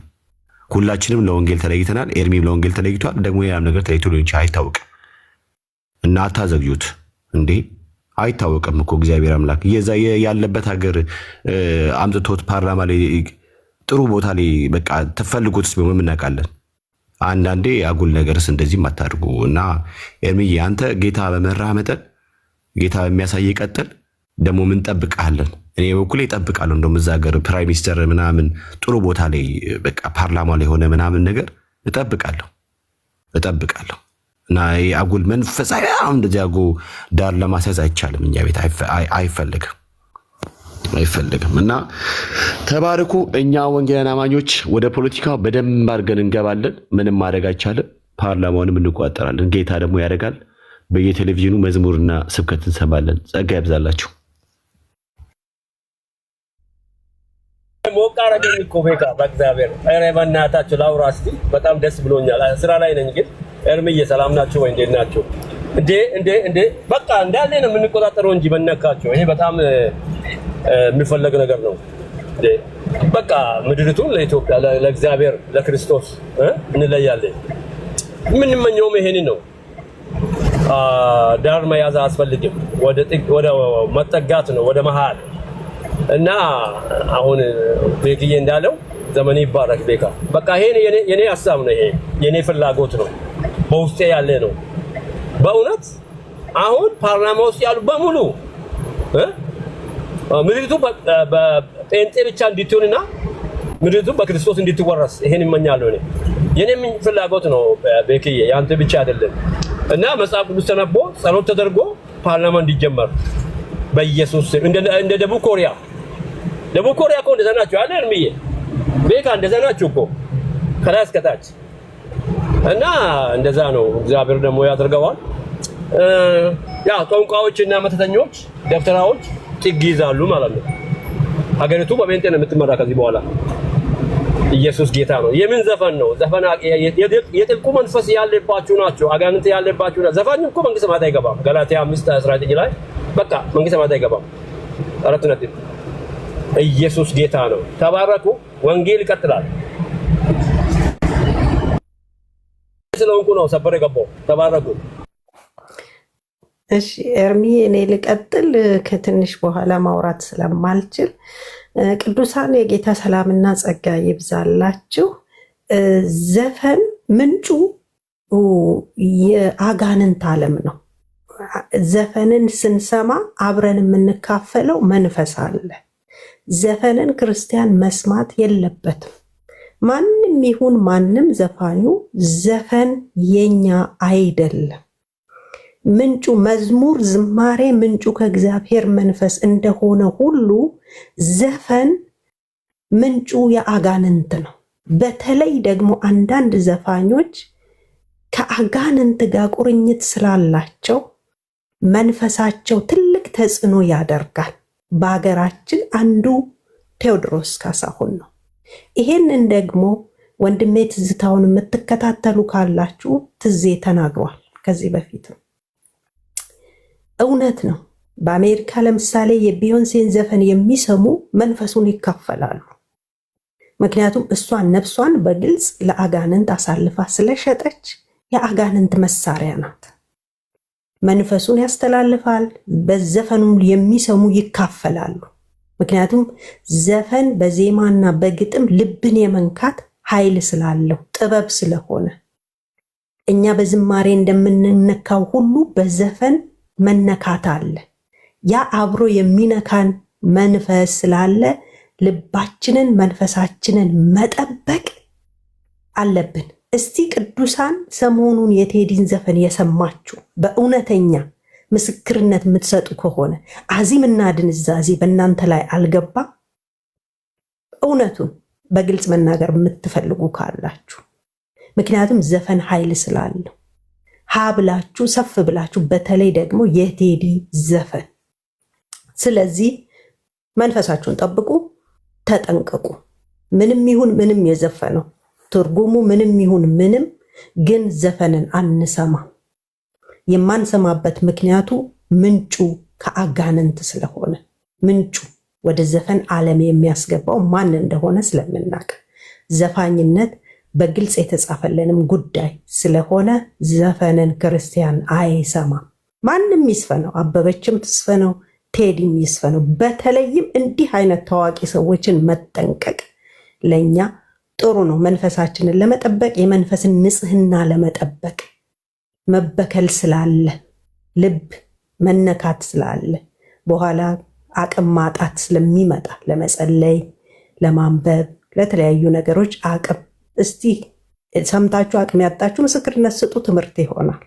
ሁላችንም ለወንጌል ተለይተናል። ኤርሚም ለወንጌል ተለይቷል። ደግሞ ሌላም ነገር ተለይቶ ሊሆን ይችላል፣ አይታወቅም። እና አታዘግዩት እንዴ አይታወቅም እኮ እግዚአብሔር አምላክ የዛ ያለበት ሀገር አምጥቶት ፓርላማ ላይ ጥሩ ቦታ ላይ በቃ ተፈልጎትስ ቢሆን መምናቀልን። አንዳንዴ አጉል ነገርስ እንደዚህም አታድርጉ። እና ኤርሚዬ አንተ ጌታ በመራህ መጠን ጌታ በሚያሳይ ቀጥል። ደግሞ ምን ጠብቃለን? እኔ በኩል እጠብቃለሁ። እንደውም እዛ ሀገር ፕራይም ሚኒስተር ምናምን ጥሩ ቦታ ላይ በቃ ፓርላማ ላይ ሆነ ምናምን ነገር እጠብቃለሁ። እና አጉል መንፈሳዊ እንደዚህ አጉ ዳር ለማስያዝ አይቻልም። እኛ ቤት አይፈልግም። እና ተባረኩ። እኛ ወንጌላውያን አማኞች ወደ ፖለቲካው በደንብ አድርገን እንገባለን። ምንም ማድረግ አይቻልም። ፓርላማውንም እንቆጣጠራለን። ጌታ ደግሞ ያደርጋል። በየቴሌቪዥኑ መዝሙርና ስብከት እንሰማለን። ጸጋ ያብዛላችሁ።
ሞቃረገኝ እኮ ቤካ በእግዚአብሔር ኧረ በእናታችሁ ላውራ እስቲ። በጣም ደስ ብሎኛል። ስራ ላይ ነኝ ግን ኤርሚዬ ሰላም ናችሁ ወይ? እንዴት ናችሁ? እንዴ በቃ እንዳለ ነው የምንቆጣጠረው እንጂ በነካቸው። ይሄ በጣም የሚፈለግ ነገር ነው። በቃ ምድሪቱን ለኢትዮጵያ ለእግዚአብሔር ለክርስቶስ እንለያለን። የምንመኘውም ይሄን ነው። ዳር መያዝ አያስፈልግም። ወደ መጠጋት ነው ወደ መሃል እና አሁን ቤክዬ እንዳለው ዘመን ይባረክ ቤካ። በቃ ይሄ የኔ ሐሳብ ነው። ይሄ የኔ ፍላጎት ነው። በውስጤ ያለ ነው። በእውነት አሁን ፓርላማ ውስጥ ያሉ በሙሉ ምድሪቱ በጴንጤ ብቻ እንድትሆንና ምድሪቱ በክርስቶስ እንድትወረስ ይሄን እመኛለሁ። የኔም ፍላጎት ነው ቤክዬ፣ ያንተ ብቻ አይደለም። እና መጽሐፍ ቅዱስ ተነቦ ጸሎት ተደርጎ ፓርላማ እንዲጀመር በኢየሱስ ስም እንደ ደቡብ ኮሪያ እኮ እንደዛ ናቸው አለ ኤርሚዬ ቤካ፣ እንደዛ ናቸው እኮ ከላይ እስከ ታች። እና እንደዛ ነው። እግዚአብሔር ደግሞ ያደርገዋል። ያ ጠንቋዮችና መተተኞች ደብተራዎች ጥግ ይዛሉ ማለት ነው። ሀገሪቱ በጴንጤ ነው የምትመራ ከዚህ በኋላ። ኢየሱስ ጌታ ነው። የምን ዘፈን ነው? ዘፈን የጥልቁ መንፈስ ያለባችሁ ናቸው፣ አጋንንት ያለባችሁ ናቸው። ዘፋኝ እኮ መንግስተ ሰማያት አይገባም። ገላትያ 5:19 ላይ በቃ መንግስተ ሰማያት አይገባም። አራት ነጥብ። ኢየሱስ ጌታ ነው። ተባረኩ። ወንጌል ይቀጥላል። ስለሆንኩ ነው ሰበር የገባው። ተባረኩ።
እሺ ኤርሚ፣ እኔ ልቀጥል ከትንሽ በኋላ ማውራት ስለማልችል። ቅዱሳን የጌታ ሰላምና ጸጋ ይብዛላችሁ። ዘፈን ምንጩ የአጋንንት ዓለም ነው። ዘፈንን ስንሰማ አብረን የምንካፈለው መንፈስ አለ። ዘፈንን ክርስቲያን መስማት የለበትም። ማንም ይሁን ማንም ዘፋኙ ዘፈን የኛ አይደለም። ምንጩ መዝሙር፣ ዝማሬ ምንጩ ከእግዚአብሔር መንፈስ እንደሆነ ሁሉ ዘፈን ምንጩ የአጋንንት ነው። በተለይ ደግሞ አንዳንድ ዘፋኞች ከአጋንንት ጋር ቁርኝት ስላላቸው መንፈሳቸው ትልቅ ተጽዕኖ ያደርጋል። በሀገራችን አንዱ ቴዎድሮስ ካሳሁን ነው። ይሄንን ደግሞ ወንድሜ ትዝታውን የምትከታተሉ ካላችሁ ትዜ ተናግሯል ከዚህ በፊትም። እውነት ነው። በአሜሪካ ለምሳሌ የቢዮንሴን ዘፈን የሚሰሙ መንፈሱን ይካፈላሉ። ምክንያቱም እሷን ነፍሷን በግልጽ ለአጋንንት አሳልፋ ስለሸጠች የአጋንንት መሳሪያ ናት። መንፈሱን ያስተላልፋል። በዘፈኑ የሚሰሙ ይካፈላሉ። ምክንያቱም ዘፈን በዜማና በግጥም ልብን የመንካት ኃይል ስላለው ጥበብ ስለሆነ እኛ በዝማሬ እንደምንነካው ሁሉ በዘፈን መነካት አለ። ያ አብሮ የሚነካን መንፈስ ስላለ ልባችንን መንፈሳችንን መጠበቅ አለብን። እስቲ ቅዱሳን ሰሞኑን የቴዲን ዘፈን የሰማችሁ በእውነተኛ ምስክርነት የምትሰጡ ከሆነ አዚምና ድንዛዜ በእናንተ ላይ አልገባ? እውነቱን በግልጽ መናገር የምትፈልጉ ካላችሁ፣ ምክንያቱም ዘፈን ኃይል ስላለው ሀብላችሁ ሰፍ ብላችሁ፣ በተለይ ደግሞ የቴዲ ዘፈን። ስለዚህ መንፈሳችሁን ጠብቁ፣ ተጠንቀቁ። ምንም ይሁን ምንም የዘፈነው ትርጉሙ ምንም ይሁን ምንም ግን ዘፈንን አንሰማ። የማንሰማበት ምክንያቱ ምንጩ ከአጋንንት ስለሆነ ምንጩ ወደ ዘፈን ዓለም የሚያስገባው ማን እንደሆነ ስለምናውቅ ዘፋኝነት በግልጽ የተጻፈልንም ጉዳይ ስለሆነ ዘፈንን ክርስቲያን አይሰማም። ማንም ይስፈነው፣ አበበችም ትስፈነው፣ ቴዲም ይስፈነው። በተለይም እንዲህ አይነት ታዋቂ ሰዎችን መጠንቀቅ ለኛ ጥሩ ነው። መንፈሳችንን ለመጠበቅ የመንፈስን ንጽህና ለመጠበቅ መበከል ስላለ ልብ መነካት ስላለ በኋላ አቅም ማጣት ስለሚመጣ ለመጸለይ፣ ለማንበብ፣ ለተለያዩ ነገሮች አቅም እስቲ ሰምታችሁ አቅም ያጣችሁ ምስክርነት ስጡ፣ ትምህርት ይሆናል።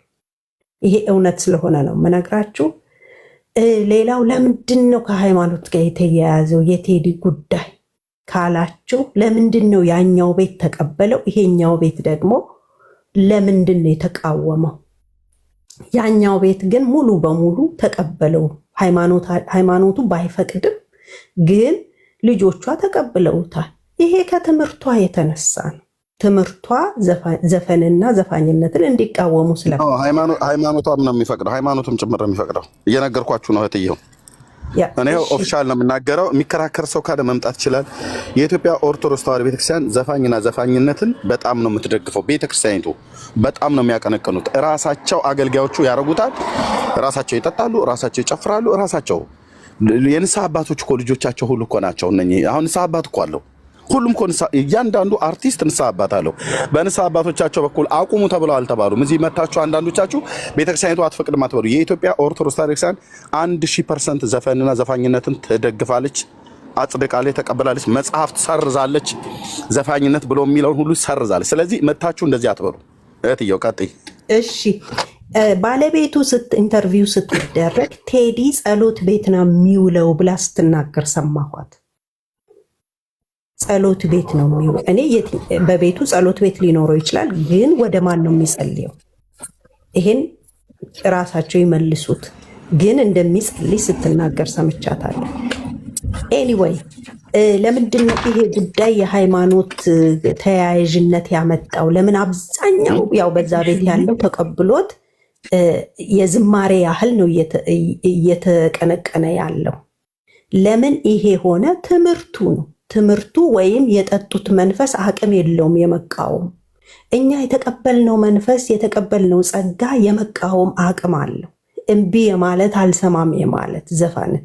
ይሄ እውነት ስለሆነ ነው መነግራችሁ። ሌላው ለምንድን ነው ከሃይማኖት ጋር የተያያዘው የቴዲ ጉዳይ ካላችሁ፣ ለምንድን ነው ያኛው ቤት ተቀበለው ይሄኛው ቤት ደግሞ ለምንድን ነው የተቃወመው? ያኛው ቤት ግን ሙሉ በሙሉ ተቀበለው። ሃይማኖቱ ባይፈቅድም ግን ልጆቿ ተቀብለውታል። ይሄ ከትምህርቷ የተነሳ ነው። ትምህርቷ ዘፈንና ዘፋኝነትን እንዲቃወሙ
ሃይማኖቷም ነው የሚፈቅደው፣ ሃይማኖቱም ጭምር ነው የሚፈቅደው። እየነገርኳችሁ ነው እህትየው። እኔ ኦፊሻል ነው የምናገረው። የሚከራከር ሰው ካለ መምጣት ይችላል። የኢትዮጵያ ኦርቶዶክስ ተዋሕዶ ቤተክርስቲያን ዘፋኝና ዘፋኝነትን በጣም ነው የምትደግፈው። ቤተክርስቲያኒቱ በጣም ነው የሚያቀነቅኑት። ራሳቸው አገልጋዮቹ ያደርጉታል። ራሳቸው ይጠጣሉ፣ ራሳቸው ይጨፍራሉ። ራሳቸው የንስሐ አባቶች እኮ ልጆቻቸው ሁሉ እኮ ናቸው እነኚህ። አሁን ንስሐ አባት እኮ አለው። ሁሉም እኮ እያንዳንዱ አርቲስት ንስሐ አባት አለው። በንስሐ አባቶቻቸው በኩል አቁሙ ተብለው አልተባሉም። እዚህ መታችሁ አንዳንዶቻችሁ ቤተክርስቲያኒቱ አትፈቅድም አትበሉ። የኢትዮጵያ ኦርቶዶክስ ቤተክርስቲያን 1000% ዘፈንና ዘፋኝነትን ትደግፋለች፣ አጽድቃለች፣ ተቀበላለች። መጽሐፍ ትሰርዛለች። ዘፋኝነት ብሎ የሚለውን ሁሉ ሰርዛለች። ስለዚህ መታችሁ እንደዚህ አትበሉ። እህትየው ቀጥይ።
እሺ ባለቤቱ ኢንተርቪው ስትደረግ ቴዲ ጸሎት ቤት ነው የሚውለው ብላ ስትናገር ሰማኋት። ጸሎት ቤት ነው የሚውለው። እኔ በቤቱ ጸሎት ቤት ሊኖረው ይችላል፣ ግን ወደ ማን ነው የሚጸልየው? ይሄን ራሳቸው ይመልሱት። ግን እንደሚጸልይ ስትናገር ሰምቻታለሁ። ኤኒዌይ ለምንድን ነው ይሄ ጉዳይ የሃይማኖት ተያያዥነት ያመጣው? ለምን አብዛኛው ያው በዛ ቤት ያለው ተቀብሎት የዝማሬ ያህል ነው እየተቀነቀነ ያለው? ለምን ይሄ ሆነ? ትምህርቱ ነው። ትምህርቱ ወይም የጠጡት መንፈስ አቅም የለውም የመቃወም። እኛ የተቀበልነው መንፈስ የተቀበልነው ጸጋ የመቃወም አቅም አለው። እምቢ የማለት አልሰማም የማለት ዘፋንን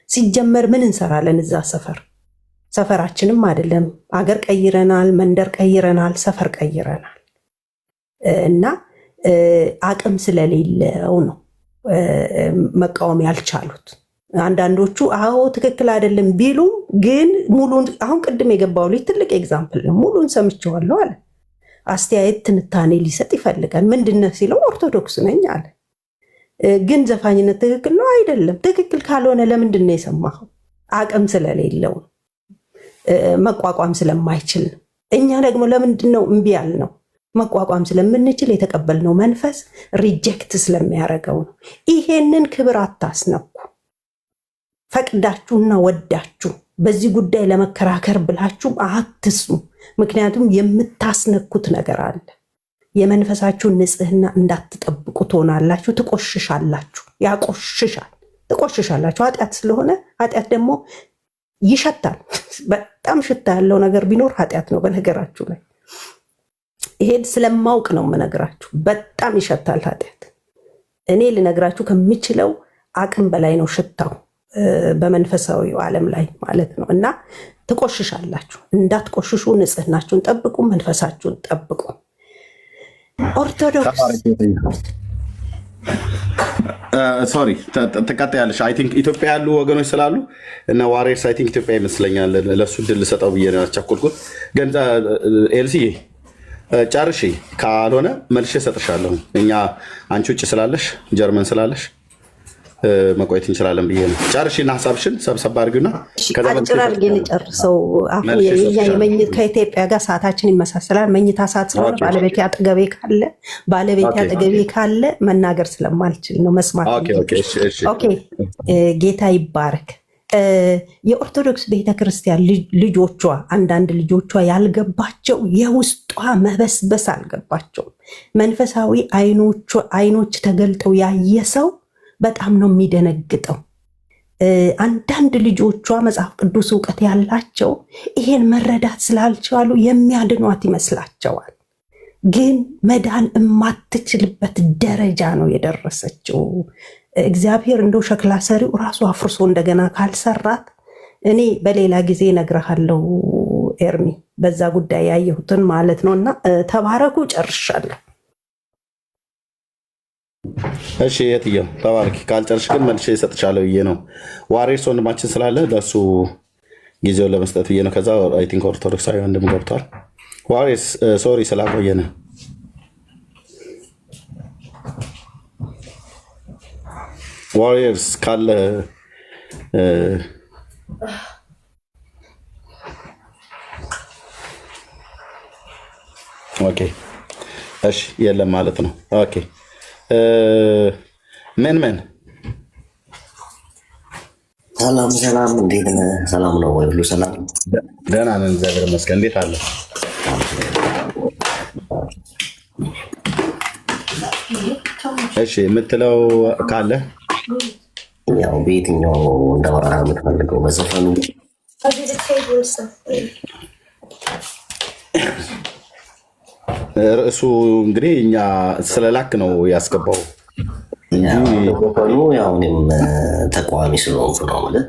ሲጀመር ምን እንሰራለን? እዛ ሰፈራችንም አይደለም አገር ቀይረናል፣ መንደር ቀይረናል፣ ሰፈር ቀይረናል። እና አቅም ስለሌለው ነው መቃወም ያልቻሉት። አንዳንዶቹ አዎ ትክክል አይደለም ቢሉም ግን ሙሉን አሁን ቅድም የገባው ልጅ ትልቅ ኤግዛምፕል ነው። ሙሉን ሰምቼዋለሁ አለ። አስተያየት ትንታኔ ሊሰጥ ይፈልጋል። ምንድነው ሲለው ኦርቶዶክስ ነኝ አለ። ግን ዘፋኝነት ትክክል ነው አይደለም? ትክክል ካልሆነ ለምንድን ነው የሰማኸው? አቅም ስለሌለው መቋቋም ስለማይችል ነው። እኛ ደግሞ ለምንድን ነው እምቢ ያልነው? መቋቋም ስለምንችል የተቀበልነው መንፈስ ሪጀክት ስለሚያደርገው ነው። ይሄንን ክብር አታስነኩ። ፈቅዳችሁና ወዳችሁ በዚህ ጉዳይ ለመከራከር ብላችሁ አትስሙ። ምክንያቱም የምታስነኩት ነገር አለ። የመንፈሳችሁን ንጽህና እንዳትጠብቁ ትሆናላችሁ። ትቆሽሻላችሁ። ያቆሽሻል። ትቆሽሻላችሁ። ኃጢአት ስለሆነ ኃጢአት ደግሞ ይሸታል። በጣም ሽታ ያለው ነገር ቢኖር ኃጢአት ነው። በነገራችሁ ላይ ይሄን ስለማውቅ ነው የምነግራችሁ። በጣም ይሸታል ኃጢአት። እኔ ልነግራችሁ ከምችለው አቅም በላይ ነው ሽታው በመንፈሳዊው ዓለም ላይ ማለት ነው። እና ትቆሽሻላችሁ። እንዳትቆሽሹ ንጽህናችሁን ጠብቁ፣ መንፈሳችሁን ጠብቁ። ኦርቶዶክስ
ሶሪ ትቀጥያለሽ። አይ ቲንክ ኢትዮጵያ ያሉ ወገኖች ስላሉ እና ዋሬርስ አይ ቲንክ ኢትዮጵያ ይመስለኛል። ለሱ ድል ሰጠው ብዬ ነው ያስቸኮልኩት። ግን ኤልሲ ጨርሺ፣ ካልሆነ መልሼ እሰጥሻለሁ። እኛ አንቺ ውጭ ስላለሽ ጀርመን ስላለሽ መቆየት እንችላለን ብዬ ነው። ጨርሺና ሀሳብሽን ሰብሰብ አድርጊና
አጭር አድርጌ ልጨርሰው። አሁን ከኢትዮጵያ ጋር ሰዓታችን ይመሳሰላል። መኝታ ሰዓት ስለሆነ ባለቤቴ አጠገቤ ካለ መናገር ስለማልችል ነው መስማት። ኦኬ ጌታ ይባረክ። የኦርቶዶክስ ቤተክርስቲያን ልጆቿ አንዳንድ ልጆቿ ያልገባቸው የውስጧ መበስበስ አልገባቸውም። መንፈሳዊ አይኖች ተገልጠው ያየ ሰው በጣም ነው የሚደነግጠው። አንዳንድ ልጆቿ መጽሐፍ ቅዱስ እውቀት ያላቸው ይሄን መረዳት ስላልቻሉ የሚያድኗት ይመስላቸዋል። ግን መዳን የማትችልበት ደረጃ ነው የደረሰችው። እግዚአብሔር እንደው ሸክላ ሰሪው ራሱ አፍርሶ እንደገና ካልሰራት እኔ በሌላ ጊዜ እነግርሃለሁ ኤርሚ፣ በዛ ጉዳይ ያየሁትን ማለት ነው። እና ተባረኩ፣ ጨርሻለሁ።
እሺ የትየው ተባረኪ። ካልጨርሽ ግን መልሼ እሰጥሻለሁ ብዬ ነው። ዋሬስ ወንድማችን ስላለ ለእሱ ጊዜውን ለመስጠት ብዬ ነው። ከዛ አይ ቲንክ ኦርቶዶክሳዊ ወንድም ገብቷል። ዋሬስ ሶሪ ስላቆየን ዋሪየርስ ካለ ኦኬ፣ እሺ የለም ማለት ነው። ኦኬ ምን
ሰላም ሰላም፣ እንዴት ነህ? ሰላም ነው ወይ? ሁሉ ሰላም?
ደህና ነን፣ እግዚአብሔር ይመስገን። እንዴት አለ? እሺ የምትለው ካለ
ያው በየትኛው እንዳወራ የምትፈልገው? በዘፈኑ
ርዕሱ እንግዲህ እኛ ስለላክ ነው ያስገባው።
ዘፈኑ ያው እኔም ተቃዋሚ ስለሆንኩ ነው ማለት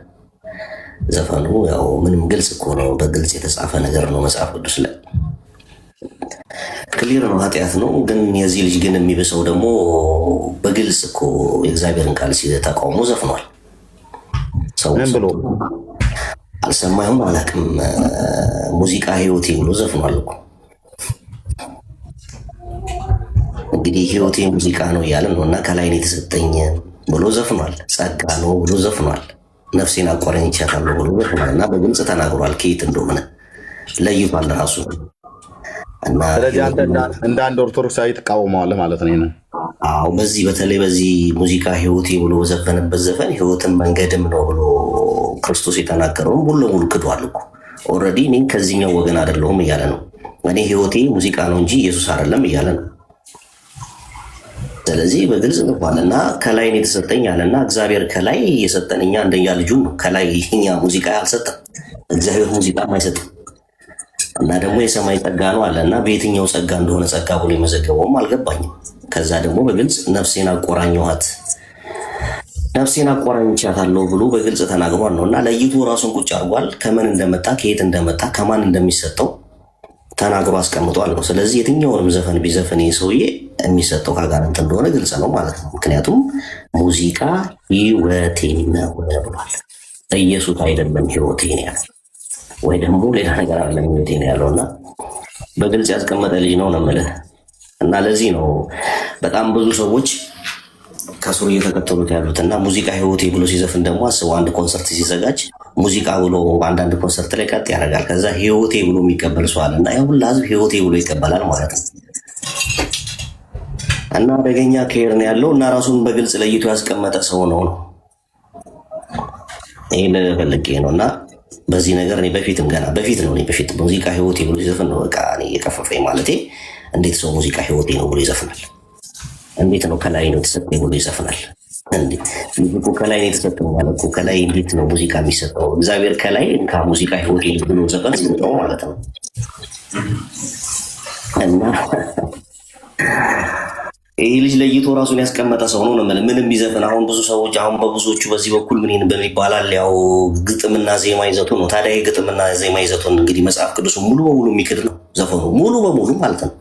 ዘፈኑ ያው ምንም ግልጽ እኮ ነው፣ በግልጽ የተጻፈ ነገር ነው መጽሐፍ ቅዱስ ላይ ክሊር ነው፣ ኃጢአት ነው። ግን የዚህ ልጅ ግን የሚብሰው ደግሞ በግልጽ እኮ የእግዚአብሔርን ቃል ተቃውሞ ዘፍኗል። ሰው ብሎ አልሰማ ይሆን አላውቅም። ሙዚቃ ህይወቴ ብሎ ዘፍኗል እኮ። እንግዲህ ህይወቴ ሙዚቃ ነው እያለ ነው እና ከላይ ነው የተሰጠኝ ብሎ ዘፍኗል። ጸጋ ነው ብሎ ዘፍኗል። ነፍሴን አቆራኝቻታለሁ ብሎ ዘፍኗል እና በግልጽ ተናግሯል። ከየት እንደሆነ ለይቷል ራሱ።
ስለዚህ አንተ እንደ አንድ ኦርቶዶክሳዊ ትቃወመዋለህ ማለት ነው?
አዎ፣ በዚህ በተለይ በዚህ ሙዚቃ ህይወቴ ብሎ በዘፈነበት ዘፈን ህይወትን መንገድም ነው ብሎ ክርስቶስ የተናገረውን ሙሉ ለሙሉ ክዷል እኮ። ኦልሬዲ እኔ ከዚህኛው ወገን አይደለሁም እያለ ነው። እኔ ህይወቴ ሙዚቃ ነው እንጂ ኢየሱስ አይደለም እያለ ነው። ስለዚህ በግልጽ ጽፏል እና ከላይ ነው የተሰጠኝ አለና እግዚአብሔር ከላይ የሰጠን እኛ እንደኛ ልጁን ነው። ከላይ እኛ ሙዚቃ አልሰጠም፣ እግዚአብሔር ሙዚቃ አይሰጥም። እና ደግሞ የሰማይ ጸጋ ነው አለ እና በየትኛው ጸጋ እንደሆነ ጸጋ ብሎ የመዘገበውም አልገባኝም። ከዛ ደግሞ በግልጽ ነፍሴን አቆራኘኋት፣ ነፍሴን አቆራኝቻታለሁ ብሎ በግልጽ ተናግሯል ነው እና ለይቶ ራሱን ቁጭ አድርጓል። ከምን እንደመጣ ከየት እንደመጣ ከማን እንደሚሰጠው ተናግሮ አስቀምጧል ነው። ስለዚህ የትኛውንም ዘፈን ቢዘፍን ይህ ሰውዬ የሚሰጠው ከአጋንንት እንደሆነ ግልጽ ነው ማለት ነው። ምክንያቱም ሙዚቃ ህይወቴ ነው ብሏል። ኢየሱስ አይደለም ህይወቴ ነው ያለው፣ ወይ ደግሞ ሌላ ነገር አይደለም ህይወቴ ነው ያለውና በግልጽ ያስቀመጠ ልጅ ነው የምልህ። እና ለዚህ ነው በጣም ብዙ ሰዎች ከስሩ እየተከተሉት ያሉትና ሙዚቃ ህይወቴ ብሎ ሲዘፍን ደግሞ አስበው፣ አንድ ኮንሰርት ሲዘጋጅ ሙዚቃ ብሎ አንዳንድ ኮንሰርት ላይ ቀጥ ያደርጋል። ከዛ ህይወቴ ብሎ የሚቀበል ሰው አለ እና ያ ሁላ ህዝብ ህይወቴ ብሎ ይቀበላል ማለት ነው። እና አደገኛ ከሄድ ነው ያለው እና ራሱን በግልጽ ለይቶ ያስቀመጠ ሰው ነው። ይህን ፈልጌ ነው እና በዚህ ነገር እኔ በፊትም ገና በፊት ነው በፊት ሙዚቃ ህይወቴ ብሎ ይዘፍን ነው በቃ እኔ የከፈፈኝ ማለቴ። እንዴት ሰው ሙዚቃ ህይወቴ ነው ብሎ ይዘፍናል? እንዴት ነው ከላይ ነው የተሰጠኝ ብሎ ይዘፍናል? እንዴት ሙዚቃ ከላይ ነው የተሰጠኝ ማለት እኮ ከላይ እንዴት ነው ሙዚቃ የሚሰጠው? እግዚአብሔር ከላይ እንካ ሙዚቃ ህይወቴ ብሎ ዘፈን ሲሰጠው ማለት ነው። እና ይህ ልጅ ለይቶ ራሱን ያስቀመጠ ሰው ነው። ምንም ቢዘፍን አሁን ብዙ ሰዎች አሁን በብዙዎቹ በዚህ በኩል ምን በሚባላል ያው ግጥምና ዜማ ይዘቱ ነው። ታዲያ ግጥምና ዜማ ይዘቱን እንግዲህ መጽሐፍ ቅዱስ ሙሉ በሙሉ የሚክድ ነው ዘፈኑ ሙሉ በሙሉ ማለት ነው።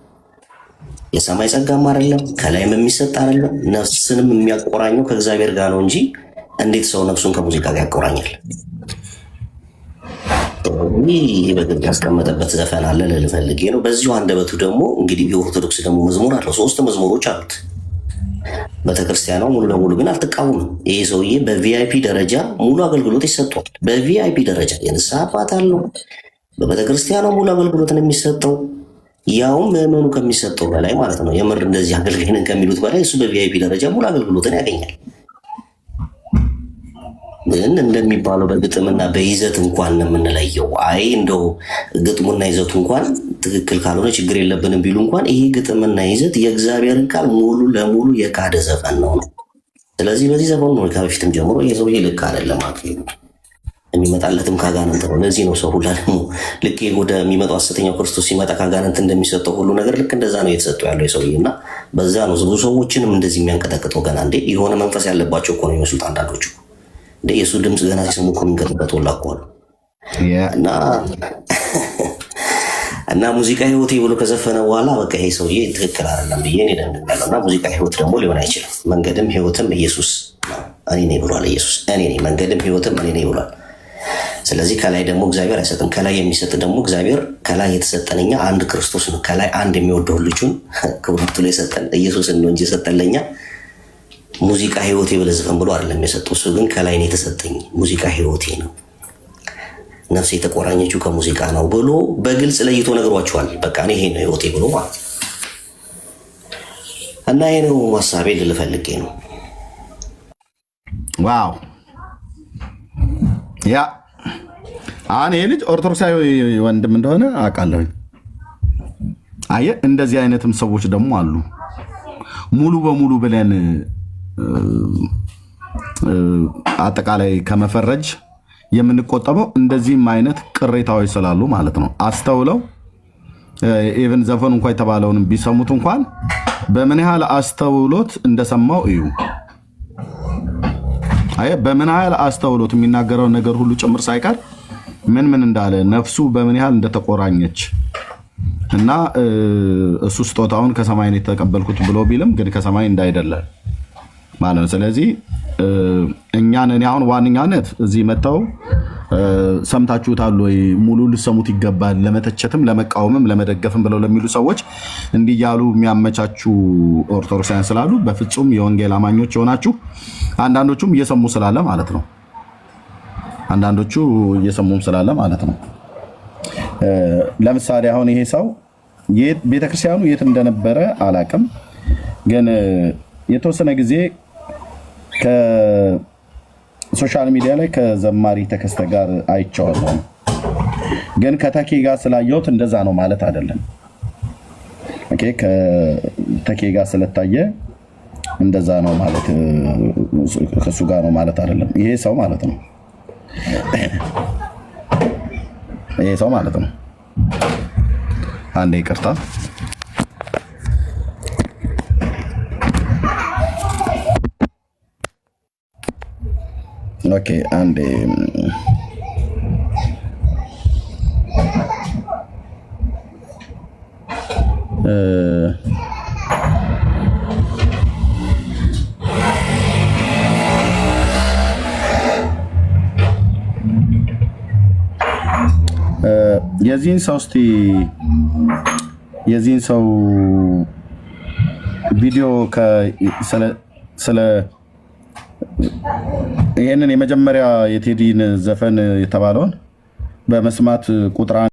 የሰማይ ጸጋም አይደለም ከላይም የሚሰጥ አይደለም። ነፍስንም የሚያቆራኘው ከእግዚአብሔር ጋር ነው እንጂ እንዴት ሰው ነፍሱን ከሙዚቃ ጋር ያቆራኛል? ይህ በግልጽ ያስቀመጠበት ዘፈን አለ ልፈልጌ ነው። በዚሁ አንደበቱ ደግሞ እንግዲህ የኦርቶዶክስ ደግሞ መዝሙር አለው፣ 3 መዝሙሮች አሉት። ቤተክርስቲያኗ ሙሉ ለሙሉ ግን አልተቃወምም። ይሄ ሰውዬ በቪአይፒ ደረጃ ሙሉ አገልግሎት ይሰጠዋል። በቪአይፒ ደረጃ የንስሐ አባት አለው። በቤተክርስቲያኗ ሙሉ አገልግሎት ነው የሚሰጠው፣ ያውም ምዕመኑ ከሚሰጠው በላይ ማለት ነው። የምር እንደዚህ አገልጋይንን ከሚሉት በላይ እሱ በቪአይፒ ደረጃ ሙሉ አገልግሎትን ያገኛል። ግን እንደሚባለው በግጥምና በይዘት እንኳን ነው የምንለየው። አይ እንደው ግጥሙና ይዘቱ እንኳን ትክክል ካልሆነ ችግር የለብንም ቢሉ እንኳን ይሄ ግጥምና ይዘት የእግዚአብሔርን ቃል ሙሉ ለሙሉ የካደ ዘፈን ነው። ስለዚህ በዚህ ዘፈን ነው ከበፊትም ጀምሮ ይሄ ሰውዬ ልክ አይደለም ማለት ነው። የሚመጣለትም ካጋንንት ነው። ለዚህ ነው ሰው ሁላ ደግሞ ልክ ወደሚመጣው ሐሰተኛው ክርስቶስ ሲመጣ ካጋንንት እንደሚሰጠው ሁሉ ነገር ልክ እንደዛ ነው የተሰጠው ያለው የሰውዬ እና በዛ ነው ብዙ ሰዎችንም እንደዚህ የሚያንቀጠቅጠው። ገና እንዴ የሆነ መንፈስ ያለባቸው እኮ ነው የሚመስሉት አንዳንዶቹ። እንደ የሱ ድምፅ ገና ሲሰሙ እኮ የሚንቀጥበት ሁላ እኮ ነው። እና ሙዚቃ ህይወቴ ብሎ ከዘፈነ በኋላ በቃ ይሄ ሰውዬ ትክክል አይደለም ብዬ እኔ ደንግኛለሁ። እና ሙዚቃ ህይወት ደግሞ ሊሆን አይችልም። መንገድም ህይወትም ኢየሱስ እኔ ነኝ ብሏል። ኢየሱስ እኔ ነኝ መንገድም ህይወትም እኔ ነኝ ብሏል። ስለዚህ ከላይ ደግሞ እግዚአብሔር አይሰጥም። ከላይ የሚሰጥ ደግሞ እግዚአብሔር ከላይ የተሰጠን እኛ አንድ ክርስቶስ ነው። ከላይ አንድ የሚወደው ልጁን ከሁለቱ ላይ የሰጠን ኢየሱስን ነው እንጂ የሰጠን ለእኛ ሙዚቃ ህይወቴ ብለህ ዝፈን ብሎ አይደለም የሰጠው። እሱ ግን ከላይ ነው የተሰጠኝ ሙዚቃ ህይወቴ ነው፣ ነፍሴ የተቆራኘችው ከሙዚቃ ነው ብሎ በግልጽ ለይቶ ነግሯቸዋል። በቃ እኔ ይሄ ነው ህይወቴ ብሎ ማለት ነው። እና ይሄ ነው ሀሳቤ ልል ፈልጌ ነው።
ዋው ያ አሁን ይሄ ልጅ ኦርቶዶክሳዊ ወንድም እንደሆነ አውቃለሁ። አየህ እንደዚህ አይነትም ሰዎች ደግሞ አሉ። ሙሉ በሙሉ ብለን አጠቃላይ ከመፈረጅ የምንቆጠበው እንደዚህም አይነት ቅሬታዎች ስላሉ ማለት ነው። አስተውለው ኢቭን ዘፈኑ እንኳን የተባለውንም ቢሰሙት እንኳን በምን ያህል አስተውሎት እንደሰማው እዩ። አየ በምን ያህል አስተውሎት የሚናገረው ነገር ሁሉ ጭምር ሳይቀር ምን እንዳለ ነፍሱ በምን ያህል እንደተቆራኘች እና እሱ ስጦታውን ከሰማይ ነው የተቀበልኩት ብሎ ቢልም ግን ከሰማይ እንዳይደለ ማለት ነው። ስለዚህ እኛን እኔ አሁን ዋንኛነት እዚህ መጣው ሰምታችሁታል ወይ ሙሉ ልሰሙት ይገባል ለመተቸትም ለመቃወምም ለመደገፍም ብለው ለሚሉ ሰዎች እንዲያሉ የሚያመቻቹ ኦርቶዶክሳውያን ስላሉ በፍጹም የወንጌል አማኞች ሆናችሁ አንዳንዶቹም እየሰሙ ስላለ ማለት ነው። አንዳንዶቹ እየሰሙም ስላለ ማለት ነው። ለምሳሌ አሁን ይሄ ሰው ቤተክርስቲያኑ የት እንደነበረ አላቅም፣ ግን የተወሰነ ጊዜ ከሶሻል ሚዲያ ላይ ከዘማሪ ተከስተ ጋር አይቼዋለሁ። ግን ከተኬ ጋር ስላየሁት እንደዛ ነው ማለት አይደለም። ኦኬ ከተኬ ጋር ስለታየ እንደዛ ነው ማለት ከሱ ጋር ነው ማለት አይደለም። ይሄ ሰው ማለት ነው። ይሄ ሰው ማለት ነው። አንዴ ይቅርታ። ኦኬ አንዴ የዚህን ሰው ቪዲዮ ስለ ይሄንን የመጀመሪያ የቴዲን ዘፈን የተባለውን በመስማት ቁጥር